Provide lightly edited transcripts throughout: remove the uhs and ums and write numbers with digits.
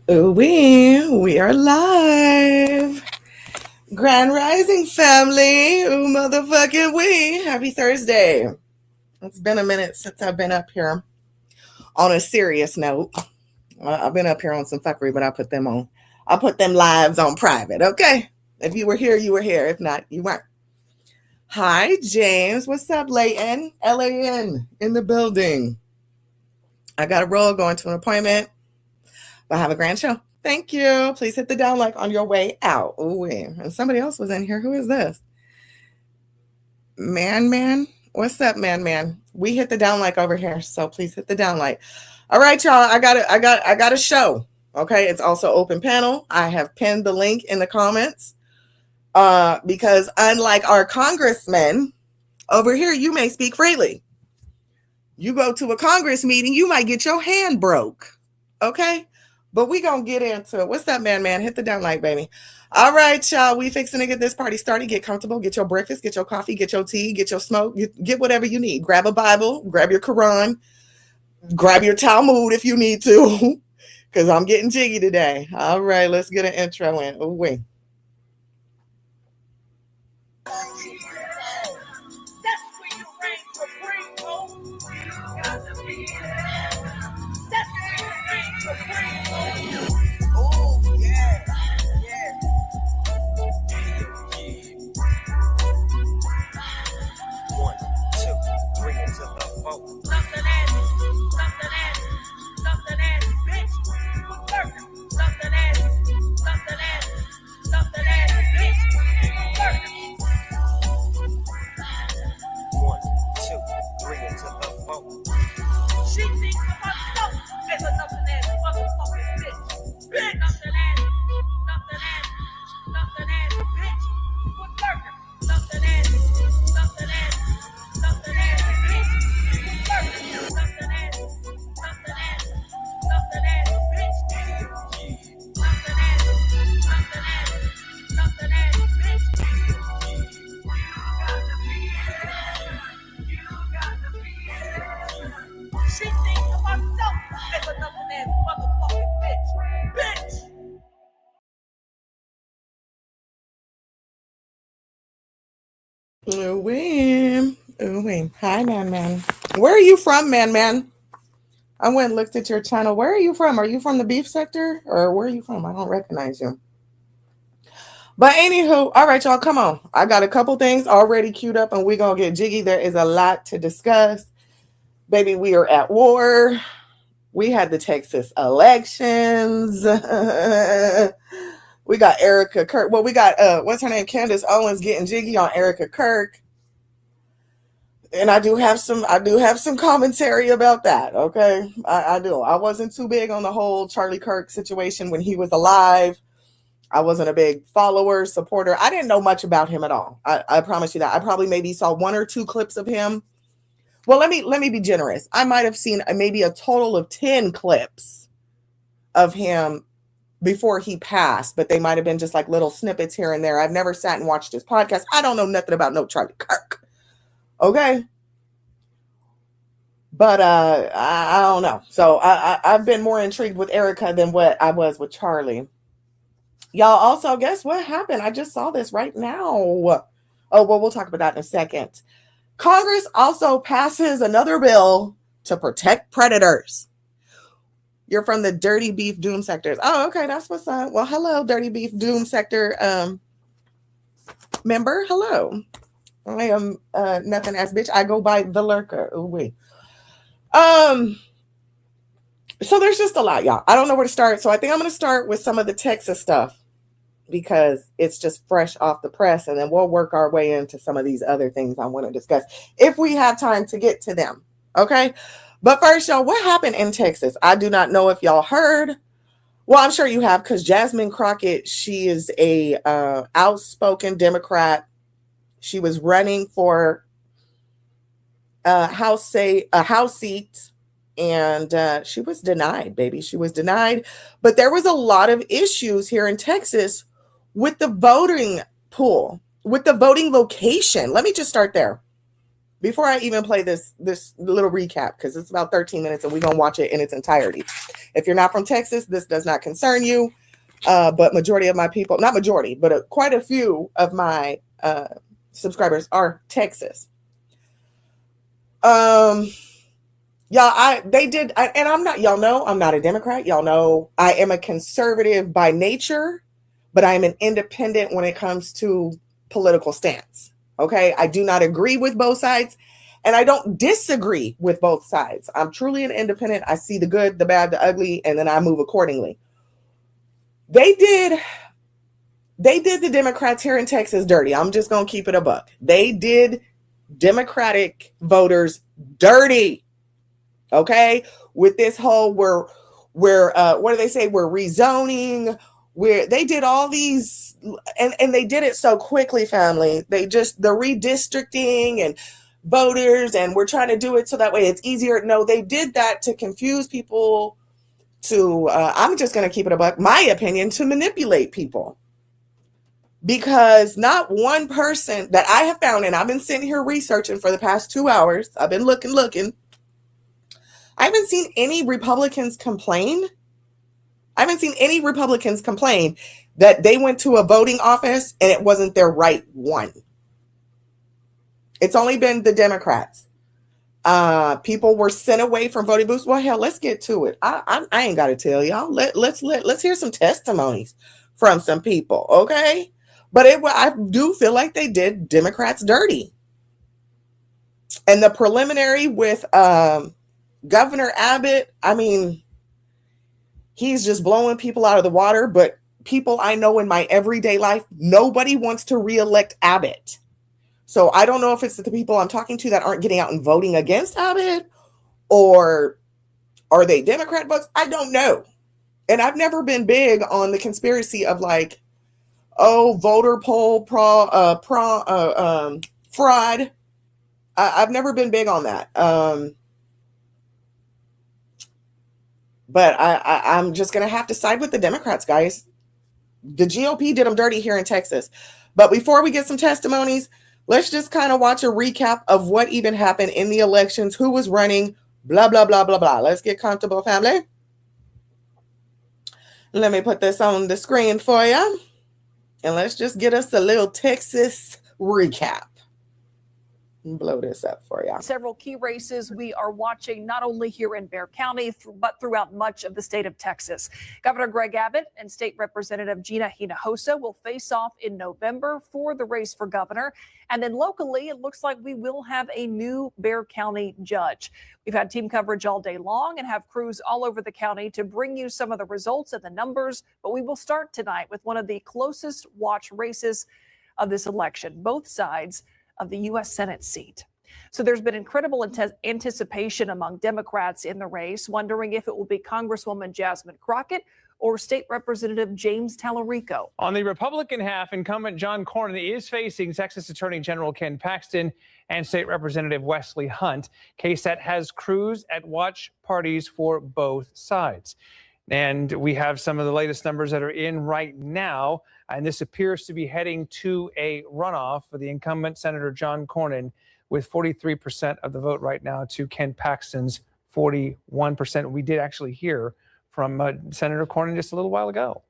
We are live. Grand Rising family. Ooh, motherfucking we. Happy Thursday. It's been a minute since I've been up here on a serious note. I've been up here on some fuckery, but I put them lives on private, okay? If you were here, you were here. If not, you weren't. Hi, James. What's up, Layton? LAN in the building. I got a roll going to an appointment, but have a grand show. Thank you. Please hit the down like on your way out. Ooh, and somebody else was in here. Who is this? Man. What's up, man? We hit the down like over here, so please hit the down like. All right, y'all. I got a show. Okay, it's also open panel. I have pinned the link in the comments. Because unlike our congressmen over here, you may speak freely. You go to a Congress meeting, you might get your hand broke. Okay? But we gonna get into it. What's up, man? Hit the down like, baby. All right, y'all. We fixing to get this party started. Get comfortable. Get your breakfast. Get your coffee. Get your tea. Get your smoke. Get whatever you need. Grab a Bible. Grab your Quran. Grab your Talmud if you need to, because I'm getting jiggy today. All right, let's get an intro in. Oh, wait. Ooh, hi, man. Where are you from, man? I went and looked at your channel. Where are you from? Are you from the beef sector? Or where are you from? I don't recognize you. But anywho, all right, y'all, come on. I got a couple things already queued up and we're going to get jiggy. There is a lot to discuss. Baby, we are at war. We had the Texas elections. We got Erica Kirk. Well, we got, what's her name? Candace Owens getting jiggy on Erica Kirk. And I do have some commentary about that. Okay. I do. I wasn't too big on the whole Charlie Kirk situation when he was alive. I wasn't a big follower, supporter. I didn't know much about him at all. I promise you that. I probably maybe saw one or two clips of him. Well, let me be generous. I might have seen maybe a total of 10 clips of him before he passed, but they might have been just like little snippets here and there. I've never sat and watched his podcast. I don't know nothing about no Charlie Kirk. Okay. But I don't know. So I've been more intrigued with Erica than what I was with Charlie. Y'all also, guess what happened? I just saw this right now. Oh, well, we'll talk about that in a second. Congress also passes another bill to protect predators. You're from the Dirty Beef Doom sectors. Oh, okay, that's what's up. Well, hello, Dirty Beef Doom sector member. Hello. I am nothing ass bitch. I go by the Lurker. Oh, wait. So there's just a lot, y'all. I don't know where to start. So I think I'm going to start with some of the Texas stuff because it's just fresh off the press. And then we'll work our way into some of these other things I want to discuss if we have time to get to them. Okay. But first, y'all, what happened in Texas? I do not know if y'all heard. Well, I'm sure you have, because Jasmine Crockett, she is a outspoken Democrat. She was running for a house seat, and she was denied, baby. She was denied. But there was a lot of issues here in Texas with the voting pool, with the voting location. Let me just start there before I even play this little recap, because it's about 13 minutes and we're going to watch it in its entirety. If you're not from Texas, this does not concern you. But majority of my people, not majority, but quite a few of my subscribers are Texas. They did, and I'm not, y'all know, I'm not a Democrat. Y'all know I am a conservative by nature, but I am an independent when it comes to political stance. Okay. I do not agree with both sides and I don't disagree with both sides. I'm truly an independent. I see the good, the bad, the ugly, and then I move accordingly. They did the Democrats here in Texas dirty. I'm just going to keep it a buck. They did Democratic voters dirty. Okay, with this whole we're what do they say? We're rezoning. Where they did all these and they did it so quickly, family. They just the redistricting and voters, and we're trying to do it so that way it's easier. No, they did that to confuse people. To I'm just going to keep it a buck. My opinion, to manipulate people. Because not one person that I have found, and I've been sitting here researching for the past 2 hours. I've been looking. I haven't seen any Republicans complain. I haven't seen any Republicans complain that they went to a voting office and it wasn't their right one. It's only been the Democrats. People were sent away from voting booths. Well, hell, let's get to it. I ain't got to tell y'all. Let's hear some testimonies from some people, okay? But I do feel like they did Democrats dirty. And the preliminary with Governor Abbott, I mean, he's just blowing people out of the water, but people I know in my everyday life, nobody wants to reelect Abbott. So I don't know if it's the people I'm talking to that aren't getting out and voting against Abbott, or are they Democrat votes? I don't know. And I've never been big on the conspiracy of like, oh, voter poll fraud. I've never been big on that. But I'm just going to have to side with the Democrats, guys. The GOP did them dirty here in Texas. But before we get some testimonies, let's just kind of watch a recap of what even happened in the elections, who was running, blah, blah, blah, blah, blah. Let's get comfortable, family. Let me put this on the screen for you. And let's just get us a little Texas recap. Blow this up for you. Several key races we are watching not only here in Bexar County, but throughout much of the state of Texas. Governor Greg Abbott and State Representative Gina Hinojosa will face off in November for the race for governor. And then locally, it looks like we will have a new Bexar County judge. We've had team coverage all day long and have crews all over the county to bring you some of the results and the numbers. But we will start tonight with one of the closest watch races of this election, both sides of the U.S. Senate seat. So there's been incredible anticipation among Democrats in the race, wondering if it will be Congresswoman Jasmine Crockett or State Representative James Tallarico. On the Republican half, incumbent John Cornyn is facing Texas Attorney General Ken Paxton and State Representative Wesley Hunt. KSAT has crews at watch parties for both sides. And we have some of the latest numbers that are in right now. And this appears to be heading to a runoff for the incumbent Senator John Cornyn, with 43% of the vote right now to Ken Paxton's 41%. We did actually hear from Senator Cornyn just a little while ago.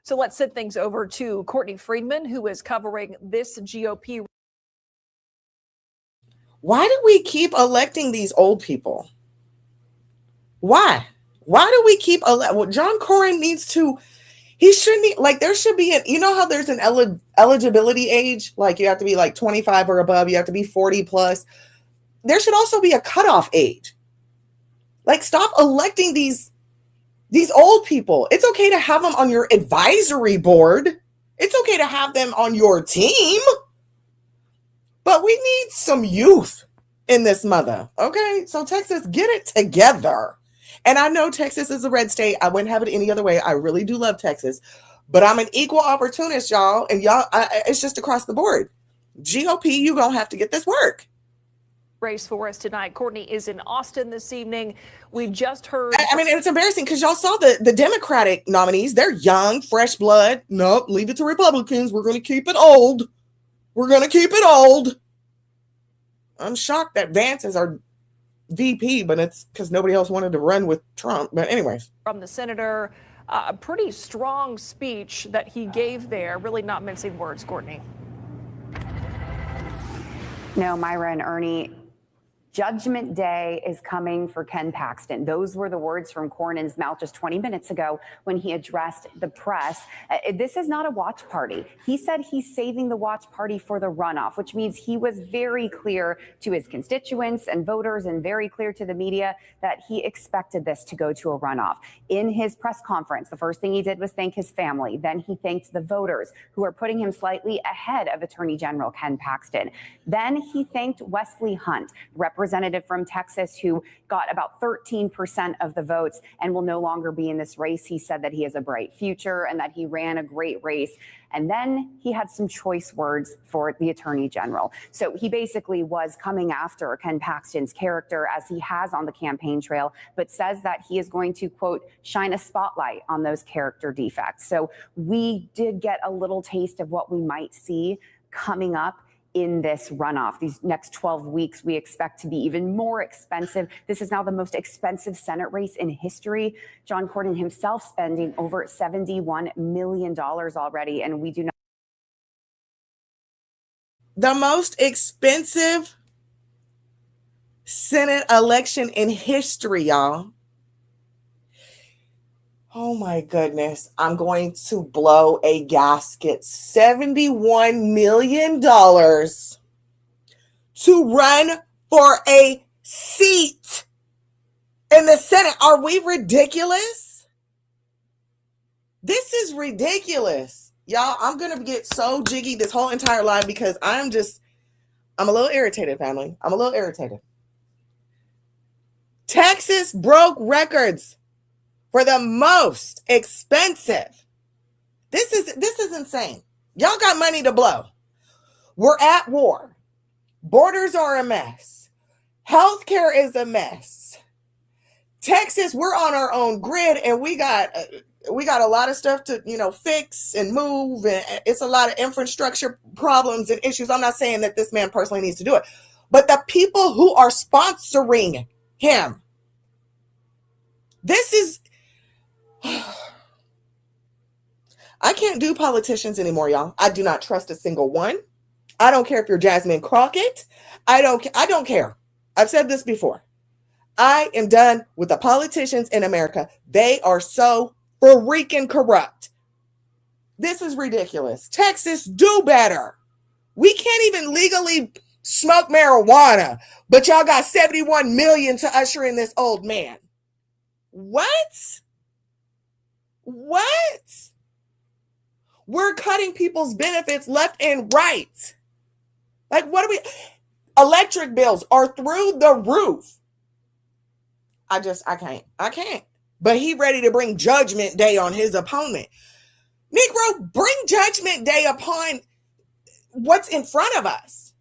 So let's send things over to Courtney Friedman, who is covering this GOP. Why do we keep electing these old people? Why? Why do we keep John Cornyn needs to, he shouldn't, like, there should be you know how there's an eligibility age, like you have to be like 25 or above, you have to be 40 plus. There should also be a cutoff age. Like, stop electing these old people. It's okay to have them on your advisory board. It's okay to have them on your team. But we need some youth in this mother. Okay, so Texas, get it together. And I know Texas is a red state. I wouldn't have it any other way. I really do love Texas. But I'm an equal opportunist, y'all. And y'all, it's just across the board. GOP, you're going to have to get this work. Race for us tonight. Courtney is in Austin this evening. We just heard. I mean, it's embarrassing because y'all saw the Democratic nominees. They're young, fresh blood. Nope, leave it to Republicans. We're going to keep it old. We're going to keep it old. I'm shocked that Vance's are VP, but it's because nobody else wanted to run with Trump. But anyways. From the senator, a pretty strong speech that he gave there, really not mincing words, Courtney. No, Myra and Ernie, Judgment Day is coming for Ken Paxton. Those were the words from Cornyn's mouth just 20 minutes ago when he addressed the press. This is not a watch party. He said he's saving the watch party for the runoff, which means he was very clear to his constituents and voters and very clear to the media that he expected this to go to a runoff. In his press conference, the first thing he did was thank his family. Then he thanked the voters who are putting him slightly ahead of Attorney General Ken Paxton. Then he thanked Wesley Hunt, representative from Texas, who got about 13% of the votes and will no longer be in this race. He said that he has a bright future and that he ran a great race. And then he had some choice words for the Attorney General. So he basically was coming after Ken Paxton's character, as he has on the campaign trail, but says that he is going to, quote, shine a spotlight on those character defects. So we did get a little taste of what we might see coming up in this runoff. These next 12 weeks, we expect to be even more expensive. This is now the most expensive Senate race in history. John Cornyn himself spending over $71 million already, and we do not. The most expensive Senate election in history, y'all. Oh my goodness, I'm going to blow a gasket. $71 million to run for a seat in the Senate. Are we ridiculous? This is ridiculous. Y'all, I'm going to get so jiggy this whole entire live because I'm a little irritated, family. I'm a little irritated. Texas broke records for the most expensive. This is insane. Y'all got money to blow. We're at war. Borders are a mess. Healthcare is a mess. Texas, we're on our own grid, and we got a lot of stuff to fix and move, and it's a lot of infrastructure problems and issues. I'm not saying that this man personally needs to do it, but the people who are sponsoring him, this is. I can't do politicians anymore, y'all. I do not trust a single one. I don't care if you're Jasmine Crockett. I don't care. I've said this before. I am done with the politicians in America. They are so freaking corrupt. This is ridiculous. Texas, do better. We can't even legally smoke marijuana, but y'all got $71 million to usher in this old man. What? We're cutting people's benefits left and right. Like, what are we? Electric bills are through the roof. I can't. But he ready to bring Judgment Day on his opponent. Negro, bring Judgment Day upon what's in front of us.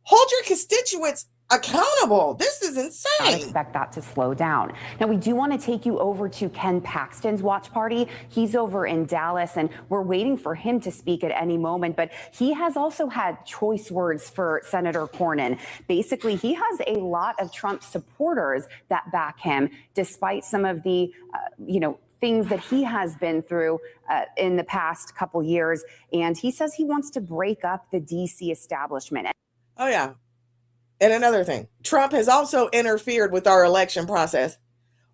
Hold your constituents accountable. This is insane. I expect that to slow down. Now, we do want to take you over to Ken Paxton's watch party. He's over in Dallas, and we're waiting for him to speak at any moment. But he has also had choice words for Senator Cornyn. Basically, he has a lot of Trump supporters that back him, despite some of the, things that he has been through in the past couple years. And he says he wants to break up the D.C. establishment. Oh, yeah. And another thing, Trump has also interfered with our election process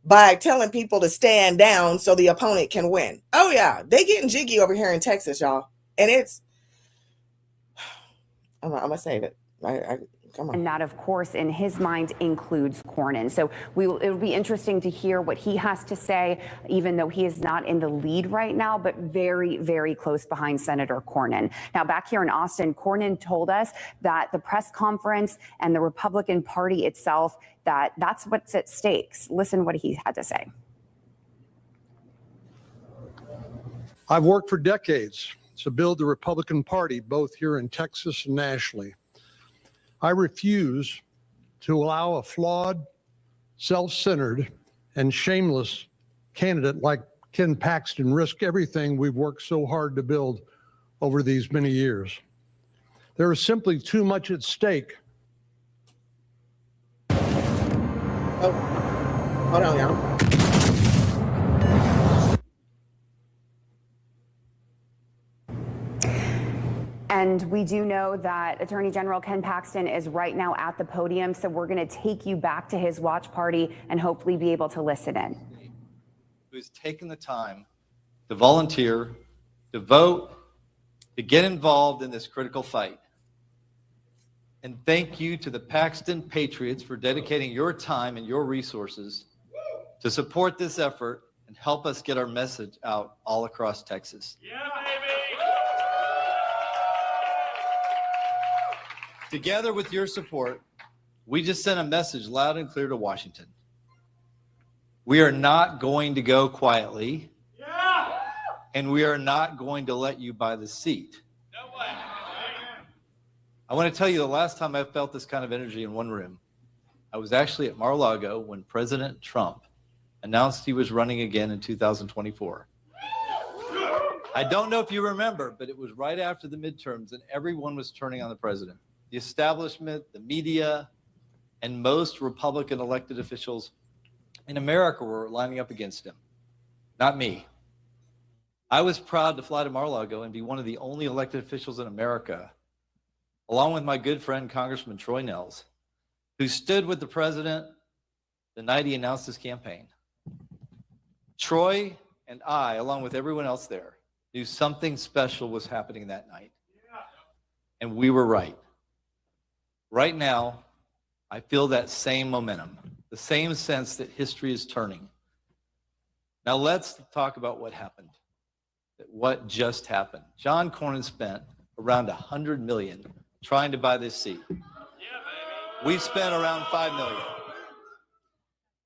by telling people to stand down so the opponent can win. Oh, yeah. They getting jiggy over here in Texas, y'all. And I'm going to save it. Come on. And that, of course, in his mind includes Cornyn. So it'll be interesting to hear what he has to say, even though he is not in the lead right now, but very, very close behind Senator Cornyn. Now, back here in Austin, Cornyn told us that the press conference and the Republican Party itself, that's what's at stake. Listen what he had to say. I've worked for decades to build the Republican Party, both here in Texas and nationally. I refuse to allow a flawed, self-centered, and shameless candidate like Ken Paxton risk everything we've worked so hard to build over these many years. There is simply too much at stake. Oh, hold on, y'all. And we do know that Attorney General Ken Paxton is right now at the podium, so we're going to take you back to his watch party and hopefully be able to listen in. Who's taken the time to volunteer, to vote, to get involved in this critical fight. And thank you to the Paxton Patriots for dedicating your time and your resources to support this effort and help us get our message out all across Texas. Yeah, baby! Together with your support, we just sent a message loud and clear to Washington. We are not going to go quietly, and we are not going to let you buy the seat. No way. I want to tell you, the last time I felt this kind of energy in one room, I was actually at Mar-a-Lago when President Trump announced he was running again in 2024. I don't know if you remember, but it was right after the midterms and everyone was turning on the president. The establishment, the media, and most Republican elected officials in America were lining up against him. Not me. I was proud to fly to Mar-a-Lago and be one of the only elected officials in America, along with my good friend, Congressman Troy Nehls, who stood with the president the night he announced his campaign. Troy and I, along with everyone else there, knew something special was happening that night. And we were right. Right now, I feel that same momentum, the same sense that history is turning. Now let's talk about what happened, what just happened. John Cornyn spent around $100 million trying to buy this seat. We spent around $5 million.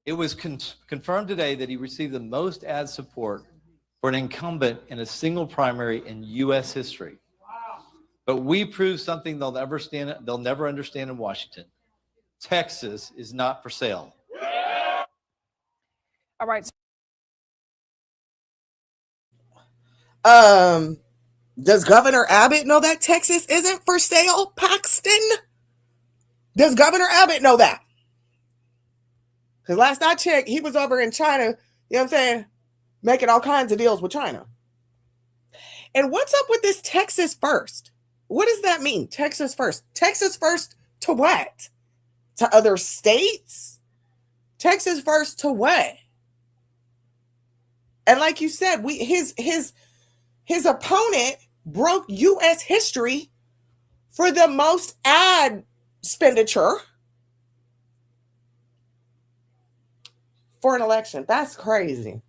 It was confirmed today that he received the most ad support for an incumbent in a single primary in U.S. history. But we proved something they'll never understand in Washington. Texas is not for sale. All right. Does Governor Abbott know that Texas isn't for sale, Paxton? Does Governor Abbott know that? Because last I checked, he was over in China, you know what I'm saying, making all kinds of deals with China. And what's up with this Texas first? What does that mean? Texas first. Texas first to what? To other states? Texas first to what? And like you said, his opponent broke U.S. history for the most ad expenditure for an election. That's crazy.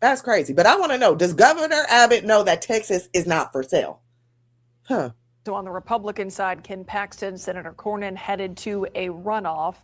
That's crazy. But I want to know, does Governor Abbott know that Texas is not for sale? Huh. So on the Republican side, Ken Paxton, Senator Cornyn headed to a runoff.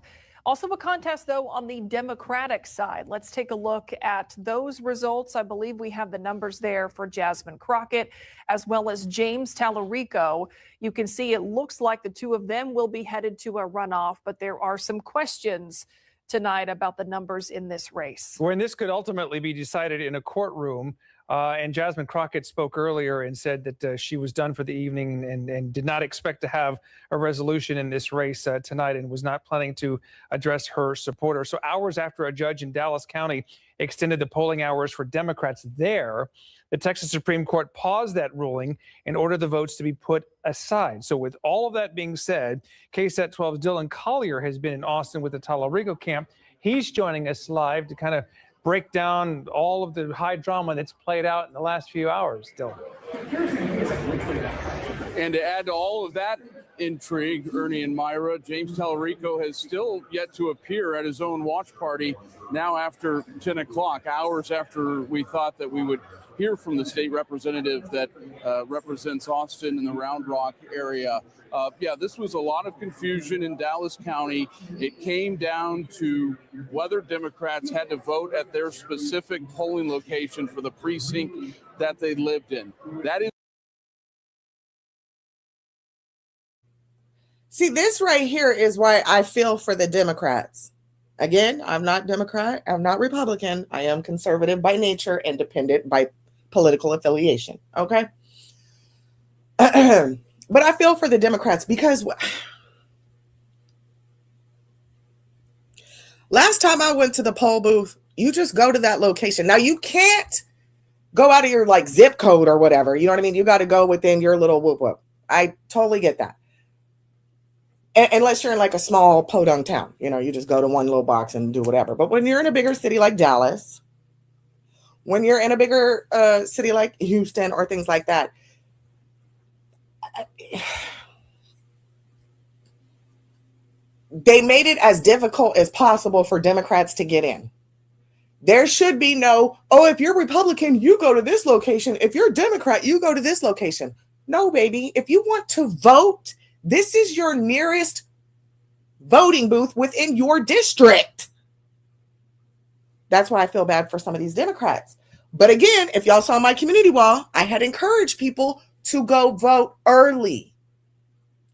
Also a contest, though, on the Democratic side. Let's take a look at those results. I believe we have the numbers there for Jasmine Crockett as well as James Tallarico. You can see it looks like the two of them will be headed to a runoff, but there are some questions tonight about the numbers in this race. When this could ultimately be decided in a courtroom. And Jasmine Crockett spoke earlier and said that she was done for the evening and did not expect to have a resolution in this race tonight and was not planning to address her supporters. So hours after a judge in Dallas County extended the polling hours for Democrats there, the Texas Supreme Court paused that ruling and ordered the votes to be put aside. So with all of that being said, KSAT 12's Dylan Collier has been in Austin with the Tallarico camp. He's joining us live to kind of break down all of the high drama that's played out in the last few hours, Dylan. And to add to all of that intrigue, Ernie and Myra, James Tallarico has still yet to appear at his own watch party now after 10 o'clock, hours after we thought that we would hear from the state representative that represents Austin and the Round Rock area. This was a lot of confusion in Dallas County. It came down to whether Democrats had to vote at their specific polling location for the precinct that they lived in. That is. See, this right here is why I feel for the Democrats. Again, I'm not Democrat. I'm not Republican. I am conservative by nature, independent by political affiliation. Okay. But I feel for the Democrats because Last time I went to the poll booth, you just go to that location. Now you can't go out of your like zip code or whatever. You know what I mean? You got to go within your little whoop whoop. I totally get that. Unless you're in like a small podunk town, you know, you just go to one little box and do whatever. But when you're in a bigger city like Dallas, when you're in a bigger city like Houston or things like that, they made it as difficult as possible for Democrats to get in. There should be no, oh, if you're Republican, you go to this location. If you're Democrat, you go to this location. No, baby. If you want to vote, this is your nearest voting booth within your district. That's why I feel bad for some of these Democrats. But again, if y'all saw my community wall, I had encouraged people to go vote early.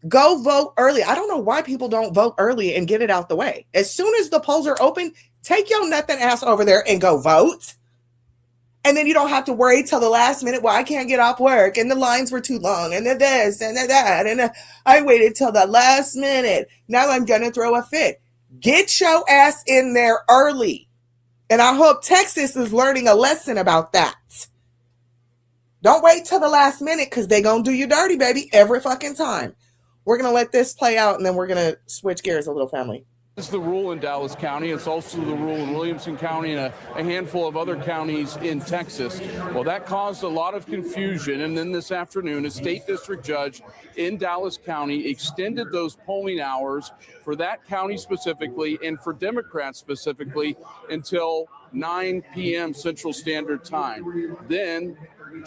Go vote early. I don't know why people don't vote early and get it out the way. As soon as the polls are open, take your nothing ass over there and go vote. And then you don't have to worry till the last minute. Well, I can't get off work and the lines were too long and the this and the that. And I waited till the last minute. Now I'm going to throw a fit. Get your ass in there early. And I hope Texas is learning a lesson about that. Don't wait till the last minute because they're going to do you dirty, baby, every fucking time. We're going to let this play out and then we're going to switch gears a little, family. This is the rule in Dallas County. It's also the rule in Williamson County and a handful of other counties in Texas. Well, that caused a lot of confusion. And then this afternoon, a state district judge in Dallas County extended those polling hours for that county specifically and for Democrats specifically until 9 p.m. Central Standard Time. Then,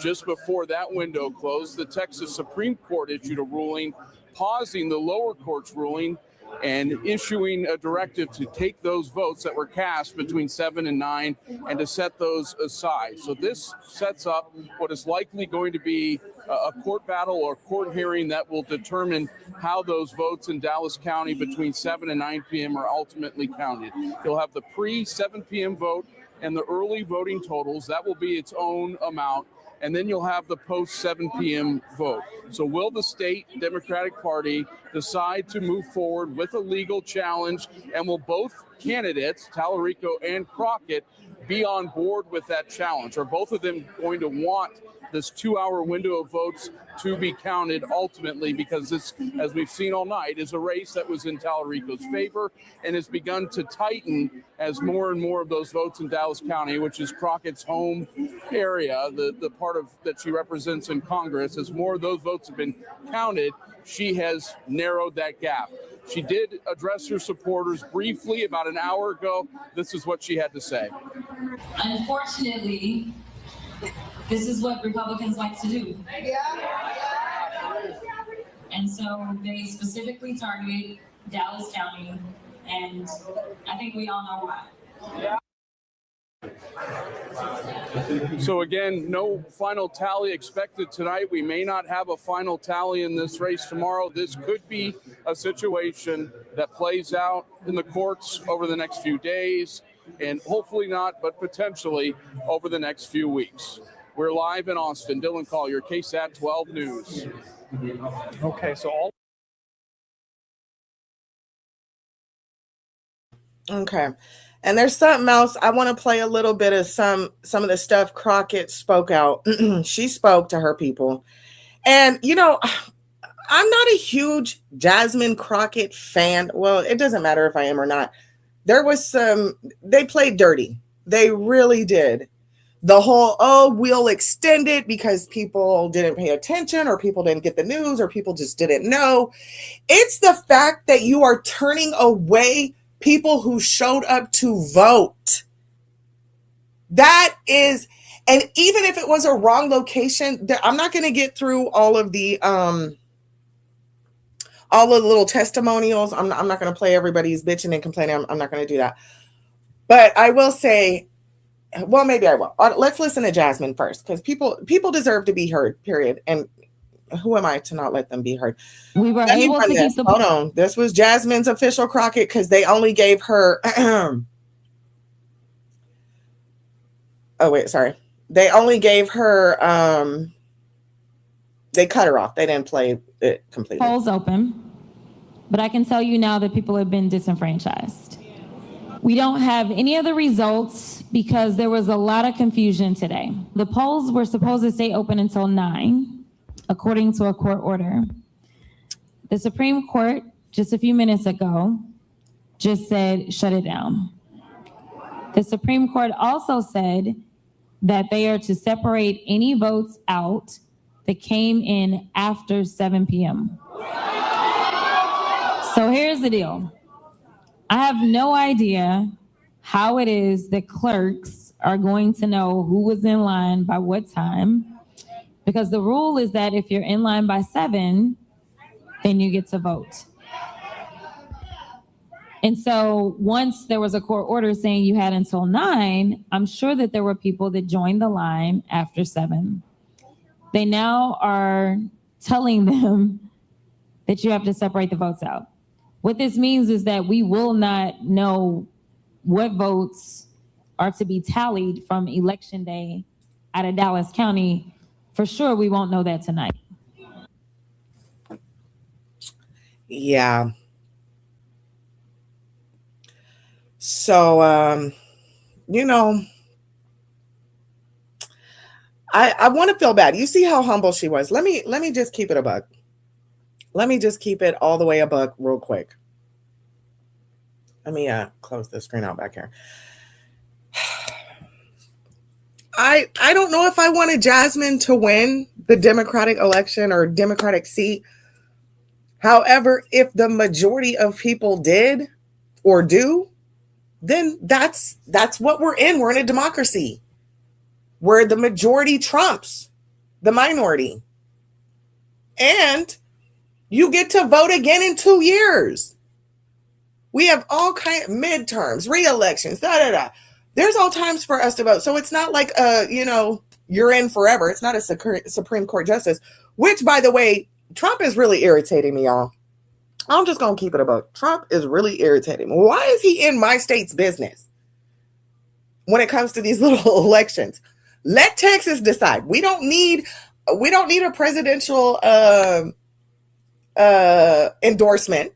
just before that window closed, the Texas Supreme Court issued a ruling pausing the lower court's ruling and issuing a directive to take those votes that were cast between 7 and 9 and to set those aside. So this sets up what is likely going to be a court battle or court hearing that will determine how those votes in Dallas County between 7 and 9 p.m. are ultimately counted. You'll have the pre-7 p.m. vote and the early voting totals. That will be its own amount. And then you'll have the post-7 p.m. vote. So will the state Democratic Party decide to move forward with a legal challenge? And will both candidates, Tallarico and Crockett, be on board with that challenge? Are both of them going to want this 2-hour window of votes to be counted ultimately? Because this, as we've seen all night, is a race that was in Tallarico's favor and has begun to tighten as more and more of those votes in Dallas County, which is Crockett's home area, the part of that she represents in Congress, as more of those votes have been counted, she has narrowed that gap. She did address her supporters briefly about an hour ago. This is what she had to say. Unfortunately, this is what Republicans like to do. And so they specifically target Dallas County, and I think we all know why. So again, no final tally expected tonight. We may not have a final tally in this race tomorrow. This could be a situation that plays out in the courts over the next few days, and hopefully not, but potentially over the next few weeks. We're live in Austin. Dylan Collier, KSAT 12 News. Okay, so all. Okay. And there's something else. I want to play a little bit of some of the stuff Crockett spoke out. She spoke to her people. And, you know, I'm not a huge Jasmine Crockett fan. Well, it doesn't matter if I am or not. There was they played dirty. They really did. The whole, oh, we'll extend it because people didn't pay attention or people didn't get the news or people just didn't know. It's the fact that you are turning away people who showed up to vote. That is, and even if it was a wrong location, I'm not going to get through all of the little testimonials. I'm not going to play everybody's bitching and complaining. I'm not going to do that. But I will say, well, maybe I will. Let's listen to Jasmine first, because people deserve to be heard, period. And who am I to not let them be heard? We were able to keep the... Hold on. This was Jasmine's official Crockett, because they only gave her... oh, wait, sorry. They only gave her... they cut her off. They didn't play it completely. Polls open. But I can tell you now that people have been disenfranchised. We don't have any of the results because there was a lot of confusion today. The polls were supposed to stay open until 9, according to a court order. The Supreme Court, just a few minutes ago, just said, shut it down. The Supreme Court also said that they are to separate any votes out that came in after 7 p.m. So here's the deal. I have no idea how it is that clerks are going to know who was in line by what time, because the rule is that if you're in line by 7, then you get to vote. And so once there was a court order saying you had until 9, I'm sure that there were people that joined the line after 7. They now are telling them that you have to separate the votes out. What this means is that we will not know what votes are to be tallied from Election Day out of Dallas County. For sure, we won't know that tonight. Yeah. So, you know, I want to feel bad. You see how humble she was. Let me just keep it a buck. Let me just keep it all the way a buck real quick. Let me close the screen out back here. I don't know if I wanted Jasmine to win the Democratic election or Democratic seat. However, if the majority of people did or do, then that's what we're in. We're in a democracy where the majority trumps the minority. And you get to vote again in 2 years. We have all kinds of midterms, re-elections, There's all times for us to vote. So it's not like, you're in forever. It's not a Supreme Court justice, which, by the way, Trump is really irritating me, y'all. I'm just going to keep it about. Trump is really irritating me. Why is he in my state's business when it comes to these little elections? Let Texas decide. We don't need a presidential endorsement.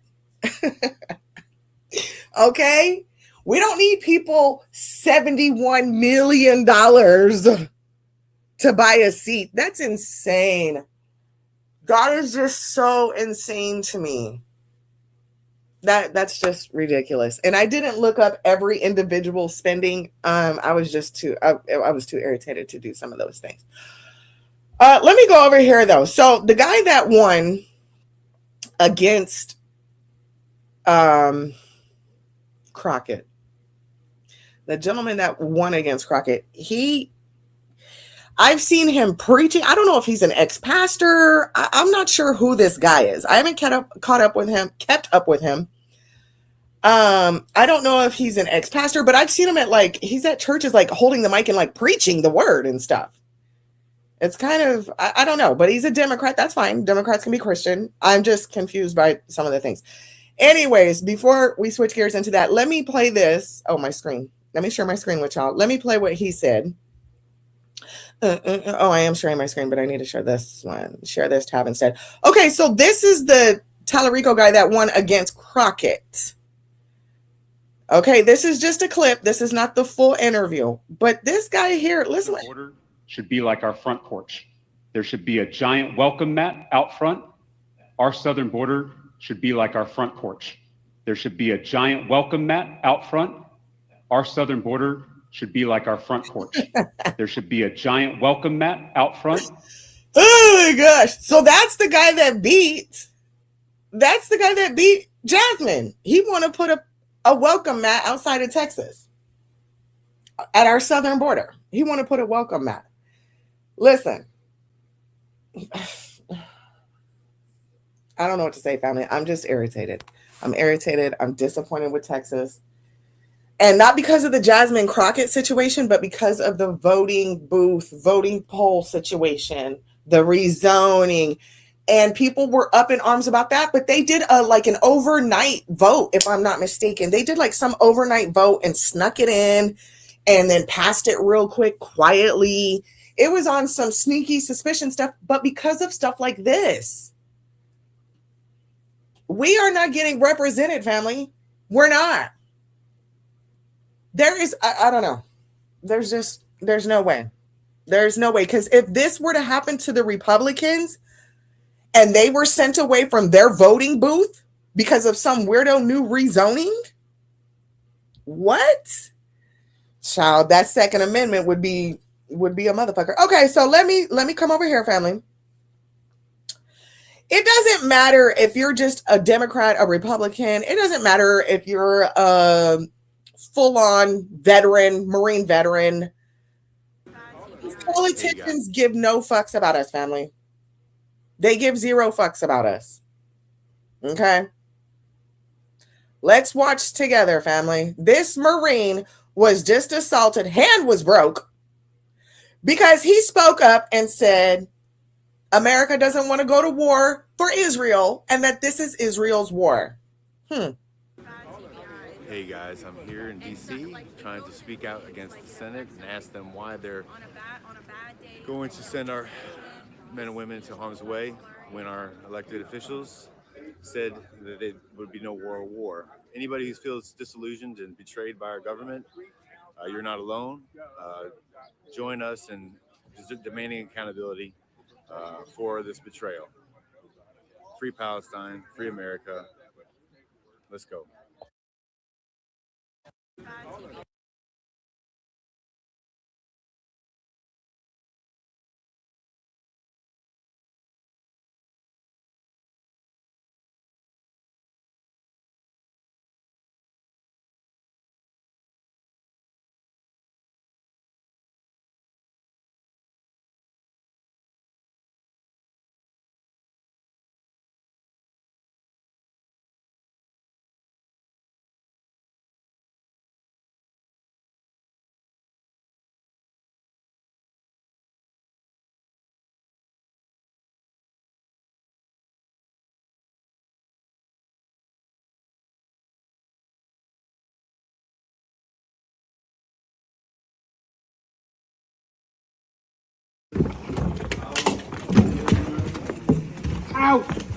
Okay? We don't need people $71 million to buy a seat. That's insane. God is just so insane to me. That's just ridiculous. And I didn't look up every individual spending. I was too irritated to do some of those things. Let me go over here though. So the guy that won against Crockett, the gentleman that won against Crockett, I've seen him preaching. I don't know if he's an ex-pastor. I'm not sure who this guy is. I haven't kept up with him. I don't know if he's an ex-pastor, but I've seen him he's at churches holding the mic and preaching the word and stuff. It's kind of, I don't know, but he's a Democrat. That's fine. Democrats can be Christian. I'm just confused by some of the things. Anyways, before we switch gears into that, let me play this. Oh, my screen. Let me share my screen with y'all. Let me play what he said. I am sharing my screen, but I need to share this one. Share this tab instead. Okay, so this is the Tallarico guy that won against Crockett. Okay, this is just a clip. This is not the full interview. But this guy here, listen. The border should be like our front porch. There should be a giant welcome mat out front. Our southern border should be like our front porch. There should be a giant welcome mat out front. Our southern border should be like our front porch. There should be a giant welcome mat out front. Oh my gosh. So that's the guy that beat Jasmine. He want to put a welcome mat outside of Texas at our southern border. He want to put a welcome mat. Listen, I don't know what to say, family. I'm just irritated. I'm irritated. I'm disappointed with Texas. And not because of the Jasmine Crockett situation, but because of the voting booth, voting poll situation, the rezoning. And people were up in arms about that, but they did an overnight vote, if I'm not mistaken. They did some overnight vote and snuck it in and then passed it real quick, quietly. It was on some sneaky suspicion stuff, but because of stuff like this, we are not getting represented, family. We're not. There is, I don't know. There's no way. There's no way. Because if this were to happen to the Republicans and they were sent away from their voting booth because of some weirdo new rezoning, what? Child, that Second Amendment would be a motherfucker. Okay, so let me come over here, family. It doesn't matter if you're just a Democrat, a Republican. It doesn't matter if you're a full-on veteran, Marine veteran. Politicians give no fucks about us, family. They give zero fucks about us. Okay? Let's watch together, family. This Marine was just assaulted, hand was broke, because he spoke up and said America doesn't want to go to war for Israel and that this is Israel's war. Hey guys, I'm here in DC trying to speak out against the Senate and ask them why they're going to send our men and women to harm's way when our elected officials said that there would be no war. Anybody who feels disillusioned and betrayed by our government, you're not alone. Join us in demanding accountability for this betrayal. Free Palestine, free America. Let's go.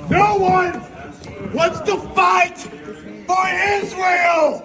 No one wants to fight for Israel!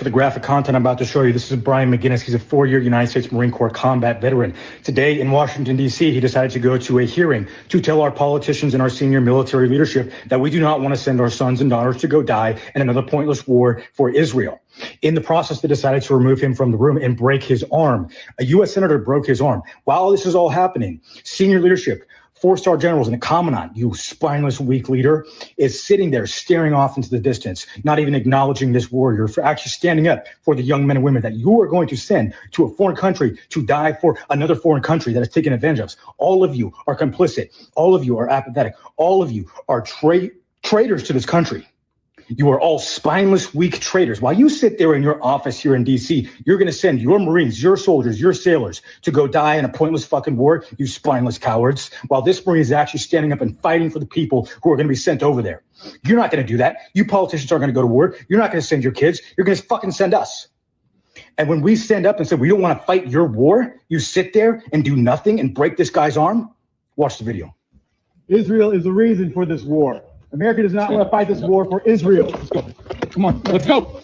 the graphic content I'm about to show you. This is Brian McGinnis. He's a 4-year United States Marine Corps combat veteran. Today in Washington, D.C., he decided to go to a hearing to tell our politicians and our senior military leadership that we do not want to send our sons and daughters to go die in another pointless war for Israel. In the process, they decided to remove him from the room and break his arm. A U.S. senator broke his arm. While this is all happening, senior leadership, 4-star generals and a commandant, you spineless, weak leader, is sitting there staring off into the distance, not even acknowledging this warrior for actually standing up for the young men and women that you are going to send to a foreign country to die for another foreign country that has taken advantage of us. All of you are complicit. All of you are apathetic. All of you are traitors to this country. You are all spineless, weak traitors. While you sit there in your office here in D.C., you're going to send your Marines, your soldiers, your sailors to go die in a pointless fucking war, you spineless cowards, while this Marine is actually standing up and fighting for the people who are going to be sent over there. You're not going to do that. You politicians aren't going to go to war. You're not going to send your kids. You're going to fucking send us. And when we stand up and say, we don't want to fight your war, you sit there and do nothing and break this guy's arm. Watch the video. Israel is the reason for this war. America does not want to fight this war for Israel. Let's go. Come on, let's go.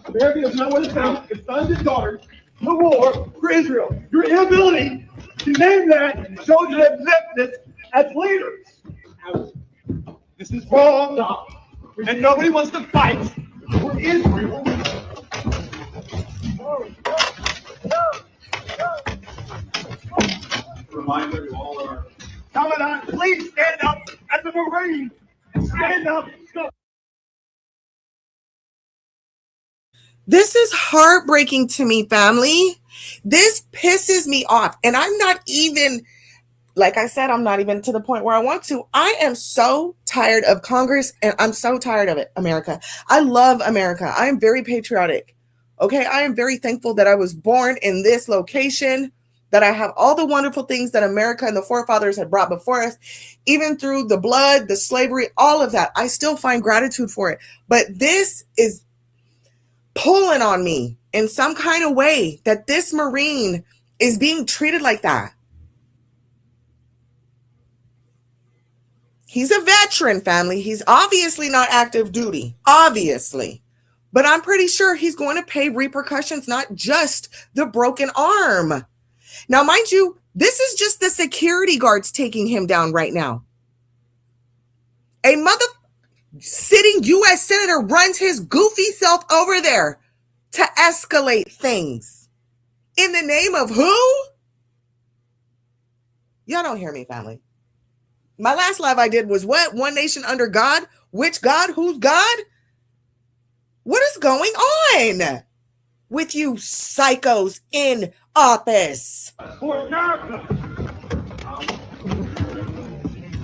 America does not want to send its sons and daughters to the war for Israel. Your inability to name that shows your ineptness as leaders. This is wrong, and nobody wants to fight for Israel. Reminder to all our Commandant, please stand up as a Marine. Stand up. This is heartbreaking to me, family. This pisses me off. And I'm not even, like I said, I'm not even to the point where I want to. I am so tired of Congress, and I'm so tired of it, America. I love America. I am very patriotic. Okay, I am very thankful that I was born in this location, that I have all the wonderful things that America and the forefathers had brought before us, even through the blood, the slavery, all of that. I still find gratitude for it. But this is pulling on me in some kind of way that this Marine is being treated like that. He's a veteran, family. He's obviously not active duty, obviously. But I'm pretty sure he's going to pay repercussions, not just the broken arm. Now, mind you, this is just the security guards taking him down right now. A sitting U.S. senator runs his goofy self over there to escalate things. In the name of who? Y'all don't hear me, family. My last live I did was what? One nation under God? Which God? Who's God? What is going on with you psychos in office?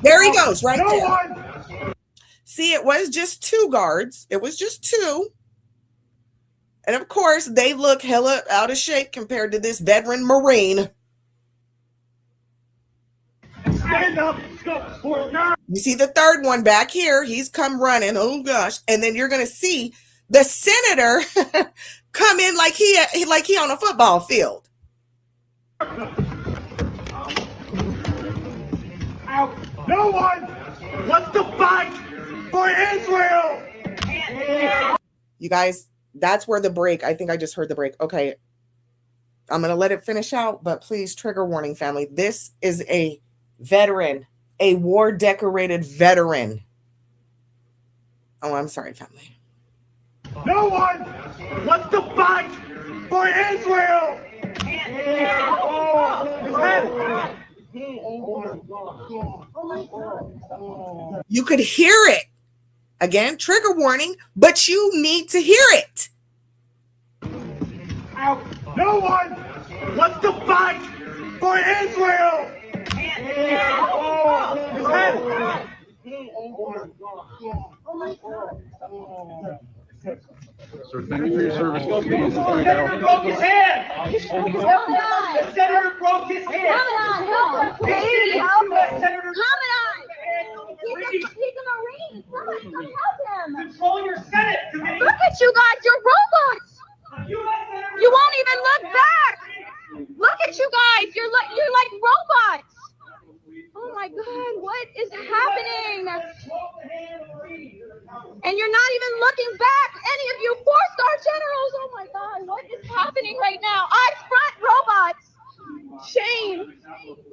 There he goes, right there. See, it was just 2 guards. It was just 2. And of course, they look hella out of shape compared to this veteran Marine. Stand up. You see the 3rd one back here. He's come running. Oh gosh. And then you're going to see the senator come in like he on a football field. No one wants to fight for Israel. You guys, that's where the break. I think I just heard the break. Okay. I'm going to let it finish out, but please, trigger warning, family. This is a veteran, a war decorated veteran. Oh, I'm sorry, family. No one wants to fight for Israel. You could hear it. Again, trigger warning, but you need to hear it. No one wants to fight for Israel. Sir, thank you for your service. The senator broke his hand. The senator broke his hand. Please help him. He's a Marine. Come help him. Control your Senate committee. Look at you guys. You're robots. You won't even look back. Look at you guys. You're like robots. Oh my God. God, what is happening? And you're not even looking back, any of you 4-star generals. Oh my God, what is happening right now? Eyes front robots. Shame.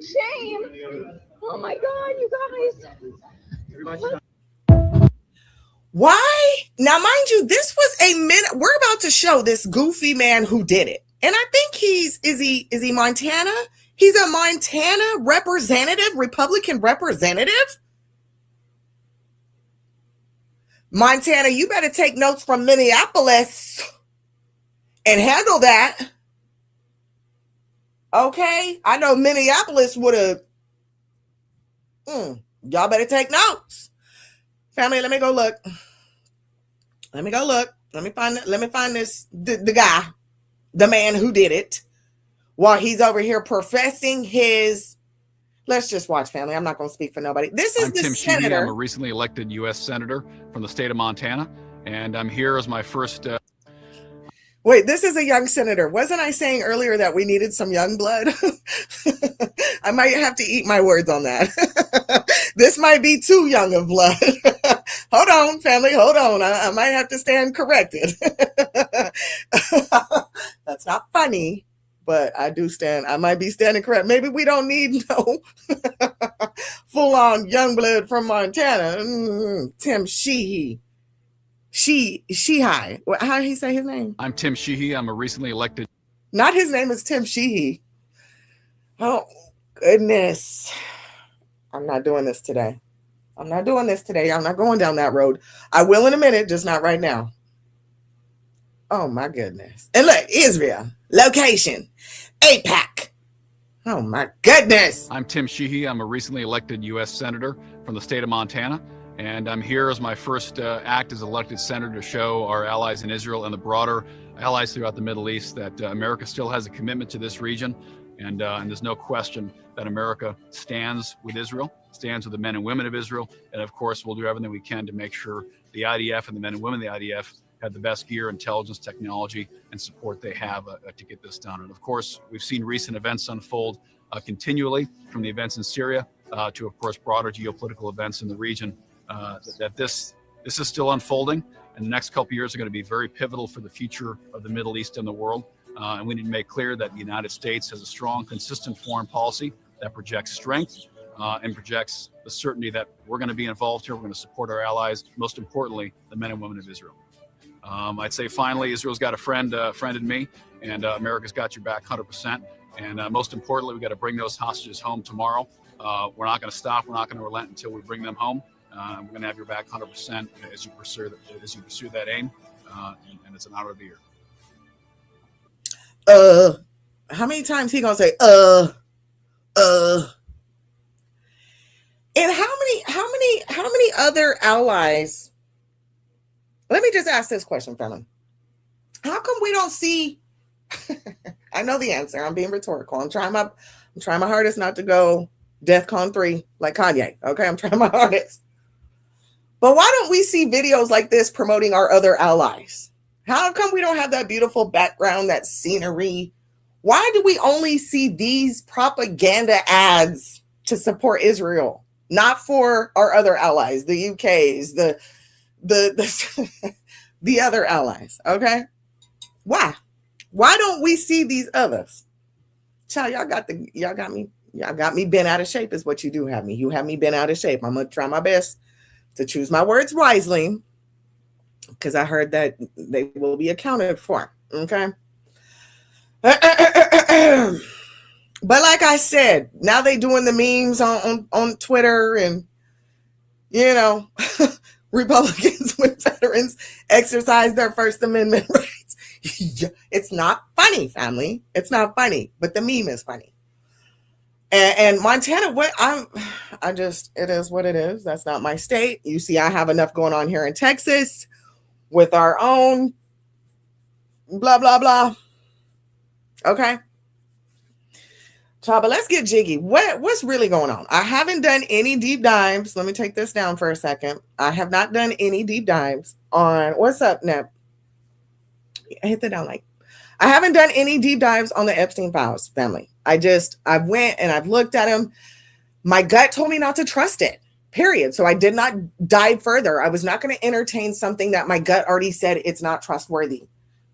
Shame. Oh my God, you guys. Why? Now, mind you, this was a minute. We're about to show this goofy man who did it. And I think is he Montana? He's a Montana representative, Republican representative. Montana, you better take notes from Minneapolis and handle that. Okay? I know Minneapolis would have. Y'all better take notes. Family, let me go look. Let me find this the guy, the man who did it, while he's over here professing his. Let's just watch, family. I'm not going to speak for nobody. This is the Tim senator. Sheehy. I'm a recently elected U.S. senator from the state of Montana, and I'm here as my first. Wait, this is a young senator. Wasn't I saying earlier that we needed some young blood? I might have to eat my words on that. This might be too young of blood. Hold on, family. Hold on. I might have to stand corrected. That's not funny. But I do stand. I might be standing correct. Maybe we don't need no full-on young blood from Montana. Tim Sheehy. Sheehy. How did he say his name? I'm Tim Sheehy. I'm a recently elected. Not his name is Tim Sheehy. Oh, goodness. I'm not doing this today. I'm not going down that road. I will in a minute, just not right now. Oh, my goodness. And look, Israel. Location. APAC. Oh, my goodness. I'm Tim Sheehy. I'm a recently elected U.S. senator from the state of Montana, and I'm here as my first act as elected senator to show our allies in Israel and the broader allies throughout the Middle East that America still has a commitment to this region, and there's no question that America stands with Israel, stands with the men and women of Israel, and of course we'll do everything we can to make sure the IDF and the men and women of the IDF have the best gear, intelligence, technology, and support they have to get this done. And of course, we've seen recent events unfold continually, from the events in Syria to, of course, broader geopolitical events in the region, that this is still unfolding. And the next couple of years are going to be very pivotal for the future of the Middle East and the world. And we need to make clear that the United States has a strong, consistent foreign policy that projects strength and projects the certainty that we're going to be involved here. We're going to support our allies, most importantly, the men and women of Israel. I'd say finally, Israel's got a friend in me, and America's got your back 100%. And most importantly, we got to bring those hostages home tomorrow. We're not going to stop. We're not going to relent until we bring them home. We're going to have your back 100% as you pursue that aim, and it's an honor to be here. How many times he gonna say And how many other allies? Let me just ask this question, family. How come we don't see? I know the answer. I'm being rhetorical. I'm trying my hardest not to go DEFCON 3 like Kanye. Okay, I'm trying my hardest. But why don't we see videos like this promoting our other allies? How come we don't have that beautiful background, that scenery? Why do we only see these propaganda ads to support Israel, not for our other allies, the UKs, the the other allies? Okay, why don't we see these others? Child, y'all got me bent out of shape is what you do have me. You have me bent out of shape. I'm gonna try my best to choose my words wisely, because I heard that they will be accounted for. Okay. But like I said, now they doing the memes on Twitter, and Republicans when veterans exercise their First Amendment rights. It's not funny, family. It's not funny, but the meme is funny. And Montana, it is what it is. That's not my state. You see, I have enough going on here in Texas with our own blah, blah, blah. Okay. But let's get jiggy. What's really going on? I haven't done any deep dives. Let me take this down for a second. I have not done any deep dives on what's up, N.A.B. Hit the down like. I haven't done any deep dives on the Epstein files, family. I've went and I've looked at them. My gut told me not to trust it, period. So I did not dive further. I was not going to entertain something that my gut already said it's not trustworthy.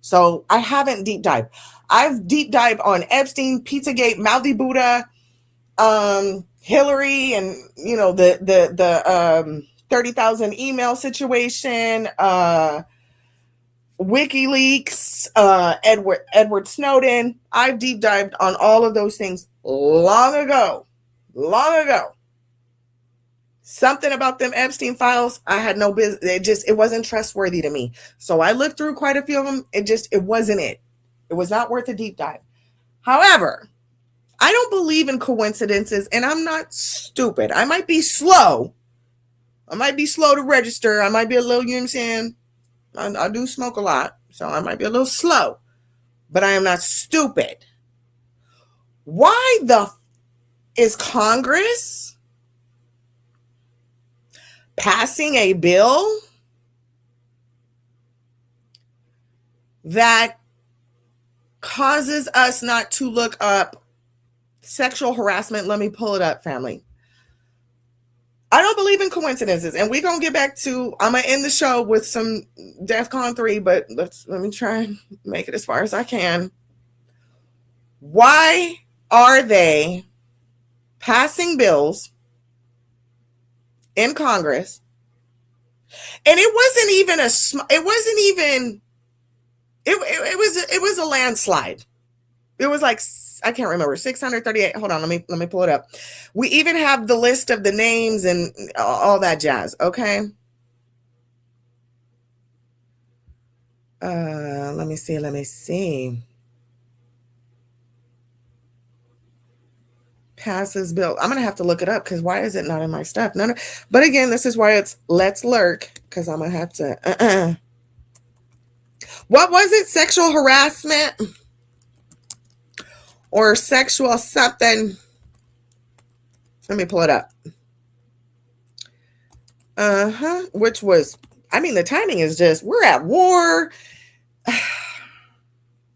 So I haven't deep dived. I've deep dived on Epstein, Pizzagate, Mouthy Buddha, Hillary, and the 30,000 email situation, WikiLeaks, Edward Snowden. I've deep dived on all of those things long ago. Something about them Epstein files, I had no business. It wasn't trustworthy to me. So I looked through quite a few of them. It wasn't it. It was not worth a deep dive. However, I don't believe in coincidences, and I'm not stupid. I might be slow. To register. I might be a little, you know what I'm saying? I do smoke a lot, so I might be a little slow, but I am not stupid. Why is Congress passing a bill that causes us not to look up sexual harassment? Let me pull it up, family. I don't believe in coincidences, and we're going to get back to, I'm going to end the show with some DEFCON 3, but let me try and make it as far as I can. Why are they passing bills in Congress? And it was a landslide. It was like, I can't remember, 638. Hold on, let me pull it up. We even have the list of the names and all that jazz, okay? Let me see. Passes bill. I'm going to have to look it up because why is it not in my stuff? No. But again, this is why it's Let's Lurk, because I'm going to have to. What was it? Sexual harassment? Or sexual something. Let me pull it up. Which was, the timing is just, we're at war.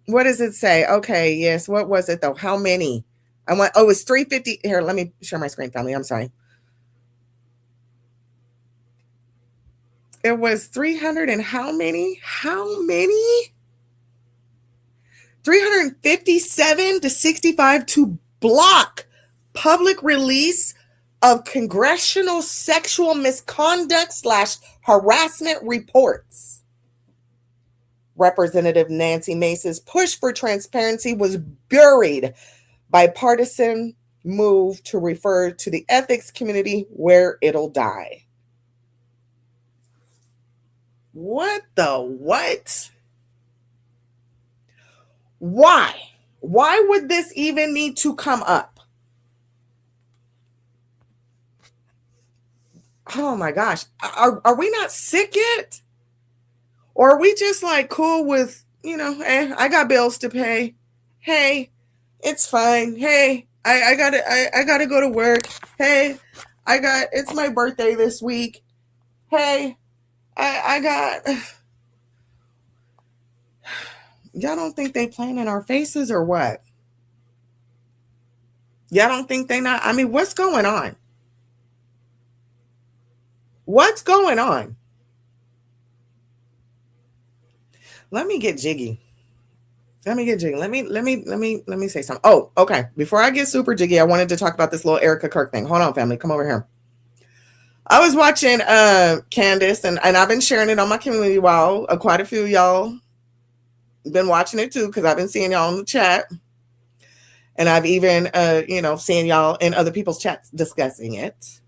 What does it say? Okay, yes. What was it though? How many? It was 350. Here, let me share my screen, family. I'm sorry. It was 300 and how many? 357 to 65 to block public release of congressional sexual misconduct / harassment reports. Representative Nancy Mace's push for transparency was buried by partisan move to refer to the ethics community where it'll die. What the what? Why? Why would this even need to come up? Oh my gosh. Are we not sick yet? Or are we just like cool with, I got bills to pay. Hey, it's fine. Hey, I gotta go to work. Hey, it's my birthday this week. Hey, y'all don't think they playing in our faces or what? Y'all don't think they not? What's going on? What's going on? Let me get jiggy. Let me say something. Oh, okay. Before I get super jiggy, I wanted to talk about this little Erica Kirk thing. Hold on, family. Come over here. I was watching Candace, and I've been sharing it on my community wall. Quite a few of y'all been watching it too, because I've been seeing y'all in the chat. And I've even, seeing y'all in other people's chats discussing it.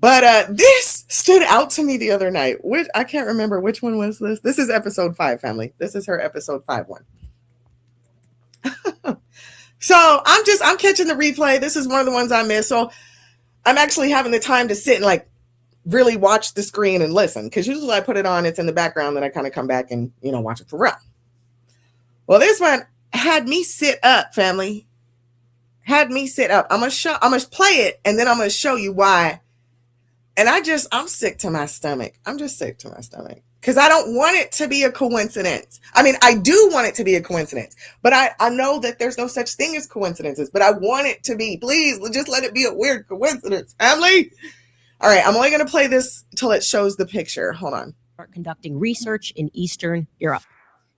But this stood out to me the other night. I can't remember which one was this. This is episode 5, family. This is her episode 5 one. So I'm catching the replay. This is one of the ones I missed. So I'm actually having the time to sit and really watch the screen and listen. Because usually I put it on, it's in the background, then I kind of come back and, watch it for real. Well, this one had me sit up, family. Had me sit up. I'm gonna play it, and then I'm gonna show you why. And I'm sick to my stomach. I'm just sick to my stomach. because I don't want it to be a coincidence. I mean, I do want it to be a coincidence, but I know that there's no such thing as coincidences, but I want it to be. Please, just let it be a weird coincidence, family. All right, I'm only going to play this till it shows the picture. Hold on. Conducting research in Eastern Europe.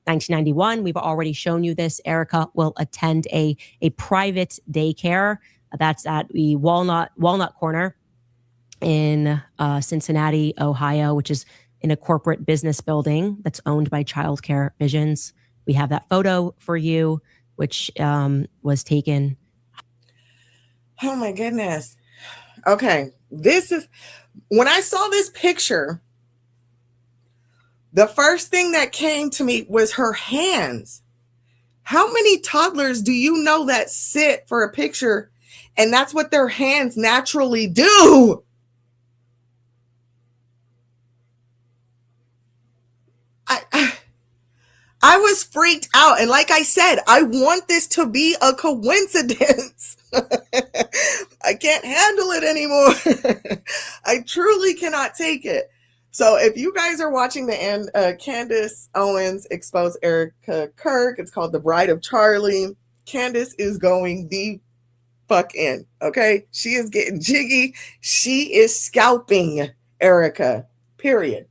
1991, we've already shown you this. Erica will attend a private daycare. That's at the Walnut Corner in Cincinnati, Ohio, which is in a corporate business building that's owned by Childcare Visions. We have that photo for you, which was taken. Oh my goodness. Okay. This is, when I saw this picture, the first thing that came to me was her hands. How many toddlers do you know that sit for a picture and that's what their hands naturally do? I was freaked out. And like I said, I want this to be a coincidence. I can't handle it anymore. I truly cannot take it. So if you guys are watching the end, Candace Owens exposed Erica Kirk. It's called The Bride of Charlie. Candace is going the fuck in. Okay. She is getting jiggy. She is scalping Erica, period.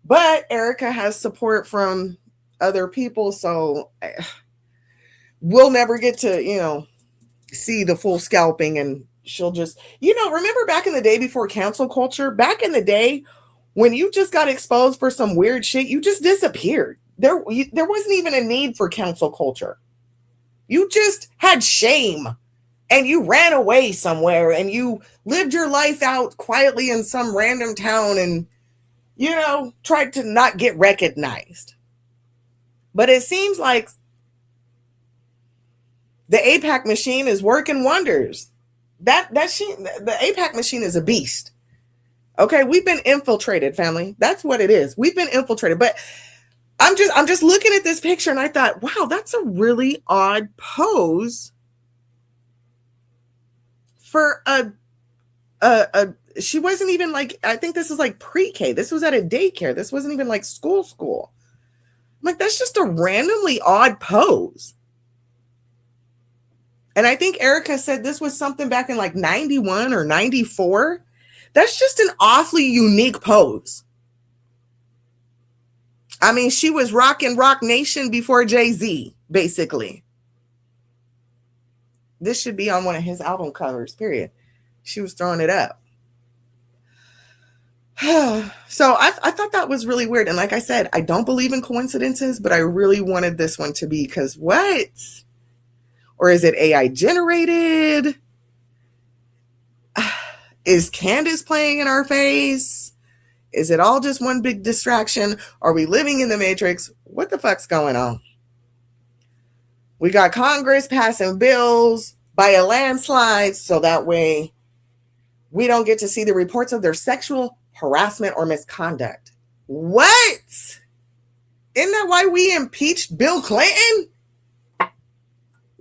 But Erica has support from other people, so we'll never get to, see the full scalping, and she'll just, remember back in the day before cancel culture, back in the day when you just got exposed for some weird shit, you just disappeared. There wasn't even a need for cancel culture. You just had shame and you ran away somewhere and you lived your life out quietly in some random town and, tried to not get recognized. But it seems like the APAC machine is working wonders. The APAC machine is a beast. Okay, we've been infiltrated, family. That's what it is. We've been infiltrated. But I'm just looking at this picture and I thought, wow, that's a really odd pose for she wasn't even like, I think this is like pre-K. This was at a daycare. This wasn't even like school. I'm like, that's just a randomly odd pose. And I think Erica said this was something back in like 91 or 94. That's just an awfully unique pose. I mean, she was rocking Rock Nation before Jay-Z, basically. This should be on one of his album covers, period. She was throwing it up. So I thought that was really weird. And like I said, I don't believe in coincidences, but I really wanted this one to be, because what? Or is it AI generated? Is Candace playing in our face? Is it all just one big distraction? Are we living in the Matrix? What the fuck's going on? We got Congress passing bills by a landslide, so that way we don't get to see the reports of their sexual harassment or misconduct. What? Isn't that why we impeached Bill Clinton?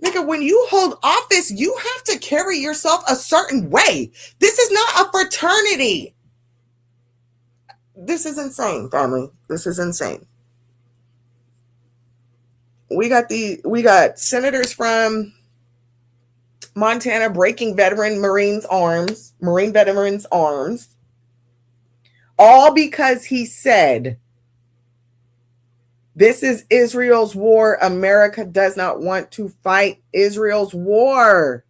Nigga, when you hold office, you have to carry yourself a certain way. This is not a fraternity. This is insane, family. This is insane. We got senators from Montana breaking Marine veterans' arms, all because he said, this is Israel's war. America does not want to fight Israel's war.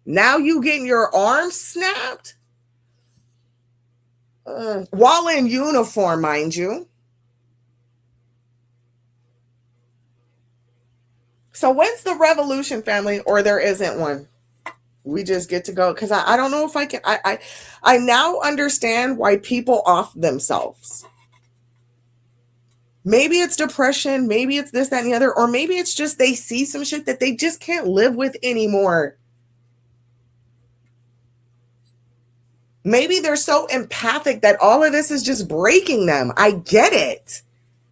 Now you getting your arms snapped? While in uniform, mind you. So when's the revolution, family? Or there isn't one? We just get to go, because I don't know if I can. I now understand why people off themselves. Maybe it's depression, maybe it's this, that, and the other, or maybe it's just they see some shit that they just can't live with anymore. Maybe they're so empathic that all of this is just breaking them. I get it.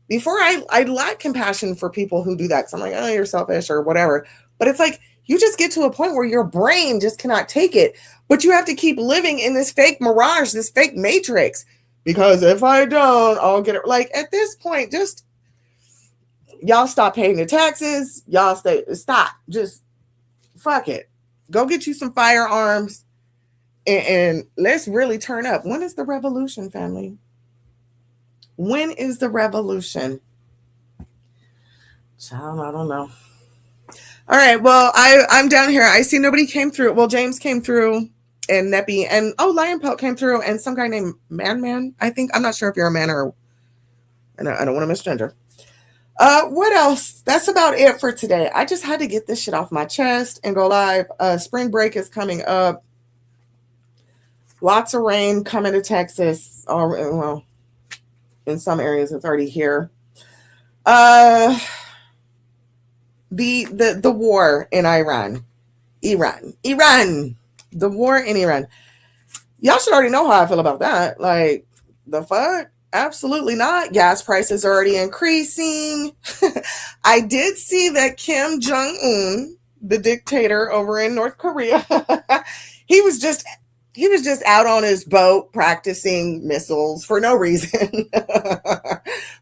Before I lack compassion for people who do that, because I'm like, oh, you're selfish or whatever. But it's like, you just get to a point where your brain just cannot take it. But you have to keep living in this fake mirage, this fake matrix, because if I don't, I'll get it. Like, at this point, just y'all stop paying the taxes. Y'all stop. Just fuck it. Go get you some firearms and let's really turn up. When is the revolution, family? When is the revolution? Child, I don't know. All right. Well, I'm down here. I see nobody came through. Well, James came through and N.A.B. and Lion Poke came through and some guy named Man. I think. I'm not sure if you're a man or, and I don't want to misgender. What else? That's about it for today. I just had to get this shit off my chest and go live. Spring break is coming up. Lots of rain coming to Texas. Well, in some areas it's already here. The war in Iran. The war in Iran. Y'all should already know how I feel about that. Like, the fuck? Absolutely not. Gas prices are already increasing. I did see that Kim Jong-un, the dictator over in North Korea, he was just out on his boat practicing missiles for no reason.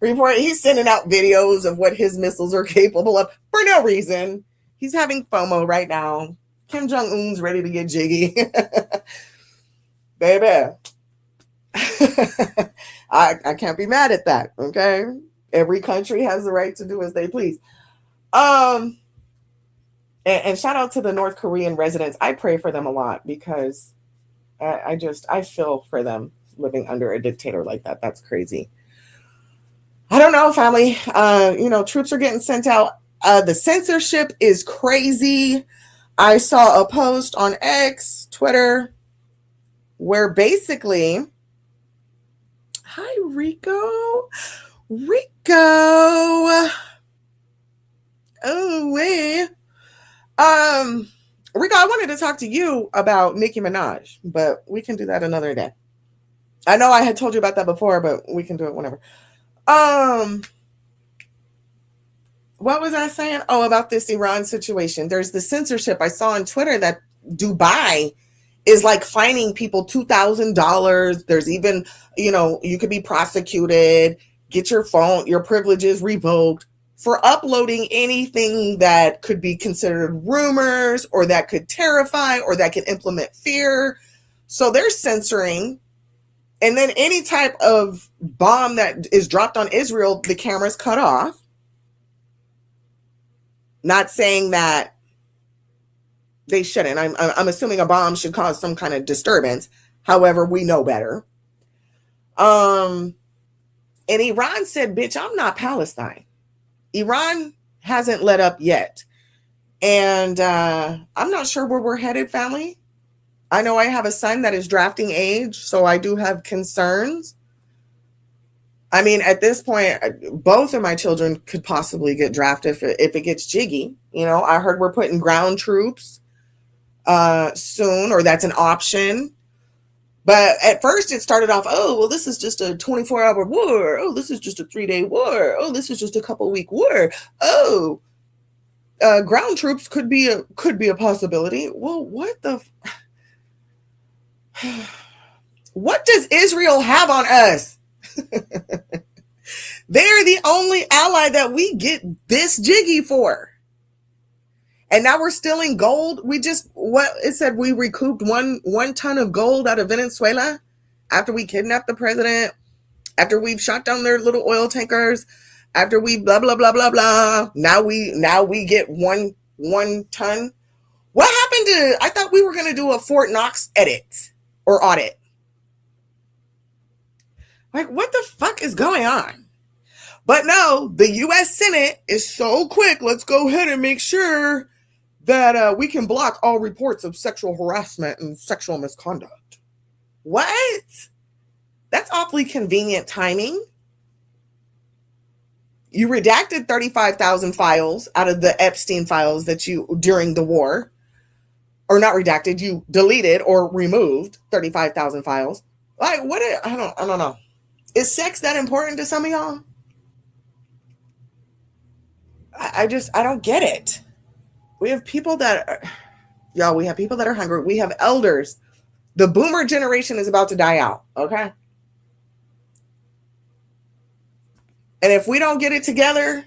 He's sending out videos of what his missiles are capable of for no reason. He's having FOMO right now. Kim Jong-un's ready to get jiggy. Baby. I can't be mad at that, okay? Every country has the right to do as they please. And shout out to the North Korean residents. I pray for them a lot because I feel for them living under a dictator like that. That's crazy. I don't know, family. Troops are getting sent out. The censorship is crazy. I saw a post on X, Twitter, where basically, hi, Rico. Oh, wait. Rico, I wanted to talk to you about Nicki Minaj, but we can do that another day. I know I had told you about that before, but we can do it whenever. What was I saying? Oh, about this Iran situation. There's the censorship. I saw on Twitter that Dubai is like fining people $2,000. There's even, you could be prosecuted, get your phone, your privileges revoked for uploading anything that could be considered rumors or that could terrify or that could implement fear. So they're censoring. And then any type of bomb that is dropped on Israel, the camera's cut off. Not saying that they shouldn't. I'm assuming a bomb should cause some kind of disturbance. However, we know better. And Iran said, bitch, I'm not Palestine. Iran hasn't let up yet. And I'm not sure where we're headed, family. I know I have a son that is drafting age, so I do have concerns. I mean, at this point, both of my children could possibly get drafted if it gets jiggy. I heard we're putting ground troops soon, or that's an option. But at first it started off, oh, well, this is just a 24-hour war. Oh, this is just a 3-day war. Oh, this is just a couple-week war. Oh, ground troops could be a possibility. Well, what the... What does Israel have on us? They're the only ally that we get this jiggy for. And now we're stealing gold. It said we recouped one ton of gold out of Venezuela after we kidnapped the president, after we've shot down their little oil tankers, after we blah, blah, blah, blah, blah. Now we get one ton. What happened to, I thought we were going to do a Fort Knox edit or audit. Like, what the fuck is going on? But no, the U.S. Senate is so quick. Let's go ahead and make sure that we can block all reports of sexual harassment and sexual misconduct. What? That's awfully convenient timing. You redacted 35,000 files out of the Epstein files that during the war, or not redacted, you deleted or removed 35,000 files. Like, I don't know. Is sex that important to some of y'all? I don't get it. We have people that are hungry. We have elders. The boomer generation is about to die out, okay? And if we don't get it together,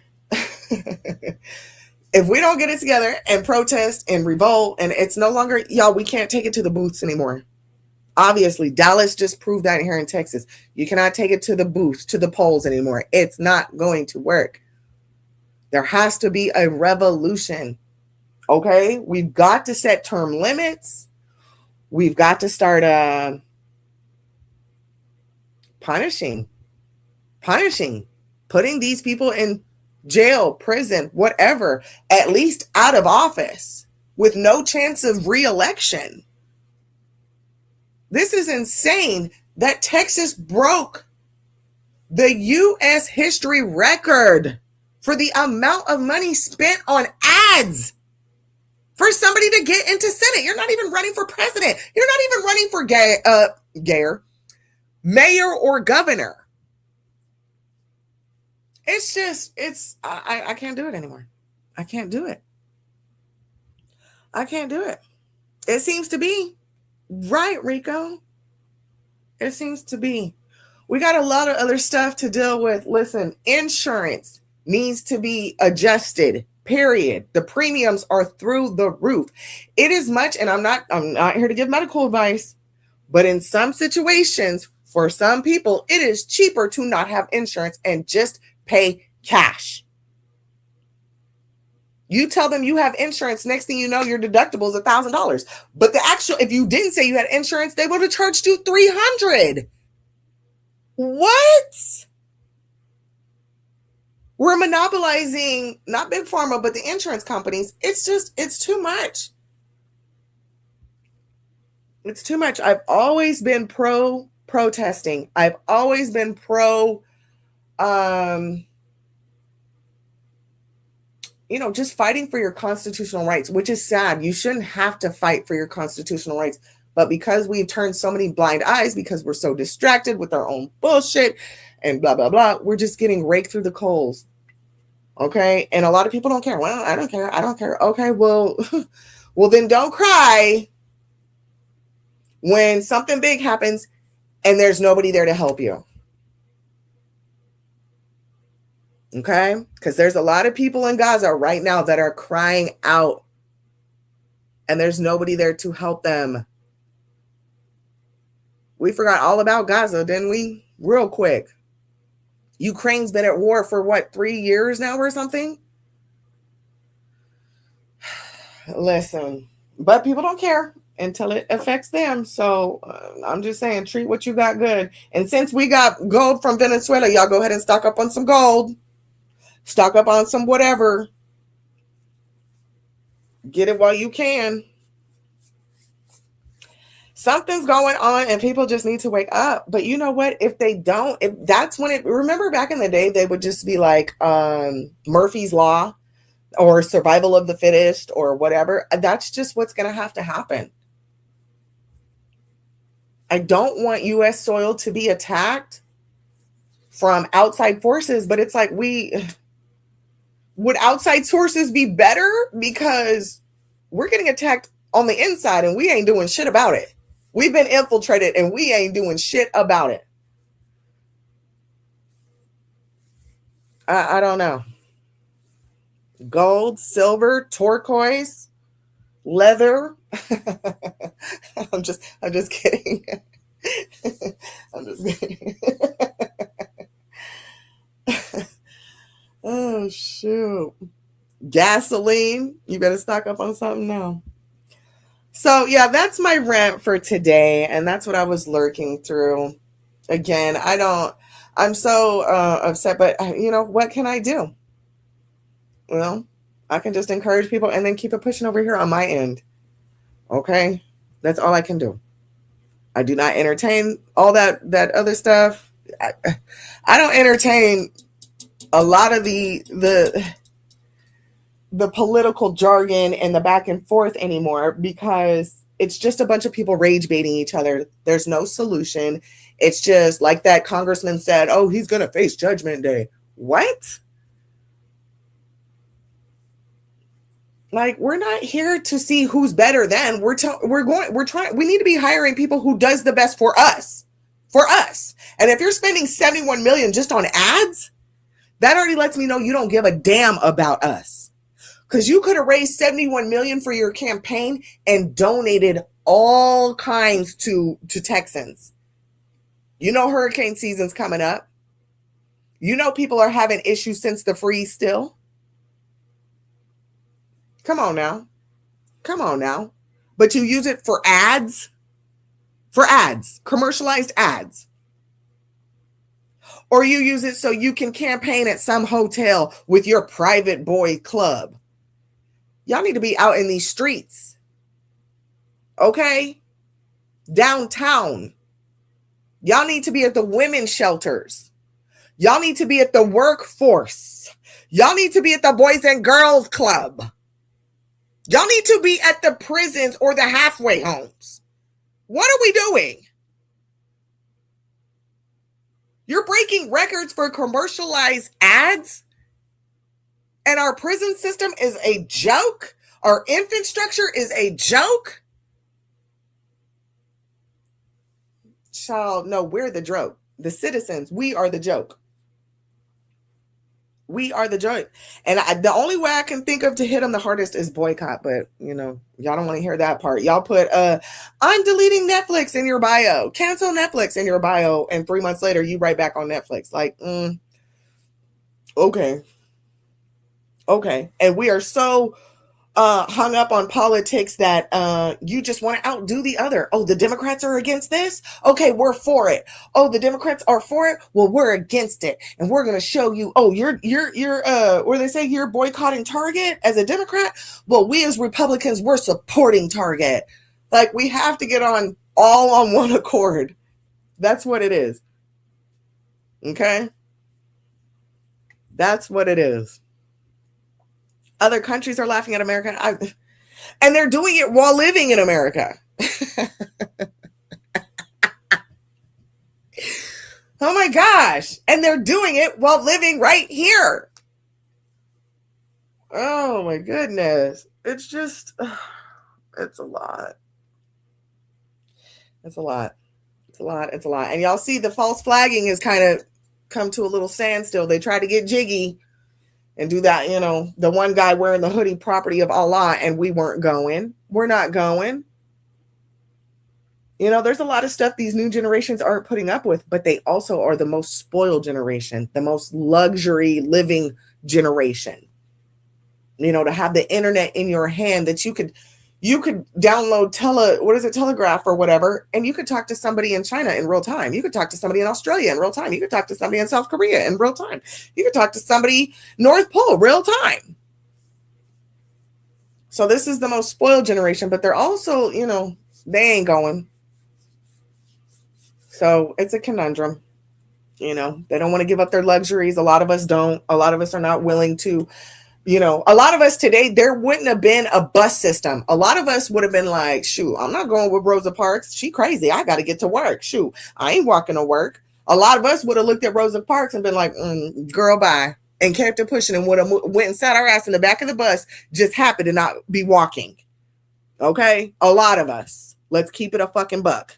if we don't get it together and protest and revolt, and it's no longer, y'all, we can't take it to the booths anymore. Obviously, Dallas just proved that here in Texas. You cannot take it to the booths, to the polls anymore. It's not going to work. There has to be a revolution. Okay? We've got to set term limits. We've got to start punishing, putting these people in jail, prison, whatever, at least out of office with no chance of re-election. This is insane that Texas broke the U.S. history record for the amount of money spent on ads for somebody to get into Senate. You're not even running for president. You're not even running for mayor or governor. It's just, I can't do it anymore. I can't do it. I can't do it. It seems to be. Right, Rico? It seems to be. We got a lot of other stuff to deal with. Listen, insurance needs to be adjusted, period. The premiums are through the roof. It is much, and I'm not here to give medical advice, but in some situations, for some people, it is cheaper to not have insurance and just pay cash. You tell them you have insurance, next thing you know, your deductible is $1,000. But the actual, if you didn't say you had insurance, they would have charged you $300. What? We're monopolizing, not Big Pharma, but the insurance companies. It's too much. It's too much. I've always been pro-protesting. I've always been pro, just fighting for your constitutional rights, which is sad. You shouldn't have to fight for your constitutional rights. But because we've turned so many blind eyes, because we're so distracted with our own bullshit and blah, blah, blah, we're just getting raked through the coals. Okay? And a lot of people don't care. Well, I don't care. I don't care. Okay, well, then don't cry when something big happens and there's nobody there to help you. Okay? Because there's a lot of people in Gaza right now that are crying out and there's nobody there to help them. We forgot all about Gaza, didn't we? Real quick. Ukraine's been at war for what, 3 years now or something? Listen, but people don't care until it affects them. So I'm just saying, treat what you got good. And since we got gold from Venezuela, y'all go ahead and stock up on some gold. Stock up on some whatever. Get it while you can. Something's going on and people just need to wake up. But you know what? If they don't, remember back in the day, they would just be like Murphy's Law or survival of the fittest or whatever. That's just what's going to have to happen. I don't want U.S. soil to be attacked from outside forces, but it's like would outside sources be better? Because we're getting attacked on the inside and we ain't doing shit about it. We've been infiltrated and we ain't doing shit about it. I don't know. Gold, silver, turquoise, leather. I'm just kidding. I'm just kidding. Oh, shoot. Gasoline. You better stock up on something now. So, yeah, that's my rant for today. And that's what I was lurking through. Again, I'm so upset, but what can I do? Well, I can just encourage people and then keep it pushing over here on my end. Okay? That's all I can do. I do not entertain all that other stuff. I don't entertain a lot of the political jargon and the back and forth anymore because it's just a bunch of people rage baiting each other. There's no solution. It's just like that congressman said, oh, he's going to face Judgment Day. What? Like, we're not here to see who's better than. We need to be hiring people who does the best for us. And if you're spending $71 million just on ads, That already lets me know you don't give a damn about us. Because you could have raised $71 million for your campaign and donated all kinds to Texans. You know hurricane season's coming up. You know people are having issues since the freeze still. Come on now. Come on now. But you use it for ads? For ads. Commercialized ads. Or you use it so you can campaign at some hotel with your private boy club. Y'all need to be out in these streets. Okay? Downtown. Y'all need to be at the women's shelters. Y'all need to be at the workforce. Y'all need to be at the Boys and Girls Club. Y'all need to be at the prisons or the halfway homes. What are we doing? You're breaking records for commercialized ads? And our prison system is a joke? Our infrastructure is a joke? Child, no, we're the joke. The citizens, we are the joke. We are the joke. And the only way I can think of to hit them the hardest is boycott. But, you know, y'all don't want to hear that part. Y'all put, I'm deleting Netflix in your bio. Cancel Netflix in your bio. And 3 months later, you right back on Netflix. Like, okay. Okay. And we are so hung up on politics that you just want to outdo the other. Oh, the Democrats are against this? Okay, we're for it. Oh, the Democrats are for it? Well, we're against it. And we're going to show you, oh, you're what do they say? You're boycotting Target as a Democrat? Well, we as Republicans, we're supporting Target. Like, we have to get on all on one accord. That's what it is. Okay? That's what it is. Other countries are laughing at America. And they're doing it while living in America. Oh my gosh. And they're doing it while living right here. Oh my goodness. It's just, it's a lot. It's a lot. It's a lot. It's a lot. And y'all see the false flagging has kind of come to a little standstill. They tried to get jiggy and do that, you know, the one guy wearing the hoodie, property of Allah, and we weren't going. We're not going. You know, there's a lot of stuff these new generations aren't putting up with, but they also are the most spoiled generation, the most luxury living generation. You know, to have the internet in your hand that you could download Telegraph or whatever, and you could talk to somebody in China in real time. You could talk to somebody in Australia in real time. You could talk to somebody in South Korea in real time. You could talk to somebody North Pole real time. So this is the most spoiled generation, but they're also, you know, they ain't going. So it's a conundrum. You know, they don't want to give up their luxuries. A lot of us don't. A lot of us are not willing to. You know, a lot of us today, there wouldn't have been a bus system. A lot of us would have been like, shoot, I'm not going with Rosa Parks. She crazy. I got to get to work. Shoot, I ain't walking to work. A lot of us would have looked at Rosa Parks and been like, girl, bye. And kept it pushing and would have went and sat our ass in the back of the bus, just happened to not be walking. Okay? A lot of us. Let's keep it a fucking buck.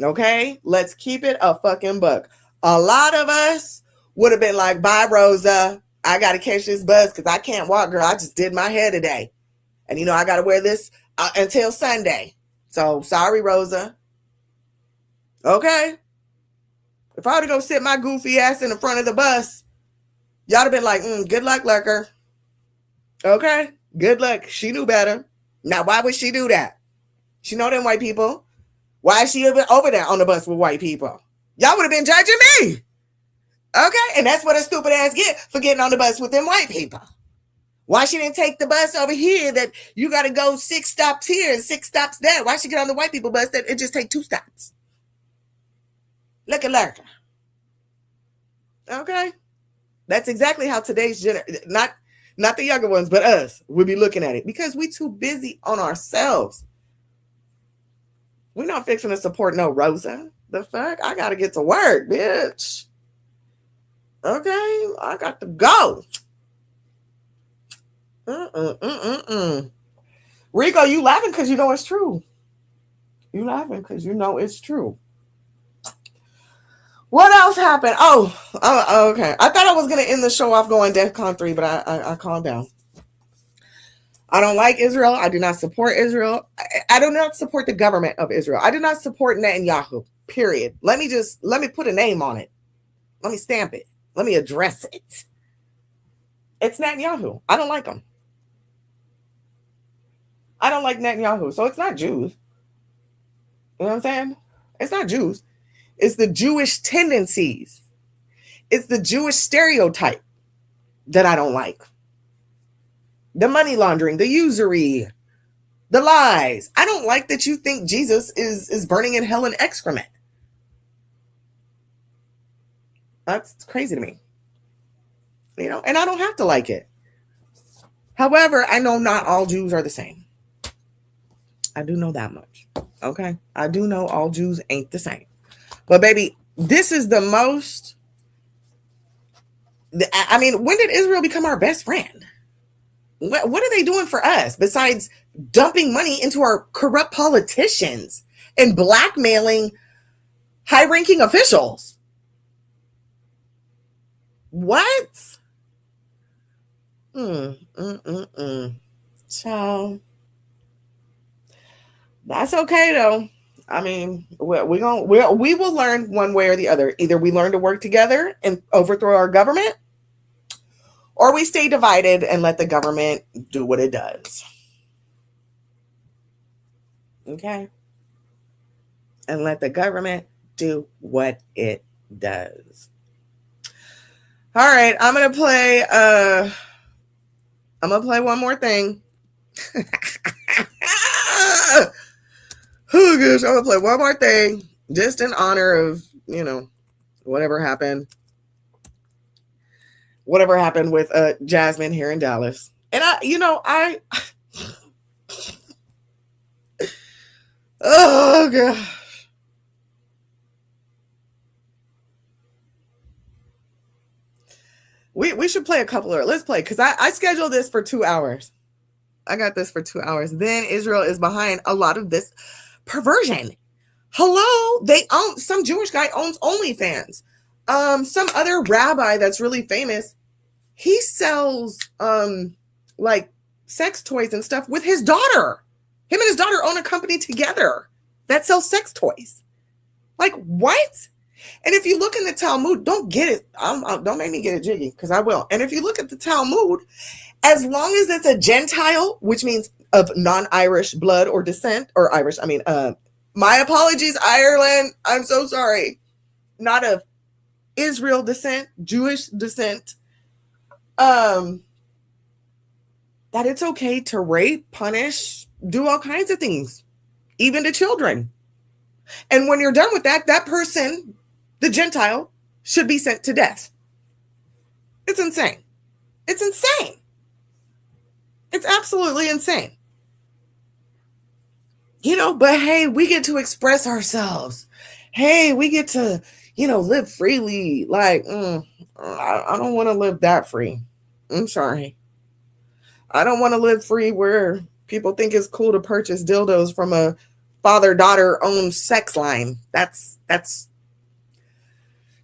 Okay? Let's keep it a fucking buck. A lot of us would have been like, bye, Rosa. I got to catch this bus because I can't walk, girl. I just did my hair today. And, you know, I got to wear this until Sunday. So, sorry, Rosa. Okay? If I were to go sit my goofy ass in the front of the bus, y'all have been like, good luck, Lurker. Okay? Good luck. She knew better. Now, why would she do that? She know them white people. Why is she over there on the bus with white people? Y'all would have been judging me. Okay, and that's what a stupid ass get for getting on the bus with them white people. Why she didn't take the bus over here that you got to go 6 stops here and 6 stops there? Why she get on the white people bus that it just take 2 stops? Look at Lurk. Okay, that's exactly how today's not the younger ones, but us will be looking at it because we too busy on ourselves. We're not fixing to support no Rosa. The fuck? I got to get to work, bitch. Okay, I got to go. Rico, you laughing because you know it's true. You laughing because you know it's true. What else happened? Oh, okay. I thought I was going to end the show off going DEFCON 3, but I calmed down. I don't like Israel. I do not support Israel. I do not support the government of Israel. I do not support Netanyahu, period. Let me put a name on it. Let me stamp it. Let me address it. It's Netanyahu. I don't like him. I don't like Netanyahu. So it's not Jews. You know what I'm saying? It's not Jews. It's the Jewish tendencies. It's the Jewish stereotype that I don't like. The money laundering, the usury, the lies. I don't like that you think Jesus is burning in hell and excrement. That's crazy to me. You know, and I don't have to like it. However, I know not all Jews are the same. I do know that much. Okay? I do know all Jews ain't the same. But baby, this is the most... I mean, when did Israel become our best friend? What are they doing for us besides dumping money into our corrupt politicians and blackmailing high-ranking officials? What? So that's okay though. I mean, we will learn one way or the other. Either we learn to work together and overthrow our government, or we stay divided and let the government do what it does. Okay? And let the government do what it does. All right, I'm gonna play one more thing. Oh gosh, I'm gonna play one more thing just in honor of, you know, whatever happened with Jasmine here in Dallas. And oh gosh. We should play a couple of, let's play, because I scheduled this for 2 hours. I got this for 2 hours. Then Israel is behind a lot of this perversion. Hello, some Jewish guy owns OnlyFans. Some other rabbi that's really famous, he sells like sex toys and stuff with his daughter. Him and his daughter own a company together that sells sex toys. Like, what? And if you look in the Talmud, don't get it. Don't make me get it jiggy, because I will. And if you look at the Talmud, as long as it's a Gentile, which means of non-Irish blood or descent, or Irish, my apologies, Ireland. I'm so sorry. Not of Israel descent, Jewish descent. That it's okay to rape, punish, do all kinds of things, even to children. And when you're done with that, that person, the Gentile, should be sent to death. It's insane. It's insane. It's absolutely insane. You know, but hey, we get to express ourselves. Hey, we get to, live freely. Like, I don't want to live that free. I'm sorry. I don't want to live free where people think it's cool to purchase dildos from a father-daughter owned sex line. That's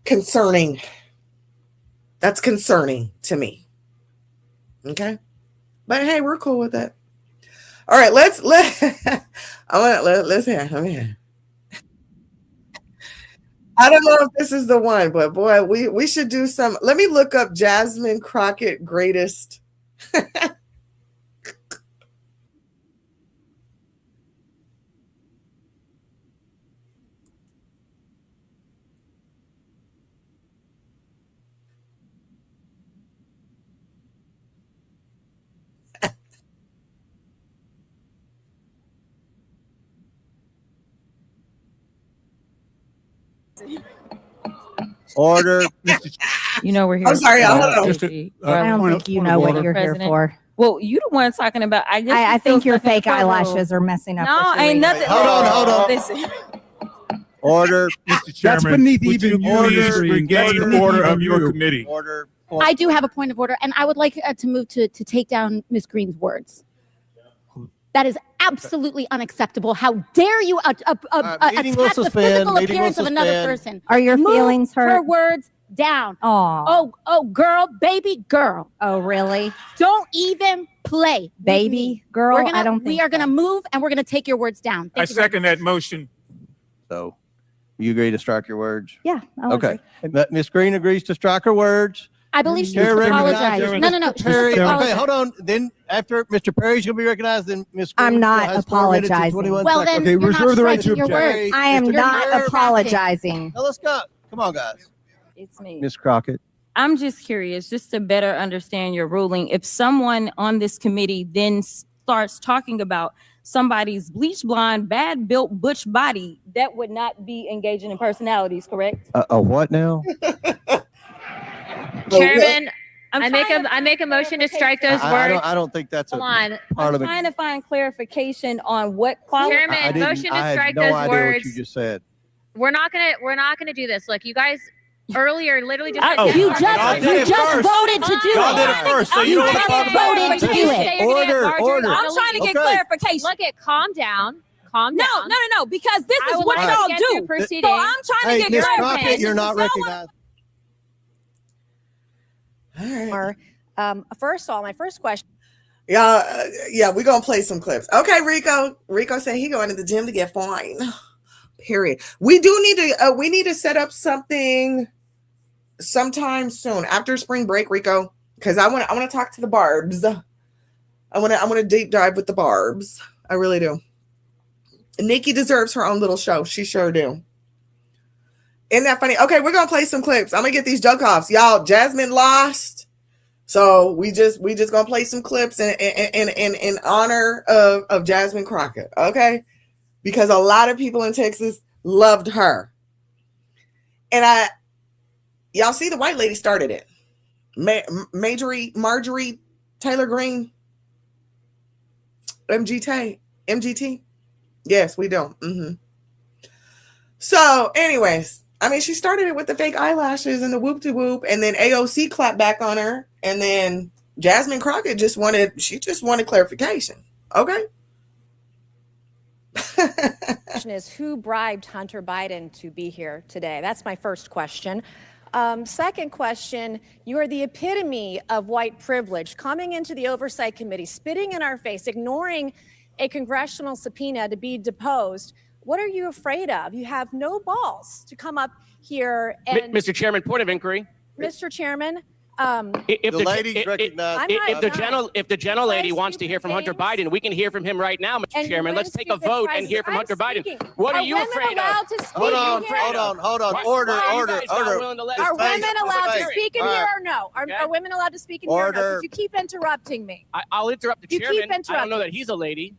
concerning. That's concerning to me. Okay? But hey, we're cool with that. All right, let's hear. I don't know if this is the one, but boy, we should do some. Let me look up Jasmine Crockett greatest. Order, Mr. You know we're here. I'm sorry, for hold on. I don't think you know what you're here for. Well, you the one talking about. I think your fake eyelashes are messing up. No, ain't nothing. Hold on. Listen. Order, Mr. Chairman. That's beneath even the order of your committee. Order. I do have a point of order, and I would like to move to take down Ms. Green's words. That is absolutely unacceptable. How dare you attack the physical appearance of another person? Are your feelings Move hurt? her words down. Oh, girl, baby girl. Oh, really? Don't even play, with Baby me. girl? I don't think we are gonna move, and we're gonna take your words down. I second that motion. So, you agree to strike your words? Yeah. I'll Okay. Ms. Green agrees to strike her words. I believe she Chair needs to recognizes apologize. No, Mr. she Perry. needs to Okay, apologize. hold on. Then after Mr. Perry's going to be recognized, then Ms. Green I'm not has 4 minutes and apologizing. 21 Well, seconds. then you're not striking your words. I am Mr. not Perry. apologizing. Now let's go. Come on, guys. It's me. Ms. Crockett. I'm just curious, just to better understand your ruling. If someone on this committee then starts talking about somebody's bleach blonde, bad built butch body, that would not be engaging in personalities, correct? A what now? Chairman, I make a motion to strike those words. I don't think that's a Hold on. part I'm of it. trying to find clarification on what quality. Chairman, motion to I strike had no those idea words. what you just said. We're not gonna do this. Look, you guys earlier literally just You just voted to do Y'all did it. it first, so you don't want to talk about voted to do it. Order. I'm trying to get clarification. Look at calm down. Calm down. No, because this I is would what like to y'all get do. through proceedings. So I'm trying to Hey, get Ms. clarification. Crockett, you're not Someone- recognized. First of all, my first question. Y'all, yeah, we're gonna play some clips. Okay, Rico. Rico said he going to the gym to get fine. Period. We do need to set up something sometime soon after spring break, Rico, because I want to talk to the Barbs. I want to deep dive with the Barbs. I really do. Nikki deserves her own little show. She sure do. Isn't that funny? Okay, we're gonna play some clips. I'm gonna get these joke offs, y'all. Jasmine lost, so we just gonna play some clips in honor of Jasmine Crockett. Okay, because a lot of people in Texas loved her, and y'all see the white lady started it. Marjorie Taylor Greene, MGT. Yes, we do. So, anyways, I mean, she started it with the fake eyelashes and the whoop-de-whoop, and then AOC clapped back on her, and then Jasmine Crockett just wanted clarification. Okay. Question is, who bribed Hunter Biden to be here today? That's my first question. Second question, you are the epitome of white privilege, coming into the Oversight Committee, spitting in our face, ignoring a congressional subpoena to be deposed. What are you afraid of? You have no balls to come up here and... Mr. Chairman, point of inquiry. Mr. Chairman, If The ladies recognize- if the gentle lady wants to hear from Hunter Biden, we can hear from him right now, Mr. And Chairman. you Let's take a instigate vote the and hear from president. Hunter I'm Biden. speaking. What are Are you women afraid allowed of? to speak Hold on, here? hold on. Why Order. are you guys not willing to let Are us women speak? allowed to Space. speak in All here right. or no? Okay. Are women allowed to speak in here or no? Order. Because you keep interrupting me. I'll interrupt the You keep chairman. I don't interrupting. know that he's a lady.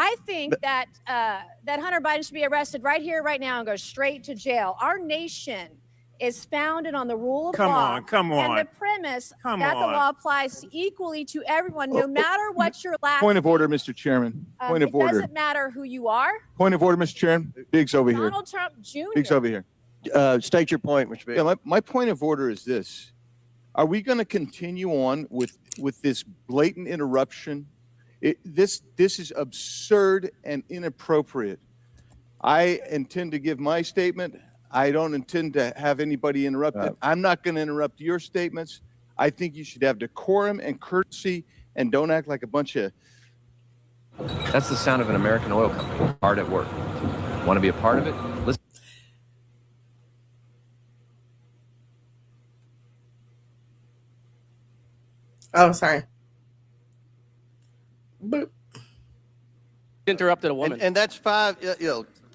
I think that that Hunter Biden should be arrested right here, right now, and go straight to jail. Our nation is founded on the rule of Come law. on, come on. And the premise Come that the on. law applies equally to everyone, no matter what your last Point of name. order, Mr. Chairman. Point of It order. doesn't matter who you are. Point of order, Mr. Chairman. Biggs over here. Donald Trump Jr. Biggs over here. State your point, Mr. Biggs. Yeah, my point of order is this. Are we going to continue on with this blatant interruption? This is absurd and inappropriate. I intend to give my statement. I don't intend to have anybody interrupted. I'm not going to interrupt your statements. I think you should have decorum and courtesy and don't act like a bunch of... That's the sound of an American oil company, hard at work. Want to be a part of it? Listen. Oh, sorry. Boop. Interrupted a woman. And that's 5.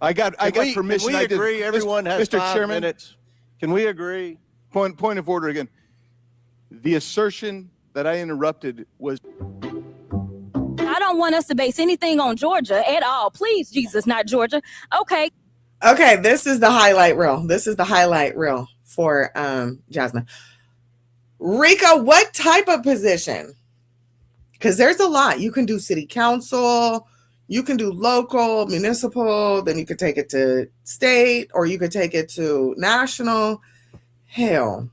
I got permission. Can we agree? Everyone has Mr. 5 Chairman, minutes. Can we agree? Point of order again. The assertion that I interrupted was... I don't want us to base anything on Georgia at all. Please, Jesus, not Georgia. Okay. Okay, this is the highlight reel. This is the highlight reel for Jasmine. Rika, what type of position? Because there's a lot. You can do city council, you can do local, municipal, then you could take it to state, or you could take it to national. Hell,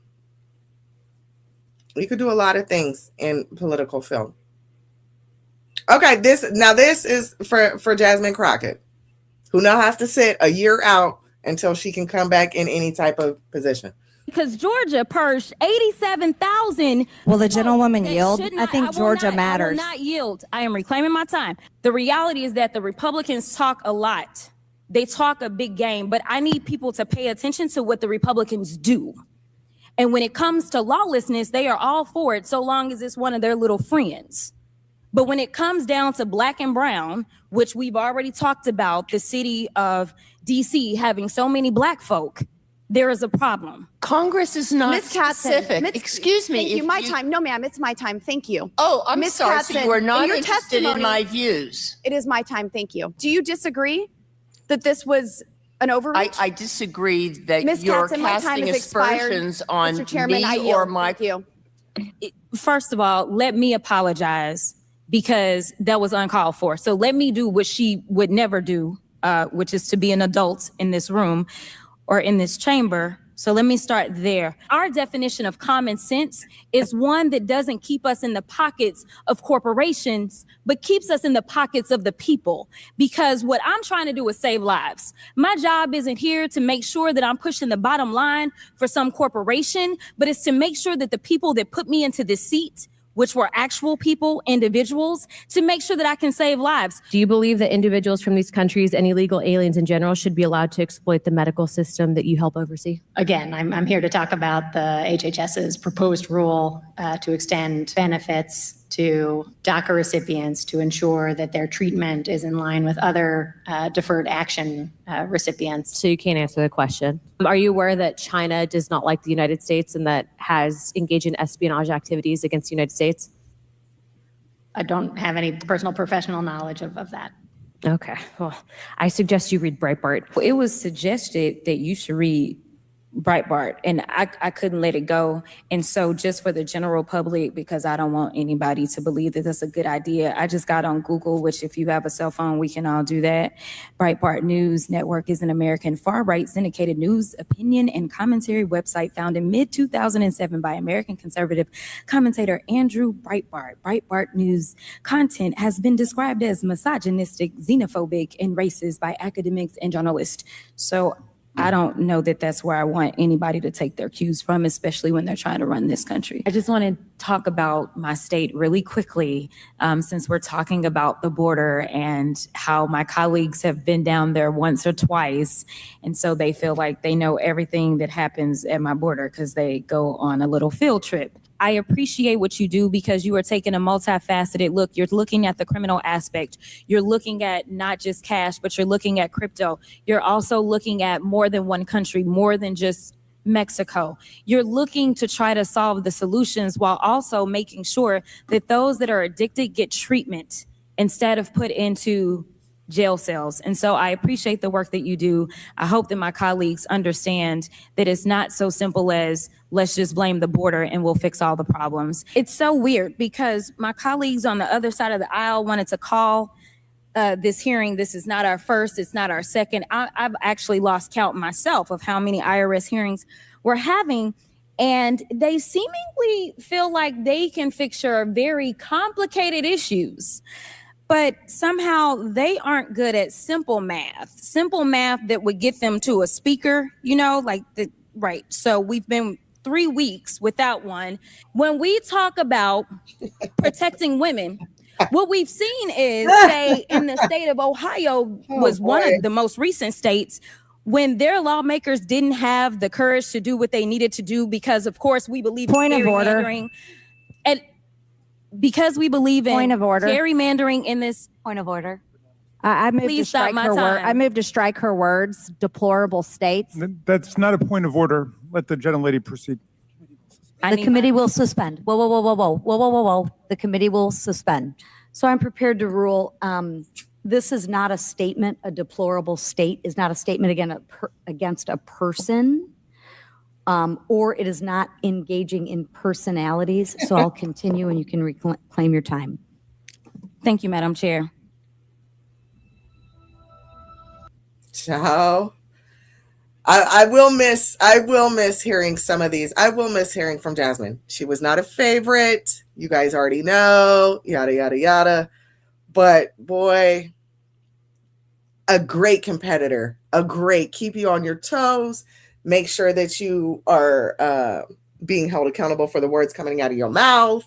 you could do a lot of things in political field. Okay, this is for Jasmine Crockett, who now has to sit a year out until she can come back in any type of position. Because Georgia purged 87,000. Will the gentlewoman yield? I think Georgia matters. I will not yield. I am reclaiming my time. The reality is that the Republicans talk a lot. They talk a big game, but I need people to pay attention to what the Republicans do. And when it comes to lawlessness, they are all for it so long as it's one of their little friends. But when it comes down to black and brown, which we've already talked about, the city of DC having so many black folk, there is a problem. Congress is not Ms. Katzen, specific. Excuse me. Thank you. My time. No, ma'am. It's my time. Thank you. Oh, I'm Ms. sorry. Katzen, So you are not in your interested in testimony, my views. It is my time. Thank you. Do you disagree that this was an overreach? I disagree that Ms. you're Katzen, my time casting is expired. aspersions on Mr. Chairman, I me yield. or my. Thank you. First of all, let me apologize because that was uncalled for. So let me do what she would never do, which is to be an adult in this room or in this chamber. So let me start there. Our definition of common sense is one that doesn't keep us in the pockets of corporations, but keeps us in the pockets of the people. Because what I'm trying to do is save lives. My job isn't here to make sure that I'm pushing the bottom line for some corporation, but it's to make sure that the people that put me into this seat, which were actual people, individuals, to make sure that I can save lives. Do you believe that individuals from these countries and illegal aliens in general should be allowed to exploit the medical system that you help oversee? Again, I'm here to talk about the HHS's proposed rule to extend benefits to DACA recipients to ensure that their treatment is in line with other deferred action recipients. So you can't answer the question. Are you aware that China does not like the United States and that has engaged in espionage activities against the United States? I don't have any personal professional knowledge of that. Okay. Well, I suggest you read Breitbart. It was suggested that you should read Breitbart, and I couldn't let it go. And so just for the general public, because I don't want anybody to believe that that's a good idea, I just got on Google, which if you have a cell phone, we can all do that. Breitbart News Network is an American far-right syndicated news, opinion, and commentary website founded in mid-2007 by American conservative commentator Andrew Breitbart. Breitbart News content has been described as misogynistic, xenophobic, and racist by academics and journalists. So I don't know that that's where I want anybody to take their cues from, especially when they're trying to run this country. I just want to talk about my state really quickly, since we're talking about the border and how my colleagues have been down there once or twice. And so they feel like they know everything that happens at my border because they go on a little field trip. I appreciate what you do because you are taking a multifaceted look. You're looking at the criminal aspect. You're looking at not just cash, but you're looking at crypto. You're also looking at more than one country, more than just Mexico. You're looking to try to solve the solutions while also making sure that those that are addicted get treatment instead of put into jail cells. And so I appreciate the work that you do. I hope that my colleagues understand that it's not so simple as let's just blame the border and we'll fix all the problems. It's so weird because my colleagues on the other side of the aisle wanted to call this hearing. This is not our first, it's not our second. I've actually lost count myself of how many IRS hearings we're having. And they seemingly feel like they can fix your very complicated issues. But somehow they aren't good at simple math that would get them to a speaker, right. So we've been 3 weeks without one. When we talk about protecting women, what we've seen is, say, in the state of Ohio was one of the most recent states when their lawmakers didn't have the courage to do what they needed to do because, of course, we believe in gerrymandering. And because we believe in gerrymandering in this point of order. I moved to strike her word. I moved to strike her words. Deplorable states. That's not a point of order. Let the gentlelady proceed. The committee will suspend. Whoa. The committee will suspend. So I'm prepared to rule. This is not a statement. A deplorable state is not a statement against a person. Or it is not engaging in personalities. So I'll continue and you can reclaim your time. Thank you, Madam Chair. Ciao. I will miss hearing some of these. I will miss hearing from Jasmine. She was not a favorite. You guys already know, yada, yada, yada. But boy, a great competitor, keep you on your toes, make sure that you are being held accountable for the words coming out of your mouth,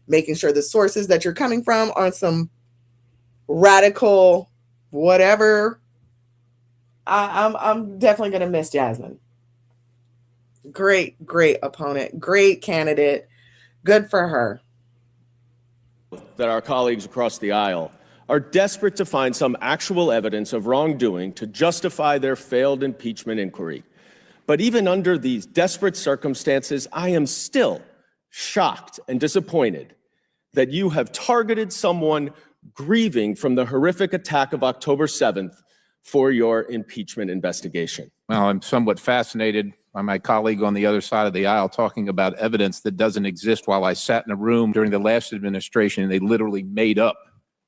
making sure the sources that you're coming from aren't some radical whatever. I'm definitely gonna miss Jasmine. Great opponent, great candidate, good for her. That our colleagues across the aisle are desperate to find some actual evidence of wrongdoing to justify their failed impeachment inquiry. But even under these desperate circumstances, I am still shocked and disappointed that you have targeted someone grieving from the horrific attack of October 7th for your impeachment investigation. Well, I'm somewhat fascinated by my colleague on the other side of the aisle talking about evidence that doesn't exist. While I sat in a room during the last administration, and they literally made up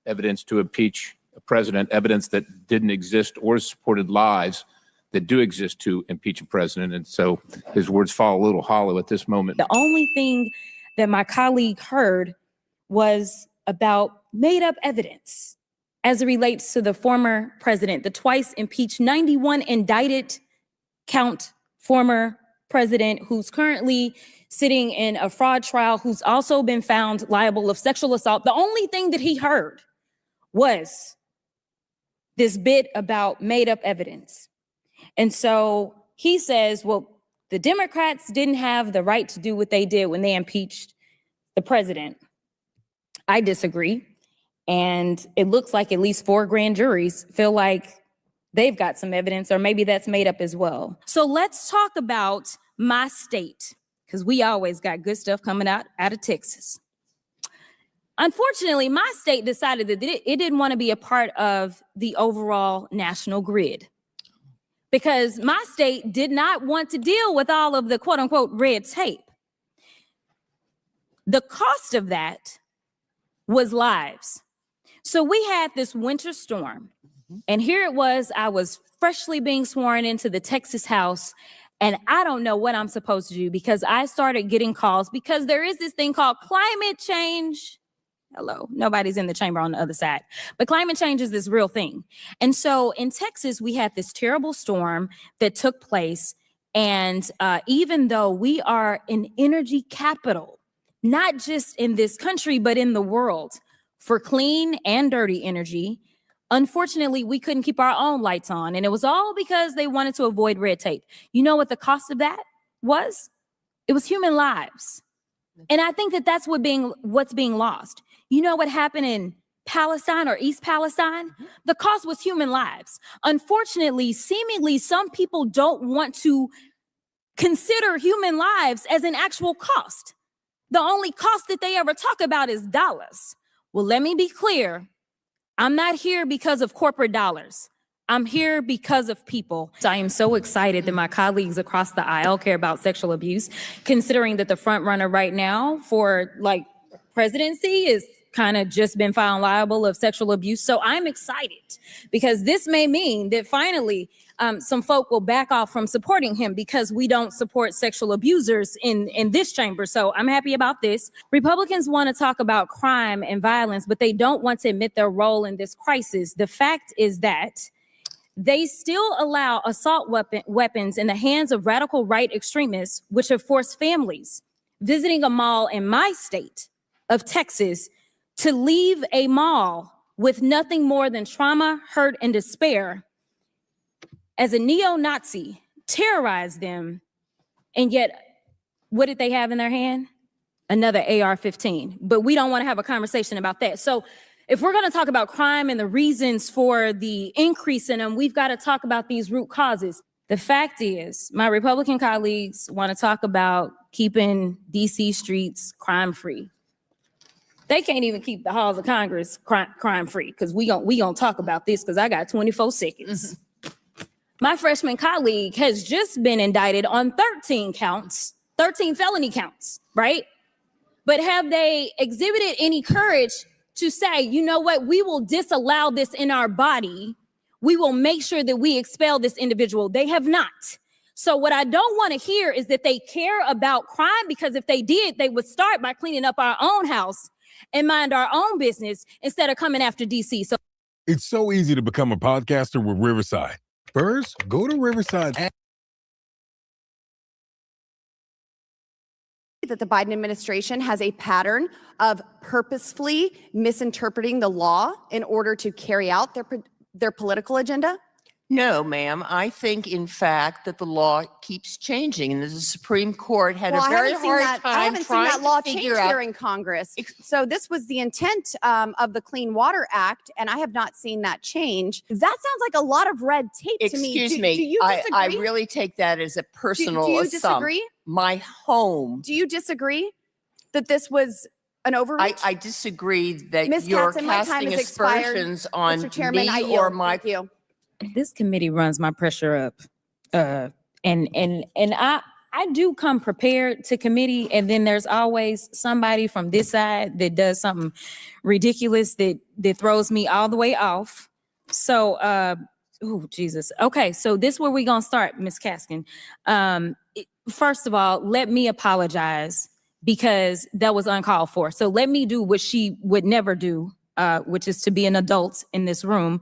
evidence to impeach a president, evidence that didn't exist or supported lies that do exist to impeach a president. And so his words fall a little hollow at this moment. The only thing that my colleague heard was about made up evidence as it relates to the former president, the twice impeached 91 indicted count former president who's currently sitting in a fraud trial, who's also been found liable of sexual assault. The only thing that he heard was this bit about made up evidence. And so he says, well, the Democrats didn't have the right to do what they did when they impeached the president. I disagree. And it looks like at least 4 grand juries feel like they've got some evidence, or maybe that's made up as well. So let's talk about my state, because we always got good stuff coming out of Texas. Unfortunately, my state decided that it didn't want to be a part of the overall national grid, because my state did not want to deal with all of the quote unquote red tape. The cost of that was lives. So we had this winter storm, and here it was, I was freshly being sworn into the Texas House, and I don't know what I'm supposed to do, because I started getting calls because there is this thing called climate change. Hello, nobody's in the chamber on the other side, but climate change is this real thing. And so in Texas, we had this terrible storm that took place. And even though we are an energy capital, not just in this country, but in the world, for clean and dirty energy, unfortunately, we couldn't keep our own lights on. And it was all because they wanted to avoid red tape. You know what the cost of that was? It was human lives. And I think that that's what's being lost. You know what happened in Palestine or East Palestine? The cost was human lives. Unfortunately, seemingly, some people don't want to consider human lives as an actual cost. The only cost that they ever talk about is dollars. Well, let me be clear. I'm not here because of corporate dollars. I'm here because of people. So I am so excited that my colleagues across the aisle care about sexual abuse, considering that the front runner right now for presidency is kind of just been found liable of sexual abuse. So I'm excited because this may mean that finally some folk will back off from supporting him, because we don't support sexual abusers in this chamber. So I'm happy about this. Republicans want to talk about crime and violence, but they don't want to admit their role in this crisis. The fact is that they still allow assault weapons in the hands of radical right extremists, which have forced families visiting a mall in my state of Texas to leave a mall with nothing more than trauma, hurt, and despair, as a neo-Nazi terrorized them. And yet, what did they have in their hand? Another AR-15. But we don't want to have a conversation about that. So if we're going to talk about crime and the reasons for the increase in them, we've got to talk about these root causes. The fact is, my Republican colleagues want to talk about keeping DC streets crime-free. They can't even keep the halls of Congress crime-free, because we gonna talk about this, because I got 24 seconds. My freshman colleague has just been indicted on 13 felony counts, right? But have they exhibited any courage to say, you know what, we will disallow this in our body. We will make sure that we expel this individual. They have not. So what I don't want to hear is that they care about crime, because if they did, they would start by cleaning up our own house and mind our own business instead of coming after DC. So It's so easy to become a podcaster with Riverside. First, go to Riverside. That the Biden administration has a pattern of purposefully misinterpreting the law in order to carry out their political agenda? No, ma'am. I think, in fact, that the law keeps changing, and the Supreme Court had a very hard time I haven't seen trying that law to change figure out. here in Congress. So this was the intent of the Clean Water Act, and I have not seen that change. That sounds like a lot of red tape to me. Excuse Do me. you disagree? I really take that as a personal do you assumption. disagree? My home. Do you disagree that this was an overreach? I disagree that Ms. you're Katzen, my time casting has expired. aspersions on Mr. Chairman, I me yield. or my. Thank you. this committee runs my pressure up. And I do come prepared to committee, and then there's always somebody from this side that does something ridiculous that throws me all the way off. So oh Jesus. Okay, so this is where we're gonna start, Ms. Kaskin. First of all, let me apologize because that was uncalled for. So let me do what she would never do, which is to be an adult in this room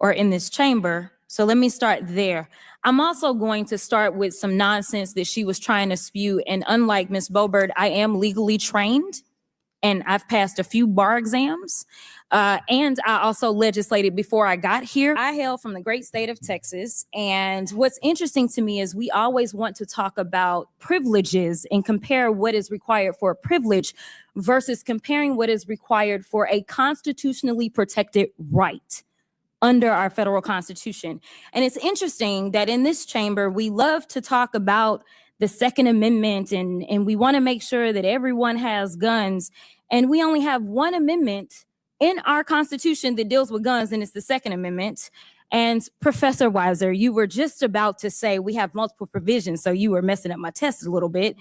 or in this chamber. So let me start there. I'm also going to start with some nonsense that she was trying to spew. And unlike Ms. Boebert, I am legally trained and I've passed a few bar exams. And I also legislated before I got here. I hail from the great state of Texas. And what's interesting to me is we always want to talk about privileges and compare what is required for a privilege versus comparing what is required for a constitutionally protected right under our federal constitution. And it's interesting that in this chamber, we love to talk about the Second Amendment and we want to make sure that everyone has guns. And we only have one amendment in our Constitution that deals with guns, and it's the Second Amendment. And Professor Weiser, you were just about to say we have multiple provisions, so you were messing up my test a little bit.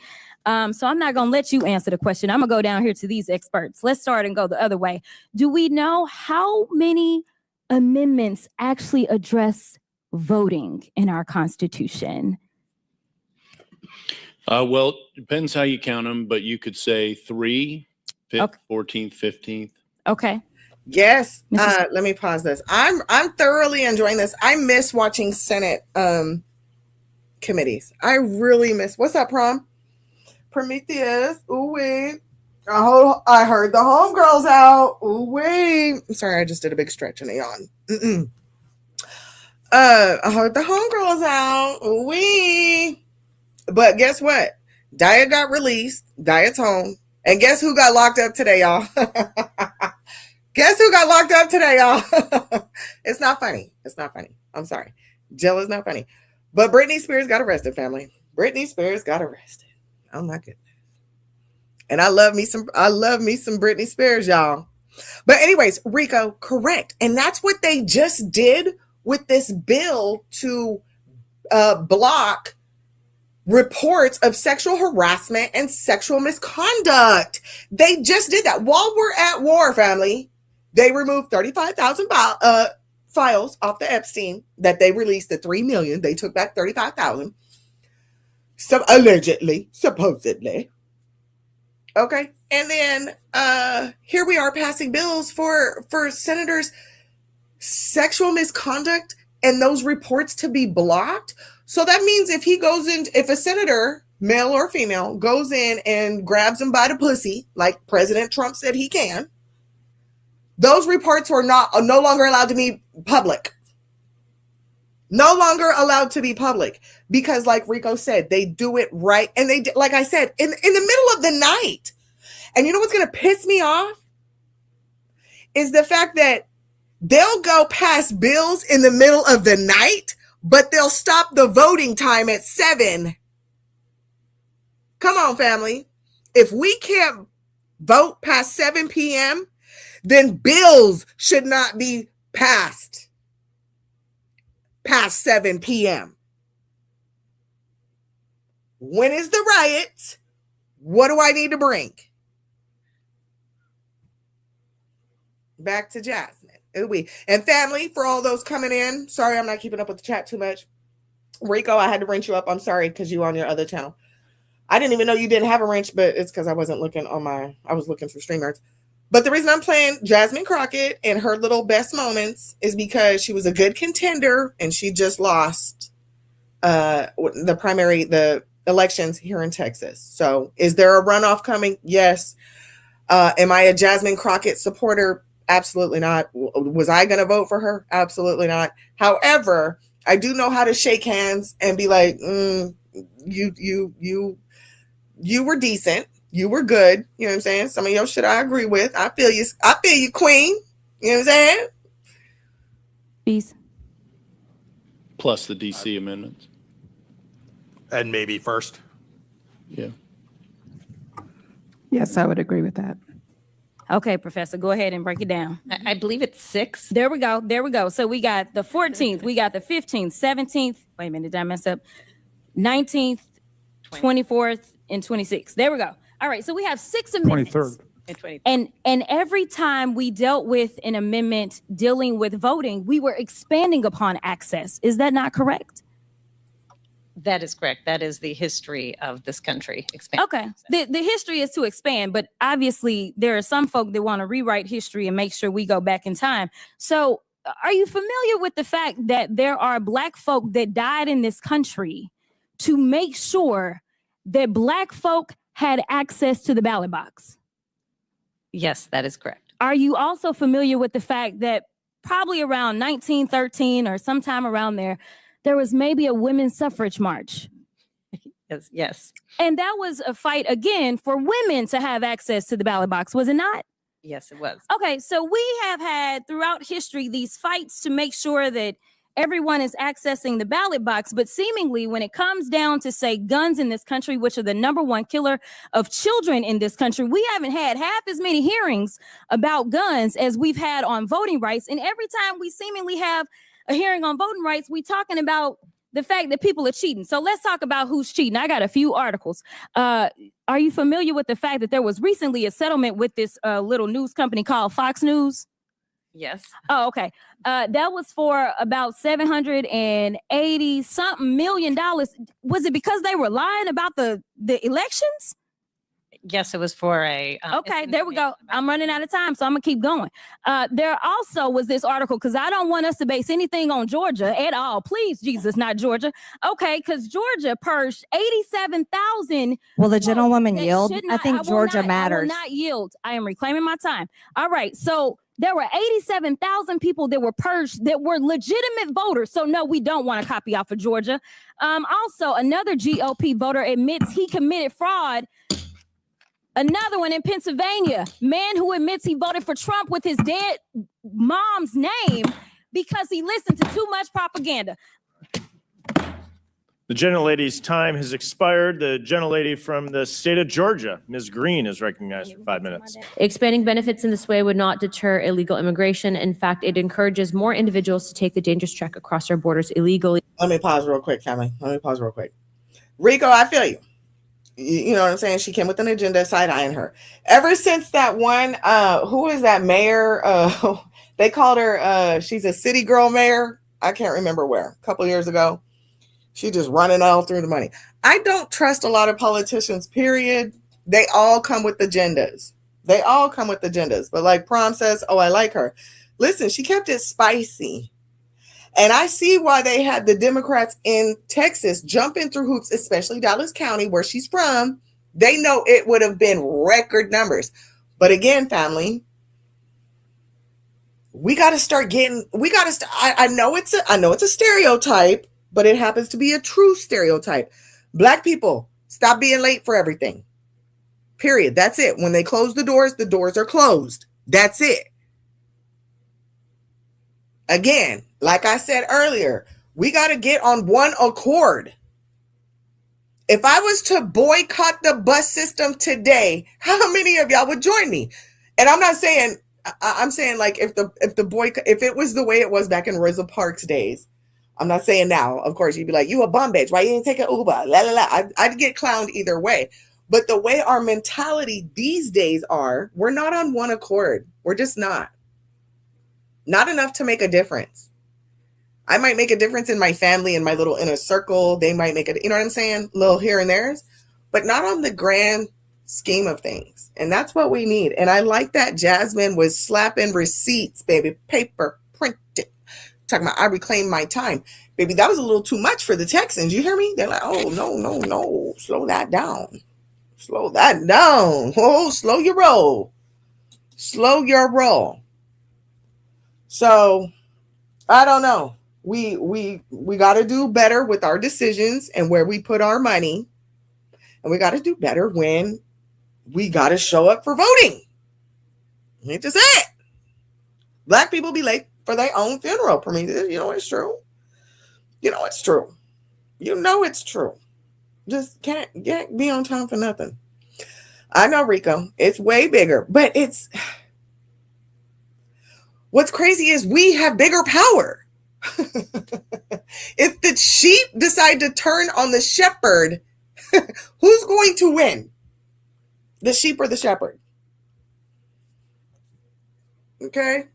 So I'm not going to let you answer the question. I'm going to go down here to these experts. Let's start and go the other way. Do we know how many amendments actually address voting in our Constitution? Well, depends how you count them, but you could say 3, 5th, Okay. 14th, 15th. Okay. Yes. Let me pause this. I'm thoroughly enjoying this. I miss watching Senate committees. I really miss. What's up, Prom? Prometheus. Ooh wait. I heard the homegirls out. Ooh wait. I'm sorry, I just did a big stretch and a yawn. I heard the homegirls out. Ooh wee. But guess what? Diet got released. Diet's home. And guess who got locked up today, y'all? Guess who got locked up today, y'all? It's not funny. It's not funny. I'm sorry. Jill is not funny. But Britney Spears got arrested, family. Britney Spears got arrested. Oh my goodness. And I love me some Britney Spears, y'all. But anyways, Rico, correct. And that's what they just did with this bill to block reports of sexual harassment and sexual misconduct. They just did that. While we're at war, family, they removed 35,000 files off the Epstein that they released, the 3 million. They took back 35,000. So allegedly, supposedly. Okay. And then here we are passing bills for senators' sexual misconduct and those reports to be blocked. So that means if a senator, male or female, goes in and grabs him by the pussy, like President Trump said he can, those reports are no longer allowed to be public. No longer allowed to be public because, like Rico said, they do it right. And they, like I said, in the middle of the night. And you know what's going to piss me off? Is the fact that they'll go pass bills in the middle of the night, but they'll stop the voting time at 7. Come on, family. If we can't vote past 7 p.m., then bills should not be passed past 7 p.m. When is the riot? What do I need to bring? Back to Jasmine. And family, for all those coming in, sorry I'm not keeping up with the chat too much. Rico, I had to wrench you up. I'm sorry because you on your other channel. I didn't even know you didn't have a wrench, but it's because I wasn't looking I was looking for StreamYards. But the reason I'm playing Jasmine Crockett and her little best moments is because she was a good contender and she just lost the elections here in Texas. So is there a runoff coming? Yes. Am I a Jasmine Crockett supporter? Absolutely not. Was I going to vote for her? Absolutely not. However, I do know how to shake hands and be like, you were decent. You were good. You know what I'm saying? Some of your shit I agree with. I feel you, queen. You know what I'm saying? Peace. Plus the DC amendments. And maybe first. Yeah. Yes, I would agree with that. Okay, Professor, go ahead and break it down. I believe it's 6. There we go. There we go. So we got the 14th, we got the 15th, 17th. Wait a minute, did I mess up? 19th, 24th, and 26th. There we go. All right, so we have 6 amendments. 23rd. And every time we dealt with an amendment dealing with voting, we were expanding upon access. Is that not correct? That is correct. That is the history of this country. Okay. The history is to expand, but obviously there are some folk that want to rewrite history and make sure we go back in time. So are you familiar with the fact that there are Black folk that died in this country to make sure that Black folk had access to the ballot box? Yes, that is correct. Are you also familiar with the fact that probably around 1913 or sometime around there was maybe a women's suffrage march? Yes. And that was a fight again for women to have access to the ballot box, was it not? Yes, it was. Okay, so we have had throughout history these fights to make sure that everyone is accessing the ballot box, but seemingly when it comes down to, say, guns in this country, which are the #1 killer of children in this country, we haven't had half as many hearings about guns as we've had on voting rights. And every time we seemingly have a hearing on voting rights, we talking about the fact that people are cheating. So let's talk about who's cheating. I got a few articles. Are you familiar with the fact that there was recently a settlement with this little news company called Fox News? Yes. Oh, okay. That was for about $780 something million. Was it because they were lying about the elections? Yes, it was for a. Okay, there we go. I'm running out of time, so I'm gonna keep going. There also was this article, because I don't want us to base anything on Georgia at all. Please, Jesus, not Georgia. Okay, because Georgia purged 87,000. Will the gentlewoman yield? I I think Georgia matters. I will not yield. I am reclaiming my time. All right, so there were 87,000 people that were purged that were legitimate voters. So no, we don't want to copy off of Georgia. Also, another GOP voter admits he committed fraud. Another one in Pennsylvania, man who admits he voted for Trump with his dead mom's name because he listened to too much propaganda. The gentlelady's time has expired. The gentlelady from the state of Georgia, Ms. Green, is recognized for 5 minutes. Expanding benefits in this way would not deter illegal immigration. In fact, it encourages more individuals to take the dangerous trek across our borders illegally. Let me pause real quick, family. Rico, I feel you. You know what I'm saying? She came with an agenda, side-eyeing her. Ever since that one, who is that mayor? They called her, she's a city girl mayor. I can't remember where, a couple years ago. She just running all through the money. I don't trust a lot of politicians, period. They all come with agendas. But like Prom says, oh, I like her. Listen, she kept it spicy. And I see why they had the Democrats in Texas jumping through hoops, especially Dallas County, where she's from. They know it would have been record numbers. But again, family, I know it's a stereotype, but it happens to be a true stereotype. Black people, stop being late for everything. Period. That's it. When they close the doors are closed. That's it. Again, like I said earlier, we got to get on one accord. If I was to boycott the bus system today, how many of y'all would join me? And I'm not saying, I'm saying like if it was the way it was back in Rosa Parks days, I'm not saying now, of course, you'd be like, you a bum bitch. Why you didn't take an Uber? La, la, la. I'd get clowned either way. But the way our mentality these days are, we're not on one accord. We're just not. Not enough to make a difference. I might make a difference in my family, in my little inner circle. They might make it, you know what I'm saying? Little here and there's, but not on the grand scheme of things. And that's what we need. And I like that Jasmine was slapping receipts, baby, paper printed. Talking about I reclaim my time. Baby, that was a little too much for the Texans. You hear me? They're like, oh, no. Slow that down. Slow that down. Oh, slow your roll. Slow your roll. So I don't know. We got to do better with our decisions and where we put our money. And we got to do better when we got to show up for voting. It's just it. Black people be late for their own funeral. For me, you know it's true. You know it's true. You know it's true. Just can't be on time for nothing. I know, Rico. It's way bigger, but it's what's crazy is we have bigger power. If the sheep decide to turn on the shepherd, who's going to win? The sheep or the shepherd? Okay.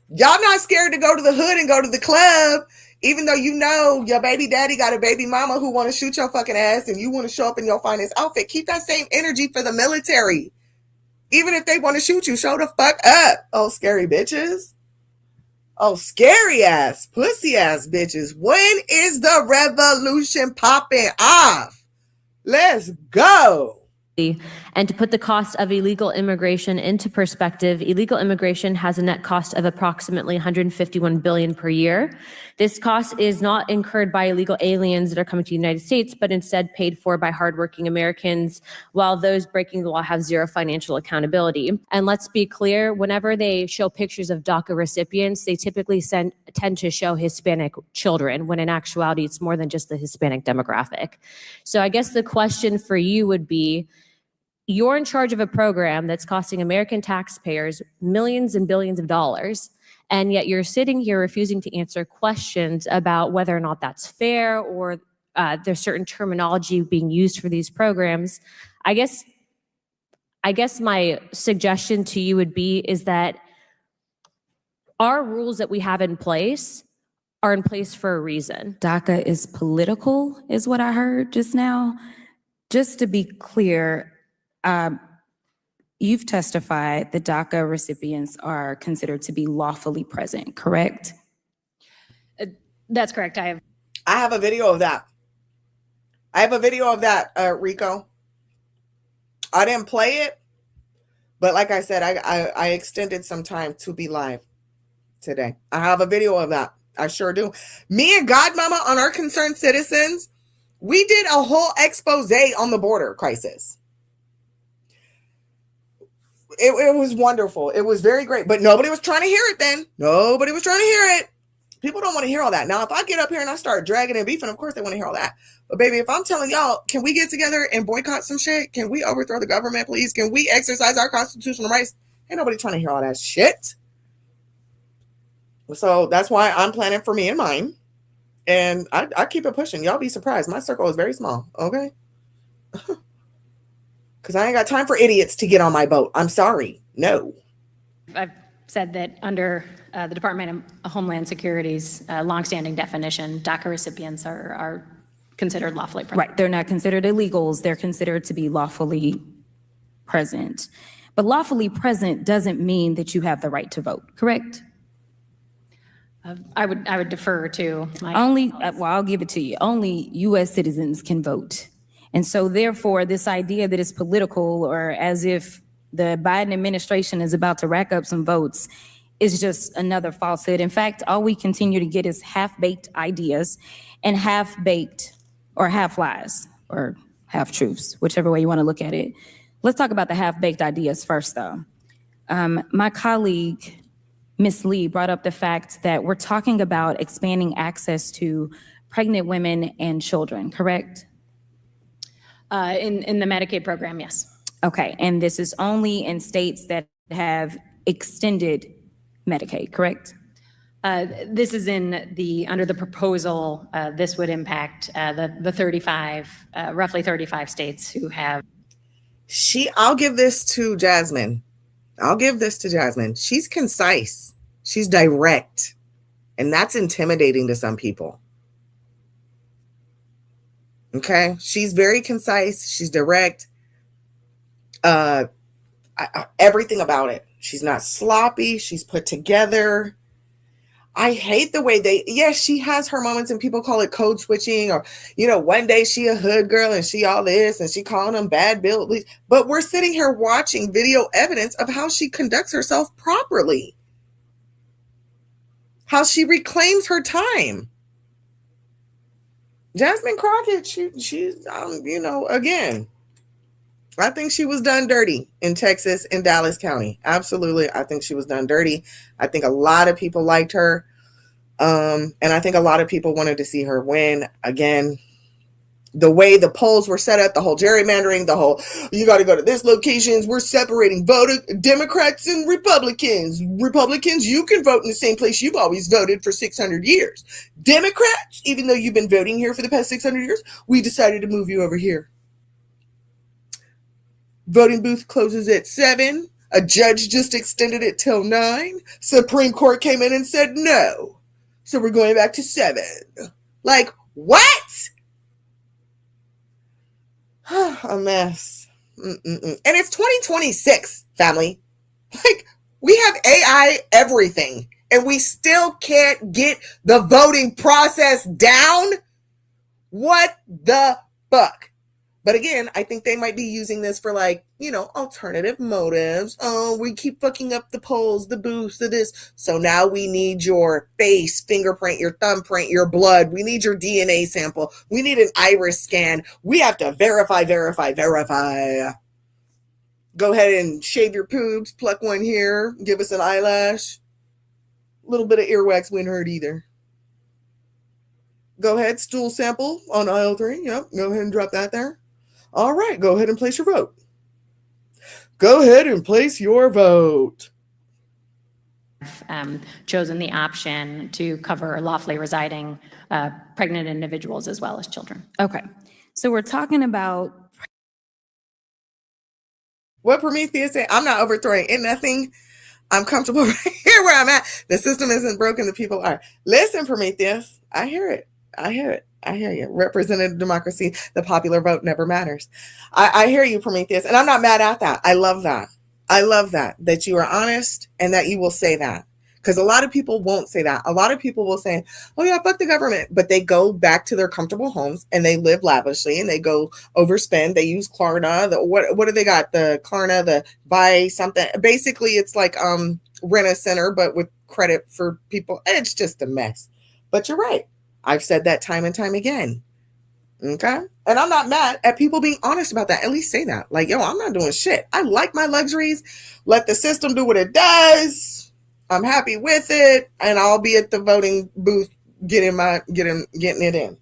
Y'all not scared to go to the hood and go to the club, even though you know your baby daddy got a baby mama who want to shoot your fucking ass and you want to show up in your finest outfit. Keep that same energy for the military. Even if they want to shoot you, show the fuck up. Oh, scary bitches. Oh, scary ass, pussy ass bitches. When is the revolution popping off? Let's go. And to put the cost of illegal immigration into perspective, illegal immigration has a net cost of approximately $151 billion per year. This cost is not incurred by illegal aliens that are coming to the United States, but instead paid for by hardworking Americans, while those breaking the law have zero financial accountability. And let's be clear, whenever they show pictures of DACA recipients, they typically tend to show Hispanic children, when in actuality, it's more than just the Hispanic demographic. So I guess the question for you would be, you're in charge of a program that's costing American taxpayers millions and billions of dollars, and yet you're sitting here refusing to answer questions about whether or not that's fair or there's certain terminology being used for these programs. I guess my suggestion to you would be is that our rules that we have in place are in place for a reason. DACA is political, is what I heard just now. Just to be clear, you've testified that DACA recipients are considered to be lawfully present, correct? That's correct. I have a video of that. Rico. I didn't play it, but like I said, I extended some time to be live today. I have a video of that. I sure do. Me and Godmama on our Concerned Citizens, we did a whole expose on the border crisis. It was wonderful. It was very great, but nobody was trying to hear it then. Nobody was trying to hear it. People don't want to hear all that. Now, if I get up here and I start dragging and beefing, of course they want to hear all that. But baby, if I'm telling y'all, can we get together and boycott some shit? Can we overthrow the government, please? Can we exercise our constitutional rights? Ain't nobody trying to hear all that shit. So that's why I'm planning for me and mine. And I keep it pushing. Y'all be surprised. My circle is very small, okay? Because I ain't got time for idiots to get on my boat. I'm sorry. No. I've said that under the Department of Homeland Security's longstanding definition, DACA recipients are considered lawfully present. Right. They're not considered illegals. They're considered to be lawfully present. But lawfully present doesn't mean that you have the right to vote, correct? I would defer to my... I'll give it to you. Only U.S. citizens can vote. And so therefore, this idea that it's political or as if the Biden administration is about to rack up some votes is just another falsehood. In fact, all we continue to get is half-baked ideas and half-baked or half-lies or half-truths, whichever way you want to look at it. Let's talk about the half-baked ideas first, though. My colleague, Ms. Lee, brought up the fact that we're talking about expanding access to pregnant women and children, correct? In the Medicaid program, yes. Okay, and this is only in states that have extended Medicaid, correct? This is under the proposal. This would impact the roughly 35 states who have. I'll give this to Jasmine. She's concise. She's direct. And that's intimidating to some people. Okay? She's very concise. She's direct. Everything about it. She's not sloppy. She's put together. I hate the way yes, she has her moments and people call it code switching, or, one day she a hood girl and she all this and she calling them bad build. But we're sitting here watching video evidence of how she conducts herself properly, how she reclaims her time. Jasmine Crockett, she's, again, I think she was done dirty in Texas, in Dallas County. Absolutely. I think she was done dirty. I think a lot of people liked her. And I think a lot of people wanted to see her win. Again, the way the polls were set up, the whole gerrymandering, the whole, you got to go to this locations. We're separating Democrats and Republicans. Republicans, you can vote in the same place you've always voted for 600 years. Democrats, even though you've been voting here for the past 600 years, we decided to move you over here. Voting booth closes at 7. A judge just extended it till 9. Supreme Court came in and said no. So we're going back to 7. Like, what? A mess. And it's 2026, family. Like, we have AI everything, and we still can't get the voting process down? What the fuck? But again, I think they might be using this for alternative motives. Oh, we keep fucking up the polls, the booths, the this. So now we need your face, fingerprint, your thumbprint, your blood. We need your DNA sample. We need an iris scan. We have to verify. Go ahead and shave your pubes, pluck one here, give us an eyelash. A little bit of earwax wouldn't hurt either. Go ahead, stool sample on aisle 3. Yep, go ahead and drop that there. All right, go ahead and place your vote. Go ahead and place your vote. Chosen the option to cover lawfully residing pregnant individuals as well as children. Okay. So we're talking about what Prometheus said. I'm not overthrowing nothing. I'm comfortable right here where I'm at. The system isn't broken. The people are. Listen, Prometheus, I hear it. I hear you. Representative democracy, the popular vote never matters. I hear you, Prometheus, and I'm not mad at that. I love that. That you are honest and that you will say that. Because a lot of people won't say that. A lot of people will say, oh yeah, fuck the government. But they go back to their comfortable homes and they live lavishly and they go overspend. They use Klarna. What do they got? The Klarna, the buy something. Basically, it's like rent a center, but with credit for people. It's just a mess. But you're right. I've said that time and time again. Okay? And I'm not mad at people being honest about that. At least say that. Like, yo, I'm not doing shit. I like my luxuries. Let the system do what it does. I'm happy with it. And I'll be at the voting booth getting it in.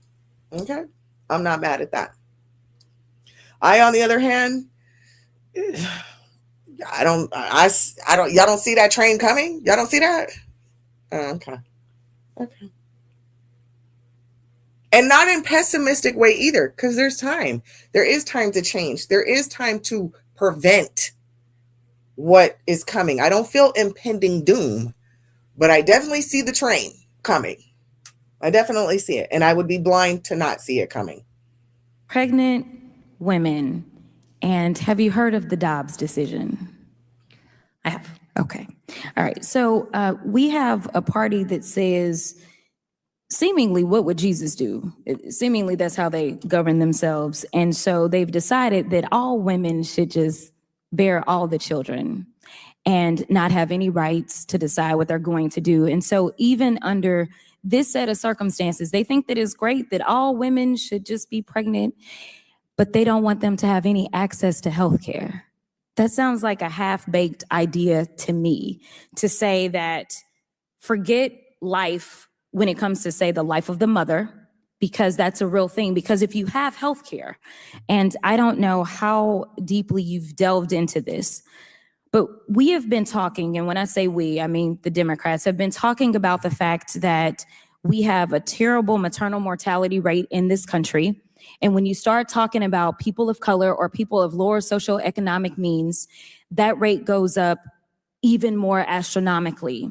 Okay? I'm not mad at that. On the other hand, y'all don't see that train coming? Y'all don't see that? Okay. And not in pessimistic way either, because there's time. There is time to change. There is time to prevent what is coming. I don't feel impending doom, but I definitely see the train coming. I definitely see it. And I would be blind to not see it coming. Pregnant women. And have you heard of the Dobbs decision? I have. Okay. All right. So we have a party that says, seemingly, what would Jesus do? Seemingly, that's how they govern themselves. And so they've decided that all women should just bear all the children and not have any rights to decide what they're going to do. And so even under this set of circumstances, they think that it's great that all women should just be pregnant, but they don't want them to have any access to health care. That sounds like a half-baked idea to me, to say that forget life when it comes to, say, the life of the mother, because that's a real thing. Because if you have health care, and I don't know how deeply you've delved into this, but we have been talking, and when I say we, I mean the Democrats have been talking about the fact that we have a terrible maternal mortality rate in this country. And when you start talking about people of color or people of lower socioeconomic means, that rate goes up even more astronomically.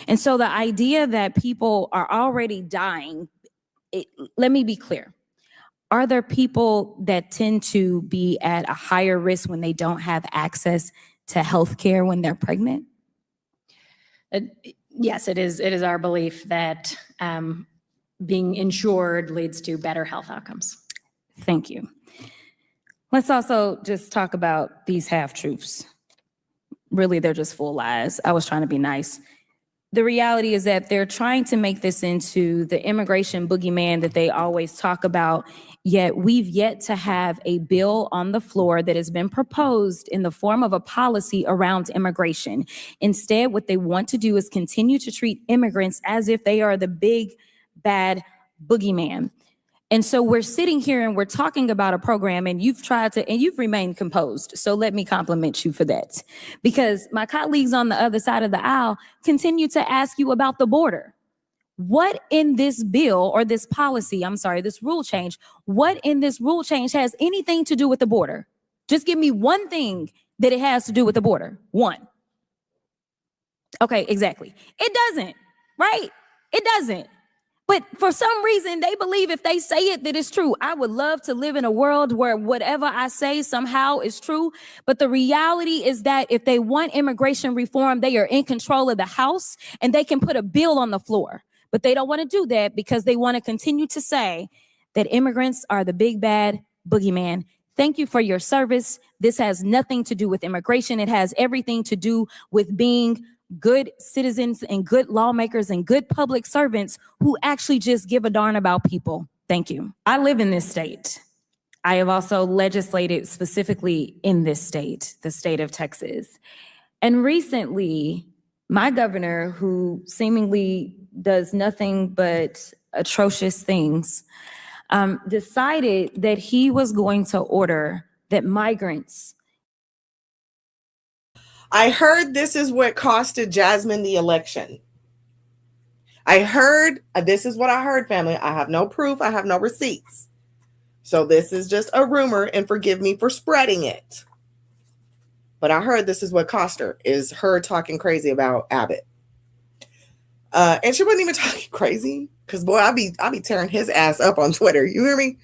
And so the idea that people are already dying, let me be clear. are there people that tend to be at a higher risk when they don't have access to health care when they're pregnant? Yes, it is our belief that being insured leads to better health outcomes. Thank you. Let's also just talk about these half-truths. Really, they're just full lies. I was trying to be nice. The reality is that they're trying to make this into the immigration boogeyman that they always talk about, yet we've yet to have a bill on the floor that has been proposed in the form of a policy around immigration. Instead, what they want to do is continue to treat immigrants as if they are the big, bad boogeyman. And so we're sitting here and we're talking about a program, and you've remained composed. So let me compliment you for that. Because my colleagues on the other side of the aisle continue to ask you about the border. What in this bill or this policy, this rule change, what in this rule change has anything to do with the border? Just give me one thing that it has to do with the border. One. Okay, exactly. It doesn't, right? It doesn't. But for some reason, they believe if they say it, that it's true. I would love to live in a world where whatever I say somehow is true. But the reality is that if they want immigration reform, they are in control of the House and they can put a bill on the floor. But they don't want to do that because they want to continue to say that immigrants are the big bad boogeyman. Thank you for your service. This has nothing to do with immigration. It has everything to do with being good citizens and good lawmakers and good public servants who actually just give a darn about people. Thank you. I live in this state. I have also legislated specifically in this state, the state of Texas. And recently, my governor, who seemingly does nothing but atrocious things, decided that he was going to order that migrants. I heard this is what costed Jasmine the election. This is what I heard, family. I have no proof. I have no receipts. So this is just a rumor, and forgive me for spreading it. But I heard this is what cost her, is her talking crazy about Abbott. And she wasn't even talking crazy, because boy, I'll be tearing his ass up on Twitter. You hear me?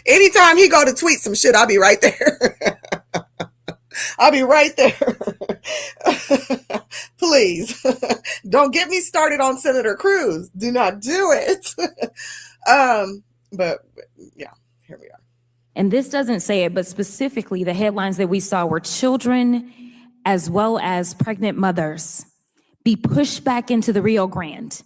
Anytime he go to tweet some shit, I'll be right there. I'll be right there. Please don't get me started on Senator Cruz. Do not do it. But yeah, here we are. And this doesn't say it, but specifically the headlines that we saw were children as well as pregnant mothers be pushed back into the Rio Grande.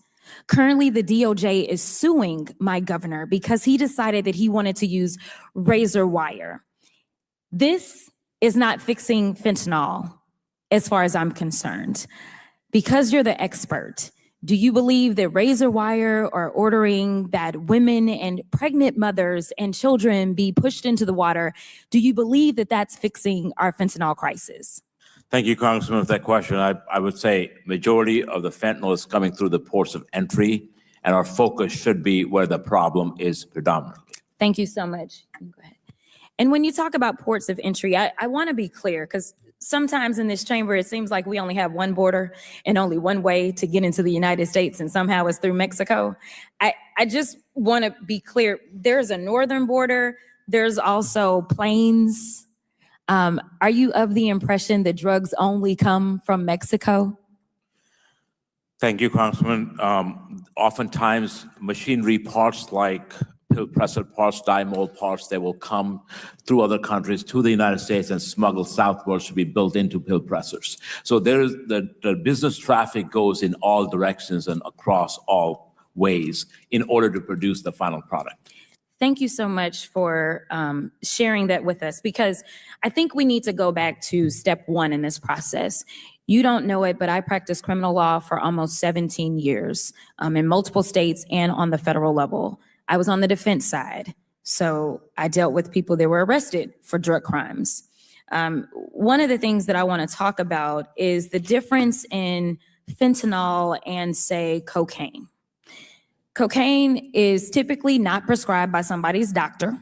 Currently, the DOJ is suing my governor because he decided that he wanted to use razor wire. This is not fixing fentanyl, as far as I'm concerned. Because you're the expert, do you believe that razor wire or ordering that women and pregnant mothers and children be pushed into the water, do you believe that that's fixing our fentanyl crisis? Thank you, Congressman, for that question. I would say majority of the fentanyl is coming through the ports of entry, and our focus should be where the problem is predominantly. Thank you so much. Go ahead. And when you talk about ports of entry, I want to be clear, because sometimes in this chamber, it seems like we only have one border and only one way to get into the United States, and somehow it's through Mexico. I just want to be clear. There's a northern border. There's also plains. Are you of the impression that drugs only come from Mexico? Thank you, Congressman. Oftentimes, machinery parts like pill presser parts, dye-mold parts, they will come through other countries to the United States and smuggled southwards to be built into pill pressers. So there's the business traffic goes in all directions and across all ways in order to produce the final product. Thank you so much for sharing that with us, because I think we need to go back to step one in this process. You don't know it, but I practiced criminal law for almost 17 years in multiple states and on the federal level. I was on the defense side, so I dealt with people that were arrested for drug crimes. One of the things that I want to talk about is the difference in fentanyl and, say, cocaine. Cocaine is typically not prescribed by somebody's doctor,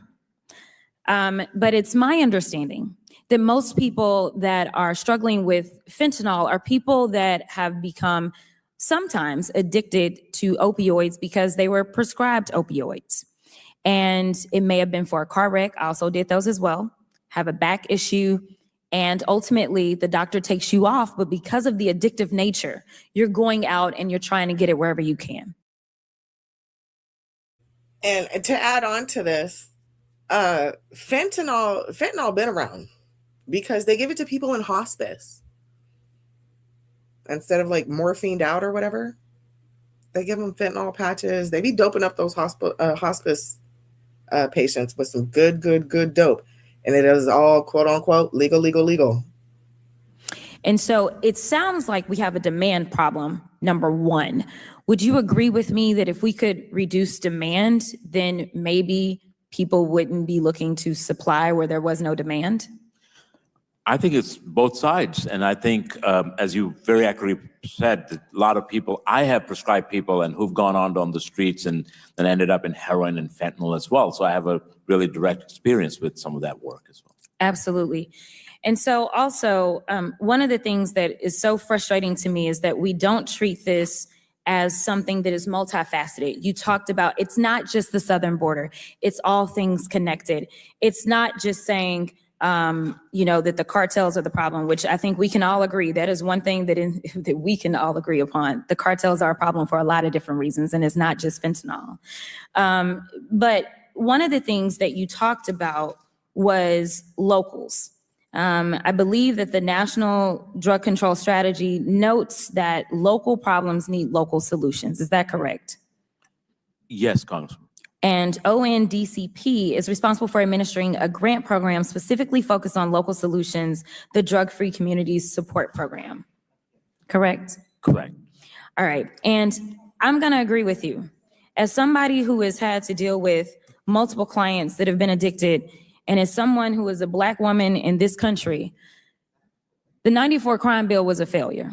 but it's my understanding that most people that are struggling with fentanyl are people that have become sometimes addicted to opioids because they were prescribed opioids. And it may have been for a car wreck. I also did those as well. Have a back issue. And ultimately, the doctor takes you off. But because of the addictive nature, you're going out and you're trying to get it wherever you can. And to add on to this, fentanyl been around because they give it to people in hospice. Instead of like morphined out or whatever, they give them fentanyl patches. They be doping up those hospice patients with some good dope. And it is all quote unquote legal. And so it sounds like we have a demand problem, number one. Would you agree with me that if we could reduce demand, then maybe people wouldn't be looking to supply where there was no demand? I think it's both sides. And I think, as you very accurately said, that a lot of people, I have prescribed people and who've gone on the streets and ended up in heroin and fentanyl as well. So I have a really direct experience with some of that work as well. Absolutely. And so also, one of the things that is so frustrating to me is that we don't treat this as something that is multifaceted. You talked about, it's not just the southern border. It's all things connected. It's not just saying, that the cartels are the problem, which I think we can all agree. That is one thing that we can all agree upon. The cartels are a problem for a lot of different reasons, and it's not just fentanyl. But one of the things that you talked about was locals. I believe that the National Drug Control Strategy notes that local problems need local solutions. Is that correct? Yes, Congressman. And ONDCP is responsible for administering a grant program specifically focused on local solutions, the Drug-Free Communities Support Program. Correct? Correct. All right. And I'm going to agree with you. As somebody who has had to deal with multiple clients that have been addicted, and as someone who is a Black woman in this country, the 94 crime bill was a failure.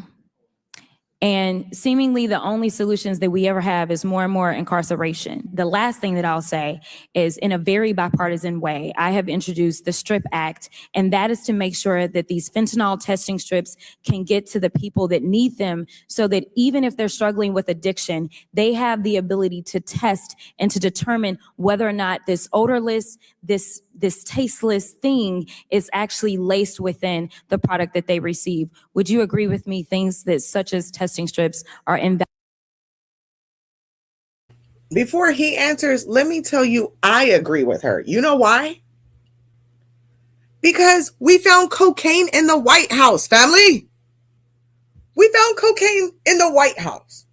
And seemingly the only solutions that we ever have is more and more incarceration. The last thing that I'll say is, in a very bipartisan way, I have introduced the STRIP Act, and that is to make sure that these fentanyl testing strips can get to the people that need them, so that even if they're struggling with addiction, they have the ability to test and to determine whether or not this odorless, this tasteless thing is actually laced within the product that they receive. Would you agree with me, things that such as testing strips are invalid? Before he answers, let me tell you, I agree with her. You know why? Because we found cocaine in the White House, family. We found cocaine in the White House.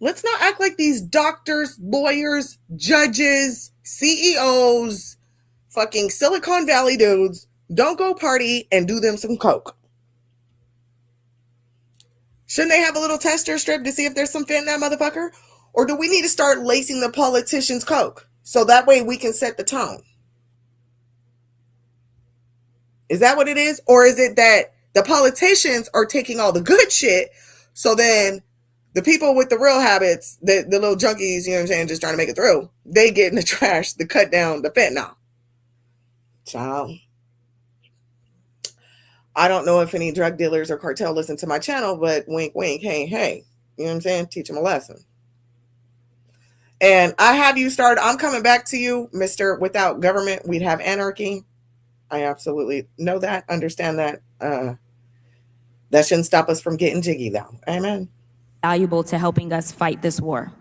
Let's not act like these doctors, lawyers, judges, CEOs, fucking Silicon Valley dudes don't go party and do them some coke. Shouldn't they have a little tester strip to see if there's some fent in that motherfucker? Or do we need to start lacing the politicians' coke so that way we can set the tone? Is that what it is? Or is it that the politicians are taking all the good shit, so then the people with the real habits, the little junkies, you know what I'm saying, just trying to make it through, they get in the trash to cut down the fentanyl? Child. I don't know if any drug dealers or cartel listen to my channel, but wink, wink, hey, hey. You know what I'm saying? Teach them a lesson. And I have you start. I'm coming back to you, Mr. Without government, we'd have anarchy. I absolutely know that, understand that. That shouldn't stop us from getting jiggy, though. Amen. Valuable to helping us fight this war.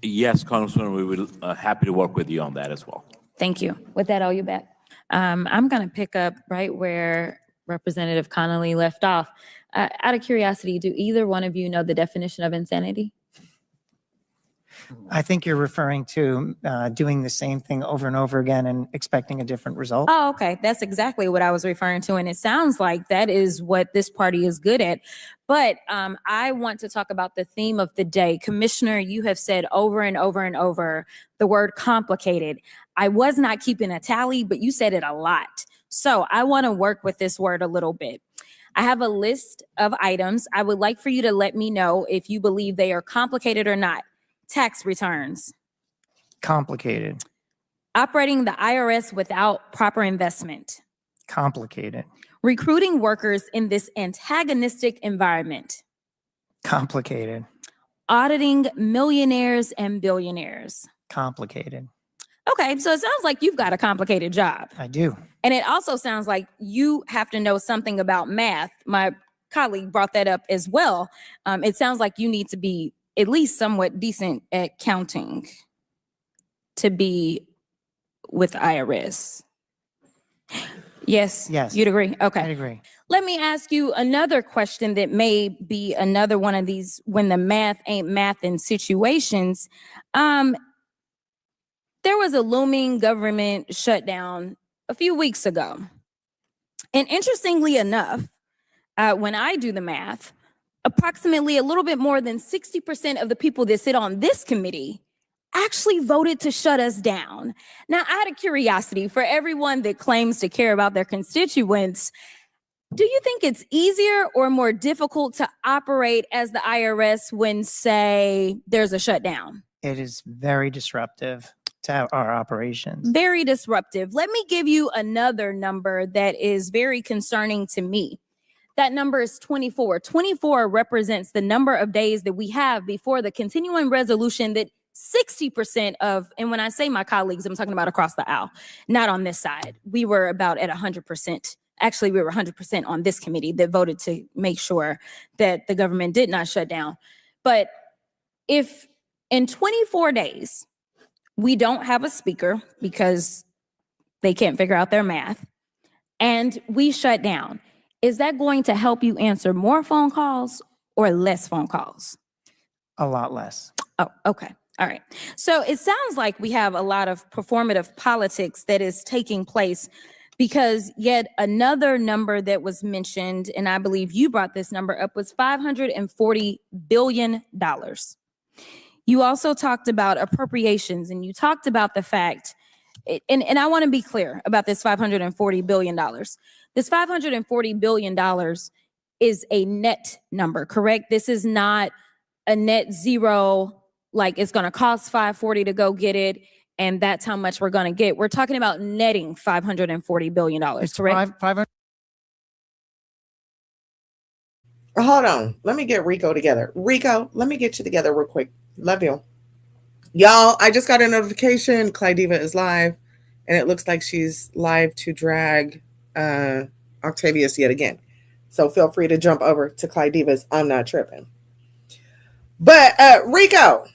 Yes, Congressman, we would happy to work with you on that as well. Thank you. With that, I'll you back. I'm going to pick up right where Representative Connolly left off. Out of curiosity, do either one of you know the definition of insanity? I think you're referring to doing the same thing over and over again and expecting a different result. Oh, okay. That's exactly what I was referring to. And it sounds like that is what this party is good at. But I want to talk about the theme of the day. Commissioner, you have said over and over and over the word complicated. I was not keeping a tally, but you said it a lot. So I want to work with this word a little bit. I have a list of items. I would like for you to let me know if you believe they are complicated or not. Tax returns. Complicated. Operating the IRS without proper investment. Complicated. Recruiting workers in this antagonistic environment. Complicated. Auditing millionaires and billionaires. Complicated. Okay, so it sounds like you've got a complicated job. I do. And it also sounds like you have to know something about math. My colleague brought that up as well. It sounds like you need to be at least somewhat decent at counting to be with the IRS. Yes? Yes. You'd agree? Okay. I agree. Let me ask you another question that may be another one of these when the math ain't math in situations. There was a looming government shutdown a few weeks ago. And interestingly enough, when I do the math, approximately a little bit more than 60% of the people that sit on this committee actually voted to shut us down. Now, out of curiosity, for everyone that claims to care about their constituents, do you think it's easier or more difficult to operate as the IRS when, say, there's a shutdown? It is very disruptive to our operations. Very disruptive. Let me give you another number that is very concerning to me. That number is 24. 24 represents the number of days that we have before the continuing resolution that 60% of, and when I say my colleagues, I'm talking about across the aisle, not on this side. We were about at 100%. Actually, we were 100% on this committee that voted to make sure that the government did not shut down. But if in 24 days, we don't have a speaker because they can't figure out their math, and we shut down, is that going to help you answer more phone calls or less phone calls? A lot less. Oh, okay. All right. So it sounds like we have a lot of performative politics that is taking place, because yet another number that was mentioned, and I believe you brought this number up, was $540 billion. You also talked about appropriations, and you talked about the fact, and I want to be clear about this $540 billion. This $540 billion is a net number, correct? This is not a net zero, like it's going to cost $540 to go get it, and that's how much we're going to get. We're talking about netting $540 billion, correct? Hold on. Let me get Rico together. Rico, let me get you together real quick. Love you. Y'all, I just got a notification. Clydiva is live, and it looks like she's live to drag Octavius yet again. So feel free to jump over to Clydiva's I'm Not Tripping. But Rico,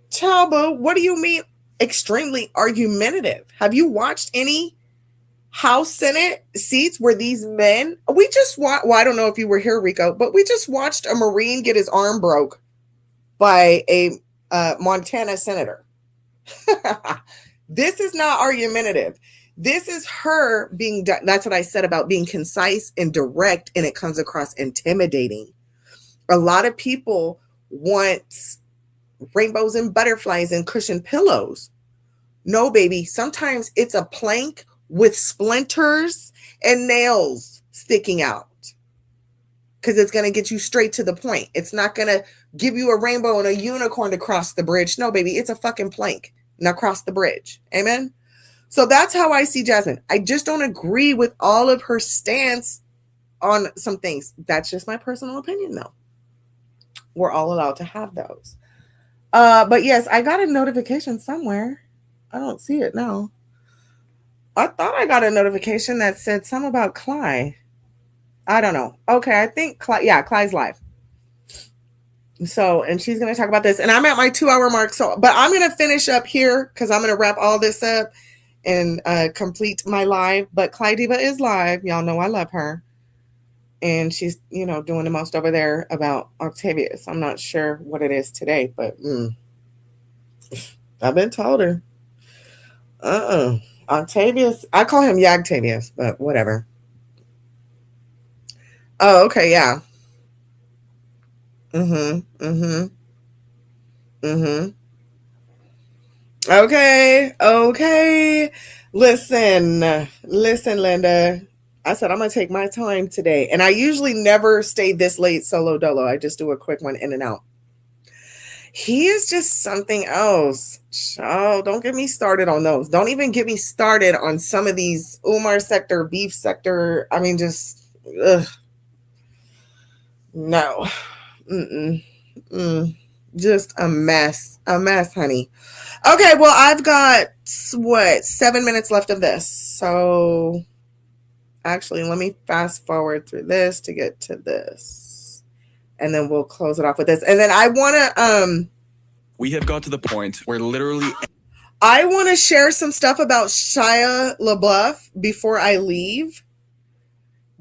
Chalbo, what do you mean extremely argumentative? Have you watched any House Senate seats where these men, we just watched, well, I don't know if you were here, Rico, but we just watched a Marine get his arm broke by a Montana senator. This is not argumentative. This is her being, that's what I said about being concise and direct, and it comes across intimidating. A lot of people want rainbows and butterflies and cushion pillows. No, baby. Sometimes it's a plank with splinters and nails sticking out, because it's going to get you straight to the point. It's not going to give you a rainbow and a unicorn to cross the bridge. No, baby, it's a fucking plank. Now cross the bridge. Amen. So that's how I see Jasmine. I just don't agree with all of her stance on some things. That's just my personal opinion, though. We're all allowed to have those. But yes, I got a notification somewhere. I don't see it now. I thought I got a notification that said something about Cly. I don't know. Okay, I think Cly's live. So, and she's going to talk about this. And I'm at my 2-hour mark. So, but I'm going to finish up here because I'm going to wrap all this up and complete my live. But Clydiva is live. Y'all know I love her. And she's, doing the most over there about Octavius. I'm not sure what it is today, but I've been told her. Octavius. I call him Yagtavius, but whatever. Oh, okay, yeah. Okay. Listen, Linda. I said I'm gonna take my time today, and I usually never stay this late solo dolo. I just do a quick one in and out. He is just something else. Oh, don't get me started on those. Don't even get me started on some of these Umar sector, beef sector. I mean, just no. Just a mess, honey. Okay, well, I've got 7 minutes left of this. So actually, let me fast forward through this to get to this, and then we'll close it off with this. And then I want to we have got to the point where literally I want to share some stuff about Shia LaBeouf before I leave,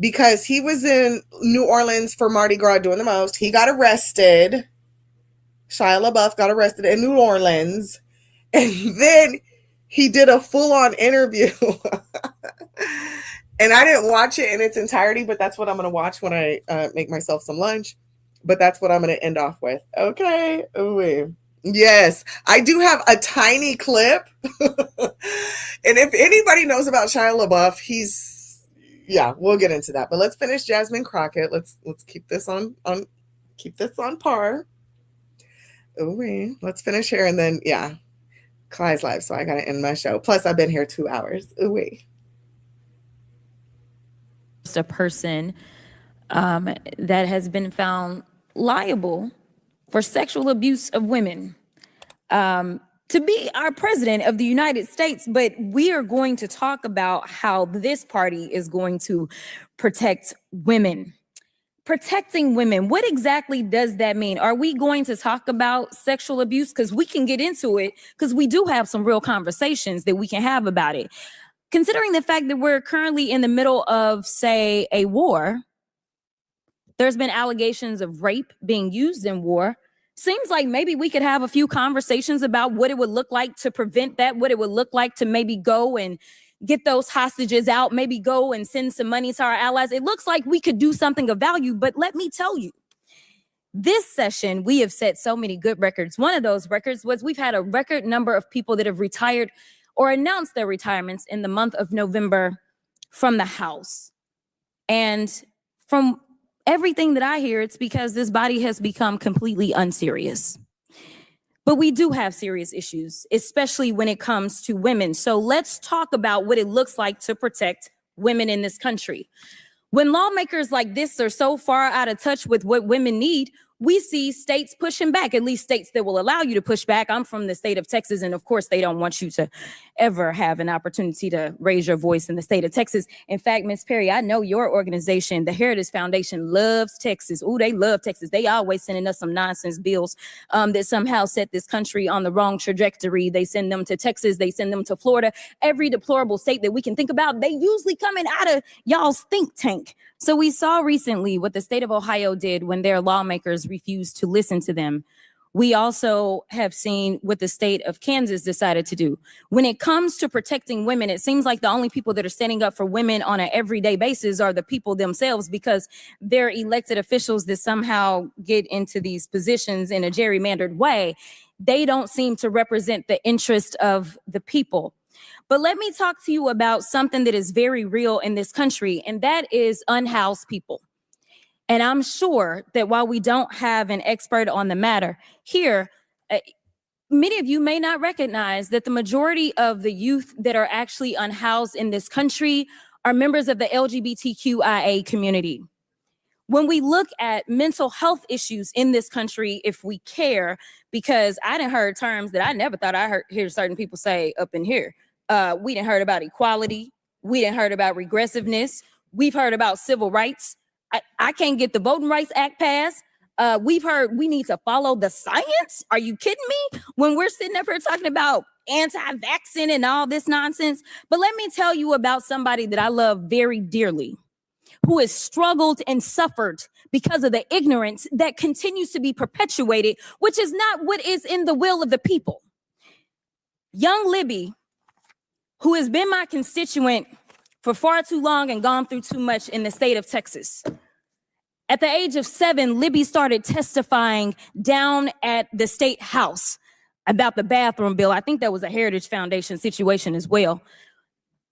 because he was in New Orleans for Mardi Gras doing the most. He got arrested. Shia LaBeouf got arrested in New Orleans, and then he did a full-on interview. And I didn't watch it in its entirety, but that's what I'm going to watch when I make myself some lunch. But that's what I'm going to end off with. Okay. Ooh. Yes, I do have a tiny clip. And if anybody knows about Shia LaBeouf, we'll get into that. But let's finish Jasmine Crockett. Let's keep this on par. Ooh, let's finish here, and then Clyde's live, so I gotta end my show. Plus, I've been here 2 hours. Ooh. Just a person that has been found liable for sexual abuse of women to be our president of the United States. But we are going to talk about how this party is going to protect women. Protecting women, what exactly does that mean? Are we going to talk about sexual abuse? Because we can get into it, because we do have some real conversations that we can have about it. Considering the fact that we're currently in the middle of, say, a war, there's been allegations of rape being used in war. Seems like maybe we could have a few conversations about what it would look like to prevent that, what it would look like to maybe go and get those hostages out, maybe go and send some money to our allies. It looks like we could do something of value, but let me tell you, this session, we have set so many good records. One of those records was we've had a record number of people that have retired or announced their retirements in the month of November from the House. And from everything that I hear, it's because this body has become completely unserious. But we do have serious issues, especially when it comes to women. So let's talk about what it looks like to protect women in this country. When lawmakers like this are so far out of touch with what women need, we see states pushing back, at least states that will allow you to push back. I'm from the state of Texas, and of course, they don't want you to ever have an opportunity to raise your voice in the state of Texas. In fact, Ms. Perry, I know your organization, the Heritage Foundation, loves Texas. Oh, they love Texas. They always sending us some nonsense bills that somehow set this country on the wrong trajectory. They send them to Texas. They send them to Florida. Every deplorable state that we can think about, they usually coming out of y'all's think tank. So we saw recently what the state of Ohio did when their lawmakers refused to listen to them. We also have seen what the state of Kansas decided to do. When it comes to protecting women, it seems like the only people that are standing up for women on an everyday basis are the people themselves, because they're elected officials that somehow get into these positions in a gerrymandered way. They don't seem to represent the interest of the people. But let me talk to you about something that is very real in this country, and that is unhoused people. And I'm sure that while we don't have an expert on the matter here, many of you may not recognize that the majority of the youth that are actually unhoused in this country are members of the LGBTQIA community. When we look at mental health issues in this country, if we care, because I done heard terms that I never thought I hear certain people say up in here. We done heard about equality. We done heard about regressiveness. We've heard about civil rights. I can't get the Voting Rights Act passed. We've heard we need to follow the science. Are you kidding me? When we're sitting up here talking about anti-vaccine and all this nonsense. But let me tell you about somebody that I love very dearly, who has struggled and suffered because of the ignorance that continues to be perpetuated, which is not what is in the will of the people. Young Libby, who has been my constituent for far too long and gone through too much in the state of Texas. At the age of 7, Libby started testifying down at the state house about the bathroom bill. I think that was a Heritage Foundation situation as well.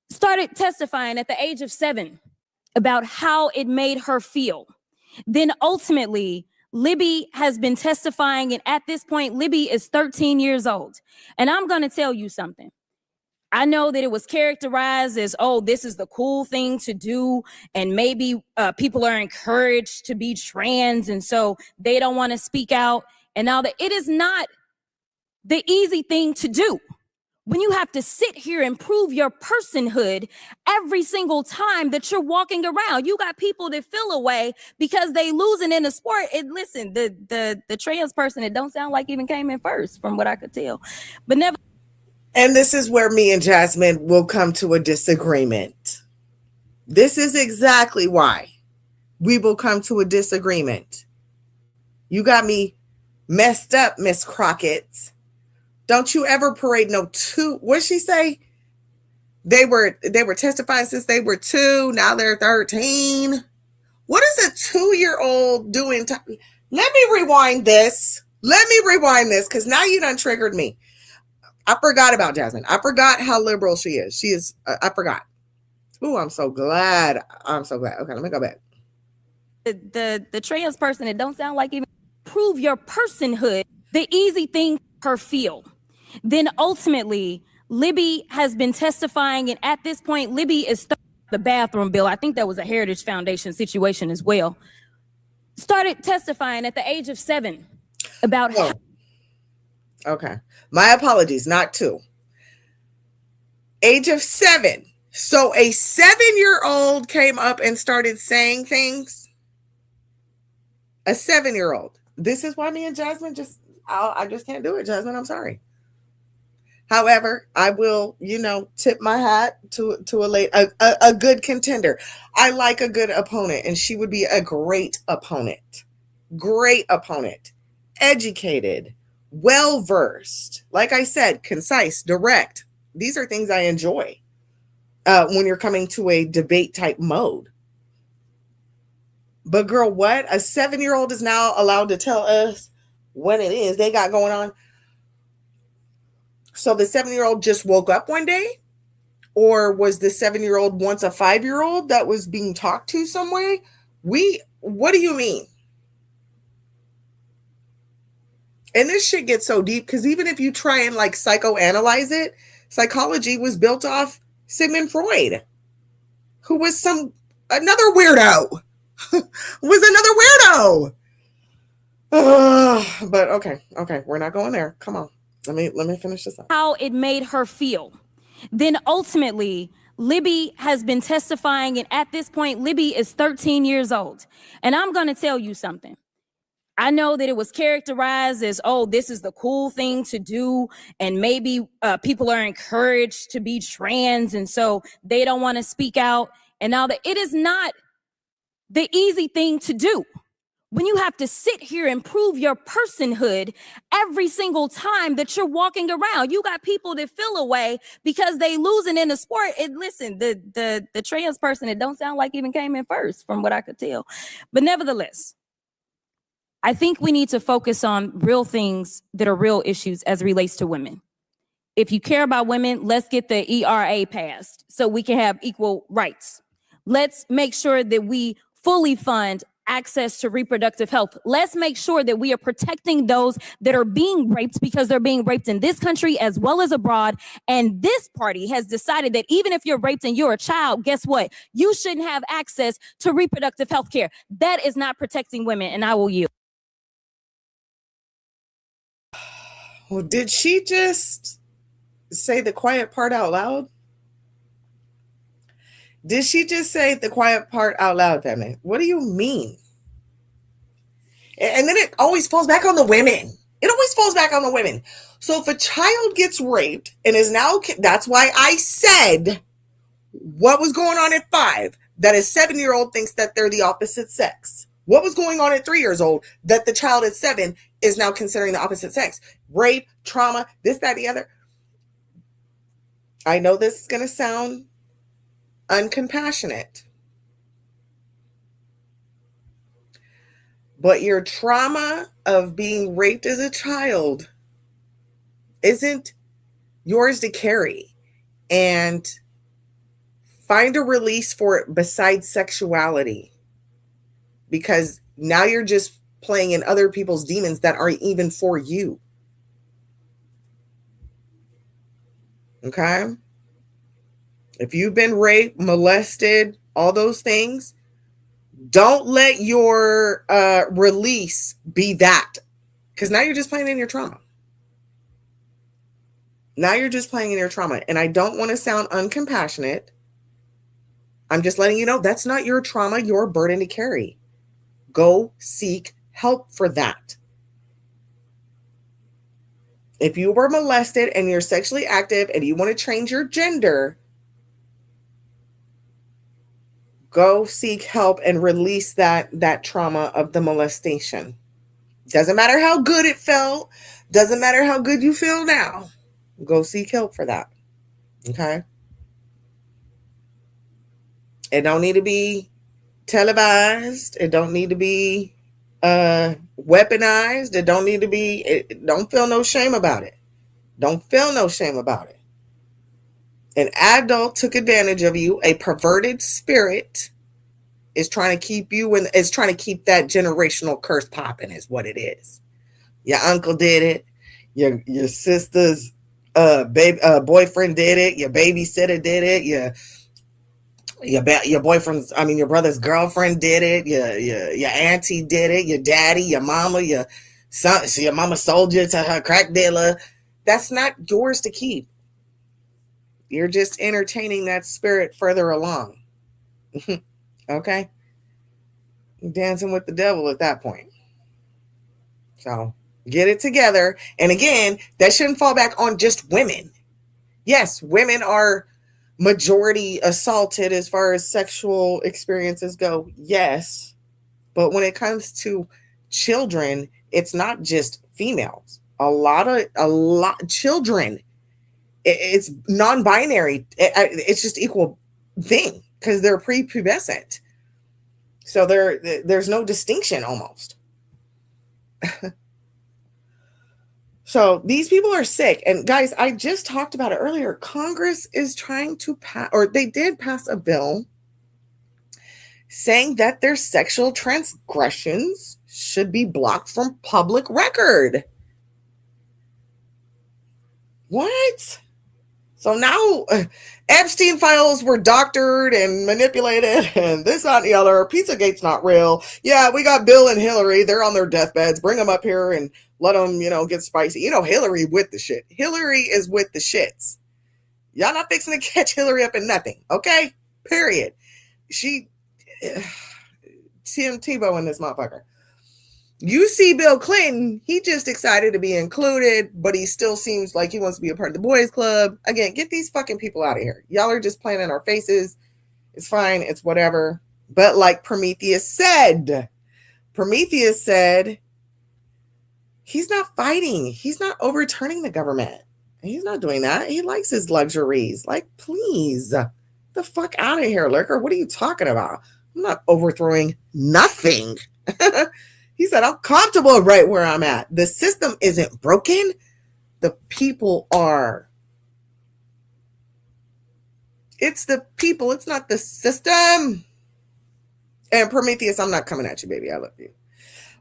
Started testifying at the age of 7 about how it made her feel. Then ultimately, Libby has been testifying, and at this point, Libby is 13 years old. And I'm going to tell you something. I know that it was characterized as, oh, this is the cool thing to do, and maybe people are encouraged to be trans, and so they don't want to speak out. And now that it is not the easy thing to do when you have to sit here and prove your personhood every single time that you're walking around. You got people that feel away because they losing in the sport. And listen, the trans person, it don't sound like even came in first from what I could tell, but never. And this is where me and Jasmine will come to a disagreement. This is exactly why we will come to a disagreement. You got me messed up, Miss Crockett. Don't you ever parade no two. What'd she say? They were testifying since they were 2. Now they're 13. What is a 2-year-old doing? Let me rewind this. Because now you done triggered me. I forgot about Jasmine. I forgot how liberal she is. I forgot. Ooh, I'm so glad. Okay, let me go back. The trans person, it don't sound like even prove your personhood, the easy thing her feel. Then ultimately, Libby has been testifying, and at this point, Libby is the bathroom bill. I think that was a Heritage Foundation situation as well. Started testifying at the age of 7 about Okay. My apologies, not 2. Age of 7. So a 7-year-old came up and started saying things. A 7-year-old. This is why me and Jasmine I just can't do it, Jasmine. I'm sorry. However, I will, tip my hat to a good contender. I like a good opponent, and she would be a great opponent. Great opponent. Educated, well-versed. Like I said, concise, direct. These are things I enjoy when you're coming to a debate type mode. But girl, what? A 7-year-old is now allowed to tell us what it is they got going on. So the 7-year-old just woke up one day? Or was the 7-year-old once a 5-year-old that was being talked to some way? What do you mean? And this shit gets so deep because even if you try and psychoanalyze it, psychology was built off Sigmund Freud, who was another weirdo. But okay, we're not going there. Come on. Let me finish this up. How it made her feel. Then ultimately, Libby has been testifying, and at this point, Libby is 13 years old. And I'm going to tell you something. I know that it was characterized as, oh, this is the cool thing to do, and maybe people are encouraged to be trans, and so they don't want to speak out. And now that it is not the easy thing to do. When you have to sit here and prove your personhood every single time that you're walking around. You got people that feel away because they losing in the sport. And listen, the trans person, it don't sound like even came in first from what I could tell. But nevertheless, I think we need to focus on real things that are real issues as it relates to women. If you care about women, let's get the ERA passed so we can have equal rights. Let's make sure that we fully fund access to reproductive health. Let's make sure that we are protecting those that are being raped because they're being raped in this country as well as abroad. And this party has decided that even if you're raped and you're a child, guess what? You shouldn't have access to reproductive health care. That is not protecting women, and I will yield. Well, did she just say the quiet part out loud? Did she just say the quiet part out loud, family? What do you mean? And then it always falls back on the women. So if a child gets raped and is now, that's why I said what was going on at 5, that a 7-year-old thinks that they're the opposite sex. What was going on at 3 years old that the child at 7 is now considering the opposite sex? Rape, trauma, this, that, the other. I know this is going to sound uncompassionate, but your trauma of being raped as a child isn't yours to carry. And find a release for it besides sexuality, because now you're just playing in other people's demons that aren't even for you. Okay? If you've been raped, molested, all those things, don't let your release be that. Because now you're just playing in your trauma. Now you're just playing in your trauma. And I don't want to sound uncompassionate. I'm just letting you know that's not your trauma, your burden to carry. Go seek help for that. If you were molested and you're sexually active and you want to change your gender, go seek help and release that trauma of the molestation. Doesn't matter how good it felt. Doesn't matter how good you feel now. Go seek help for that. Okay? It don't need to be televised. It don't need to be weaponized. It don't need to be, don't feel no shame about it. Don't feel no shame about it. An adult took advantage of you. A perverted spirit is trying to keep you and is trying to keep that generational curse popping is what it is. Your uncle did it. Your sister's boyfriend did it. Your babysitter did it. Your boyfriend's, your brother's girlfriend did it. Your auntie did it. Your daddy, your mama, your son. So your mama sold you to her crack dealer. That's not yours to keep. You're just entertaining that spirit further along. Okay? You're dancing with the devil at that point. So get it together. And again, that shouldn't fall back on just women. Yes, women are majority assaulted as far as sexual experiences go. Yes. But when it comes to children, it's not just females. A lot children. It's non-binary. It's just equal thing because they're prepubescent. So there's no distinction almost. So these people are sick. And guys, I just talked about it earlier. Congress is trying to pass, or they did pass a bill saying that their sexual transgressions should be blocked from public record. What? So now Epstein files were doctored and manipulated and this, that, and the other. Pizzagate's not real. Yeah, we got Bill and Hillary. They're on their deathbeds. Bring them up here and let them, get spicy. Hillary with the shit. Hillary is with the shits. Y'all not fixing to catch Hillary up in nothing. Okay? Period. Tim Tebow in this motherfucker. You see Bill Clinton, he just excited to be included, but he still seems like he wants to be a part of the boys club. Again, get these fucking people out of here. Y'all are just playing in our faces. It's fine. It's whatever. But like Prometheus said, he's not fighting. He's not overturning the government. He's not doing that. He likes his luxuries. Like, please, the fuck out of here, Lurker. What are you talking about? I'm not overthrowing nothing. He said, I'm comfortable right where I'm at. The system isn't broken. The people are. It's the people. It's not the system. And Prometheus, I'm not coming at you, baby. I love you.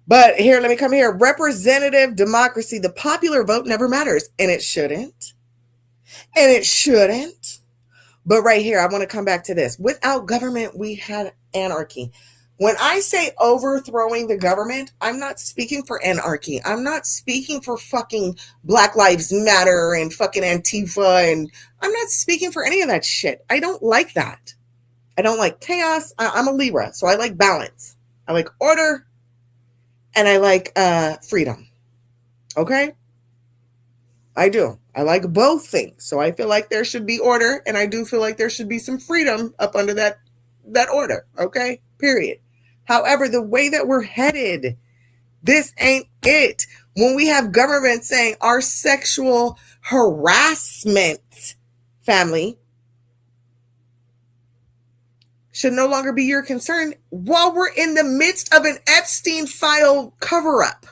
But here, let me come here. Representative democracy. The popular vote never matters. And it shouldn't. And it shouldn't. But right here, I want to come back to this. Without government, we had anarchy. When I say overthrowing the government, I'm not speaking for anarchy. I'm not speaking for fucking Black Lives Matter and fucking Antifa. And I'm not speaking for any of that shit. I don't like that. I don't like chaos. I'm a Libra, so I like balance. I like order. And I like freedom. Okay? I do. I like both things. So I feel like there should be order. And I do feel like there should be some freedom up under that order. Okay? Period. However, the way that we're headed, this ain't it. When we have government saying our sexual harassment, family, should no longer be your concern while we're in the midst of an Epstein file cover-up.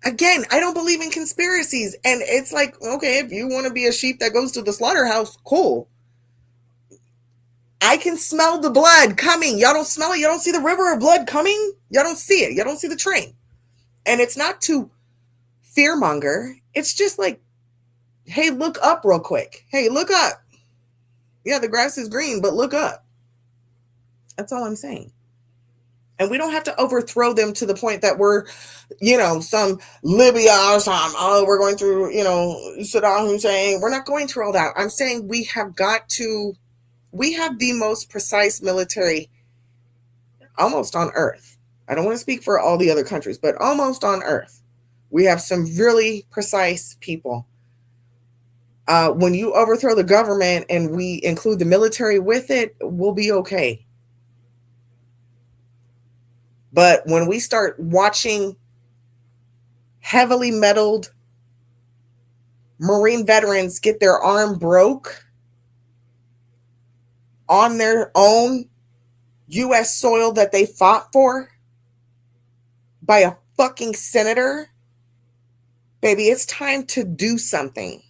Again, I don't believe in conspiracies. And it's like, okay, if you want to be a sheep that goes to the slaughterhouse, cool. I can smell the blood coming. Y'all don't smell it. You don't see the river of blood coming. Y'all don't see it. You don't see the train. And it's not to fearmonger. It's just like, hey, look up real quick. Hey, look up. Yeah, the grass is green, but look up. That's all I'm saying. And we don't have to overthrow them to the point that we're, some Libya or some, we're going through, Saddam Hussein. We're not going through all that. I'm saying we have the most precise military almost on earth. I don't want to speak for all the other countries, but almost on earth. We have some really precise people. When you overthrow the government and we include the military with it, we'll be okay. But when we start watching heavily meddled Marine veterans get their arm broke on their own U.S. soil that they fought for by a fucking senator, baby, it's time to do something.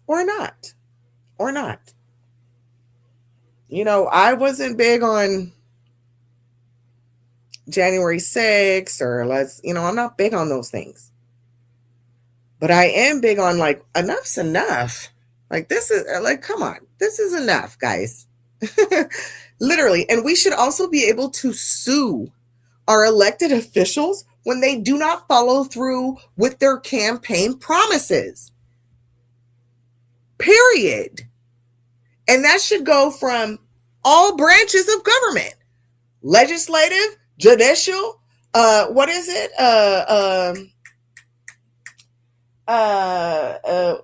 Or not. Or not. I wasn't big on January 6th or I'm not big on those things. But I am big on enough's enough. This is come on. This is enough, guys. Literally. And we should also be able to sue our elected officials when they do not follow through with their campaign promises. Period. And that should go from all branches of government. Legislative, judicial, what is it?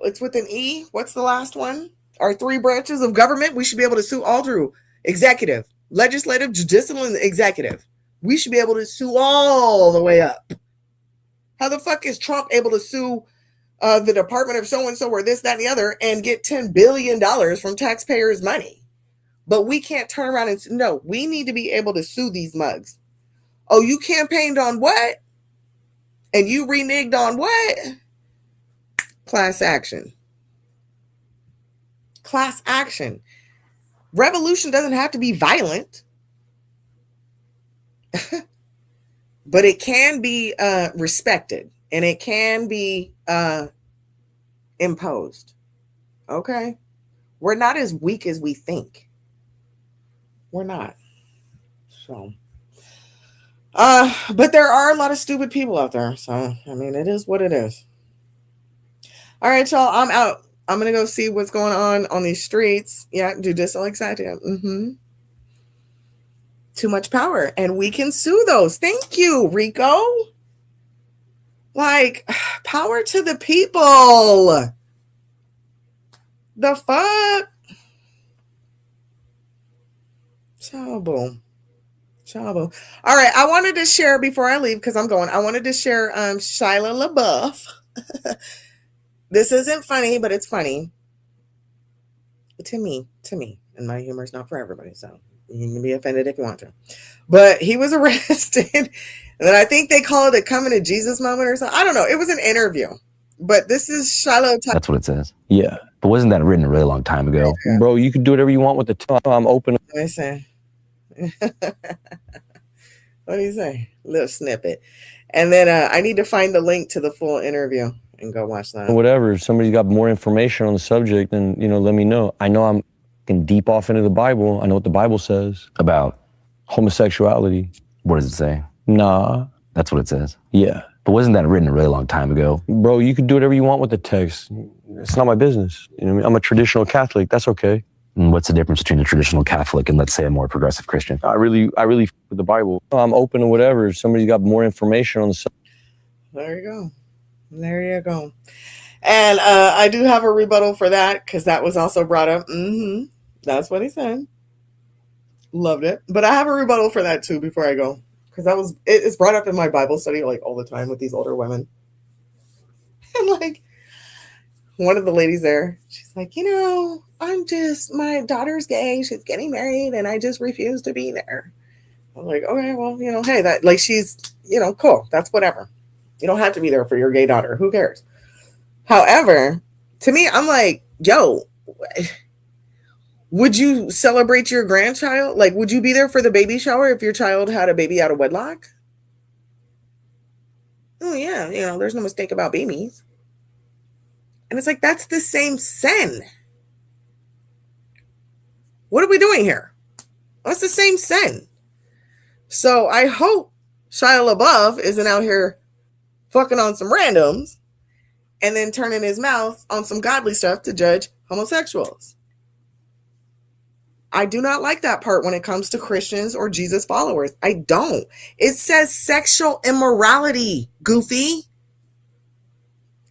It's with an E. What's the last one? Our 3 branches of government, we should be able to sue all through. Executive, legislative, judicial, and executive. We should be able to sue all the way up. How the fuck is Trump able to sue the Department of so-and-so or this, that, and the other and get $10 billion from taxpayers' money? But we can't turn around and say, no, we need to be able to sue these mugs. Oh, you campaigned on what? And you reneged on what? Class action. Class action. Revolution doesn't have to be violent. But it can be respected. And it can be imposed. Okay? We're not as weak as we think. We're not. So, but there are a lot of stupid people out there. So, it is what it is. All right, y'all. I'm out. I'm going to go see what's going on these streets. Yeah, judicial executive. Too much power. And we can sue those. Thank you, Rico. Power to the people. The fuck? Chabo. All right, I wanted to share before I leave because I'm going. I wanted to share Shia LaBeouf. This isn't funny, but it's funny to me, and my humor is not for everybody. So you can be offended if you want to. But he was arrested, and then I think they call it a coming to Jesus moment or something. I don't know. It was an interview, but this is Shiloh. That's what it says. Yeah, but wasn't that written a really long time ago, bro? You can do whatever you want with the time. I'm open. What say? What do you say? Little snippet. And then I need to find the link to the full interview and go watch that. Whatever. If somebody's got more information on the subject, then, let me know. I know I'm getting deep off into the Bible. I know what the Bible says about homosexuality. What does it say? Nah. That's what it says. Yeah. But wasn't that written a really long time ago? Bro, you can do whatever you want with the text. It's not my business. I'm a traditional Catholic. That's okay. And what's the difference between a traditional Catholic and, let's say, a more progressive Christian? I really with the Bible. I'm open to whatever. If somebody's got more information on the subject. There you go. And I do have a rebuttal for that because that was also brought up. That's what he said. Loved it. But I have a rebuttal for that too before I go. Because it's brought up in my Bible study all the time with these older women. And one of the ladies there, she's like, my daughter's gay. She's getting married and I just refuse to be there. I'm like, okay, well, hey, that she's, cool. That's whatever. You don't have to be there for your gay daughter. Who cares? However, to me, I'm like, yo, would you celebrate your grandchild? Would you be there for the baby shower if your child had a baby out of wedlock? Oh, yeah. There's no mistake about babies. And it's that's the same sin. What are we doing here? That's the same sin. So I hope Shia LaBeouf isn't out here fucking on some randoms and then turning his mouth on some godly stuff to judge homosexuals. I do not like that part when it comes to Christians or Jesus followers. I don't. It says sexual immorality, goofy.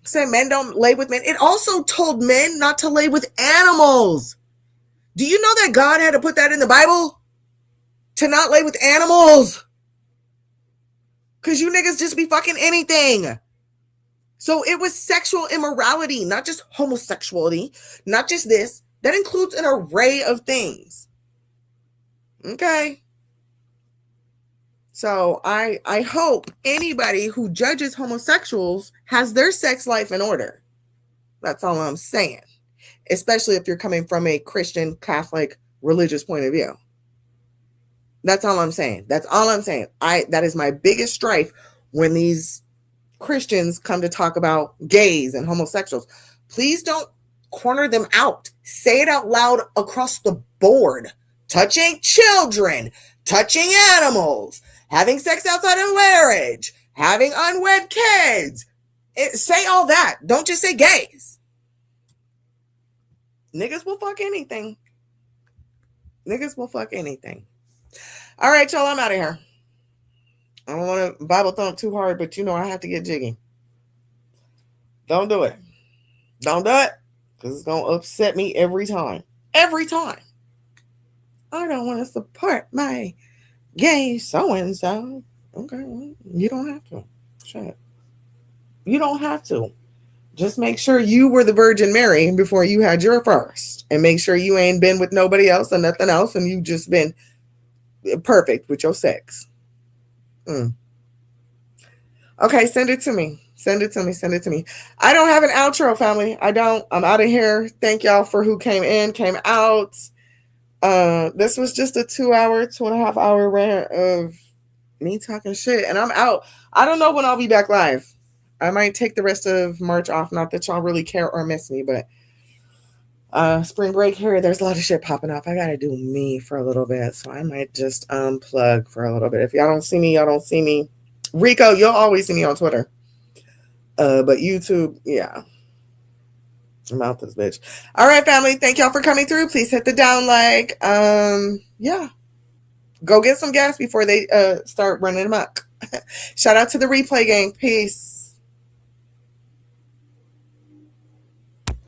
It said men don't lay with men. It also told men not to lay with animals. Do you know that God had to put that in the Bible? To not lay with animals? Because you niggas just be fucking anything. So it was sexual immorality, not just homosexuality, not just this. That includes an array of things. Okay. So I hope anybody who judges homosexuals has their sex life in order. That's all I'm saying. Especially if you're coming from a Christian, Catholic, religious point of view. That's all I'm saying. That's all I'm saying. That is my biggest strife when these Christians come to talk about gays and homosexuals. Please don't corner them out. Say it out loud across the board. Touching children, touching animals, having sex outside of marriage, having unwed kids. Say all that. Don't just say gays. Niggas will fuck anything. Niggas will fuck anything. All right, y'all, I'm out of here. I don't want to Bible thump too hard, but you know I have to get jiggy. Don't do it. Don't do it, because it's going to upset me every time. Every time. I don't want to support my gay so-and-so. Okay, well, you don't have to. Shut up. You don't have to. Just make sure you were the Virgin Mary before you had your first. And make sure you ain't been with nobody else or nothing else, and you just been perfect with your sex. Okay, send it to me. Send it to me. Send it to me. I don't have an outro, family. I don't. I'm out of here. Thank y'all for who came in, came out. This was just a 2.5 hour rant of me talking shit, and I'm out. I don't know when I'll be back live. I might take the rest of March off. Not that y'all really care or miss me, but spring break here, there's a lot of shit popping up. I gotta do me for a little bit, so I might just unplug for a little bit. If y'all don't see me, y'all don't see me. Rico, you'll always see me on Twitter. But YouTube, yeah. I'm out this bitch. All right, family. Thank y'all for coming through. Please hit the down like. Yeah. Go get some gas before they start running amok. Shout out to the replay gang. Peace.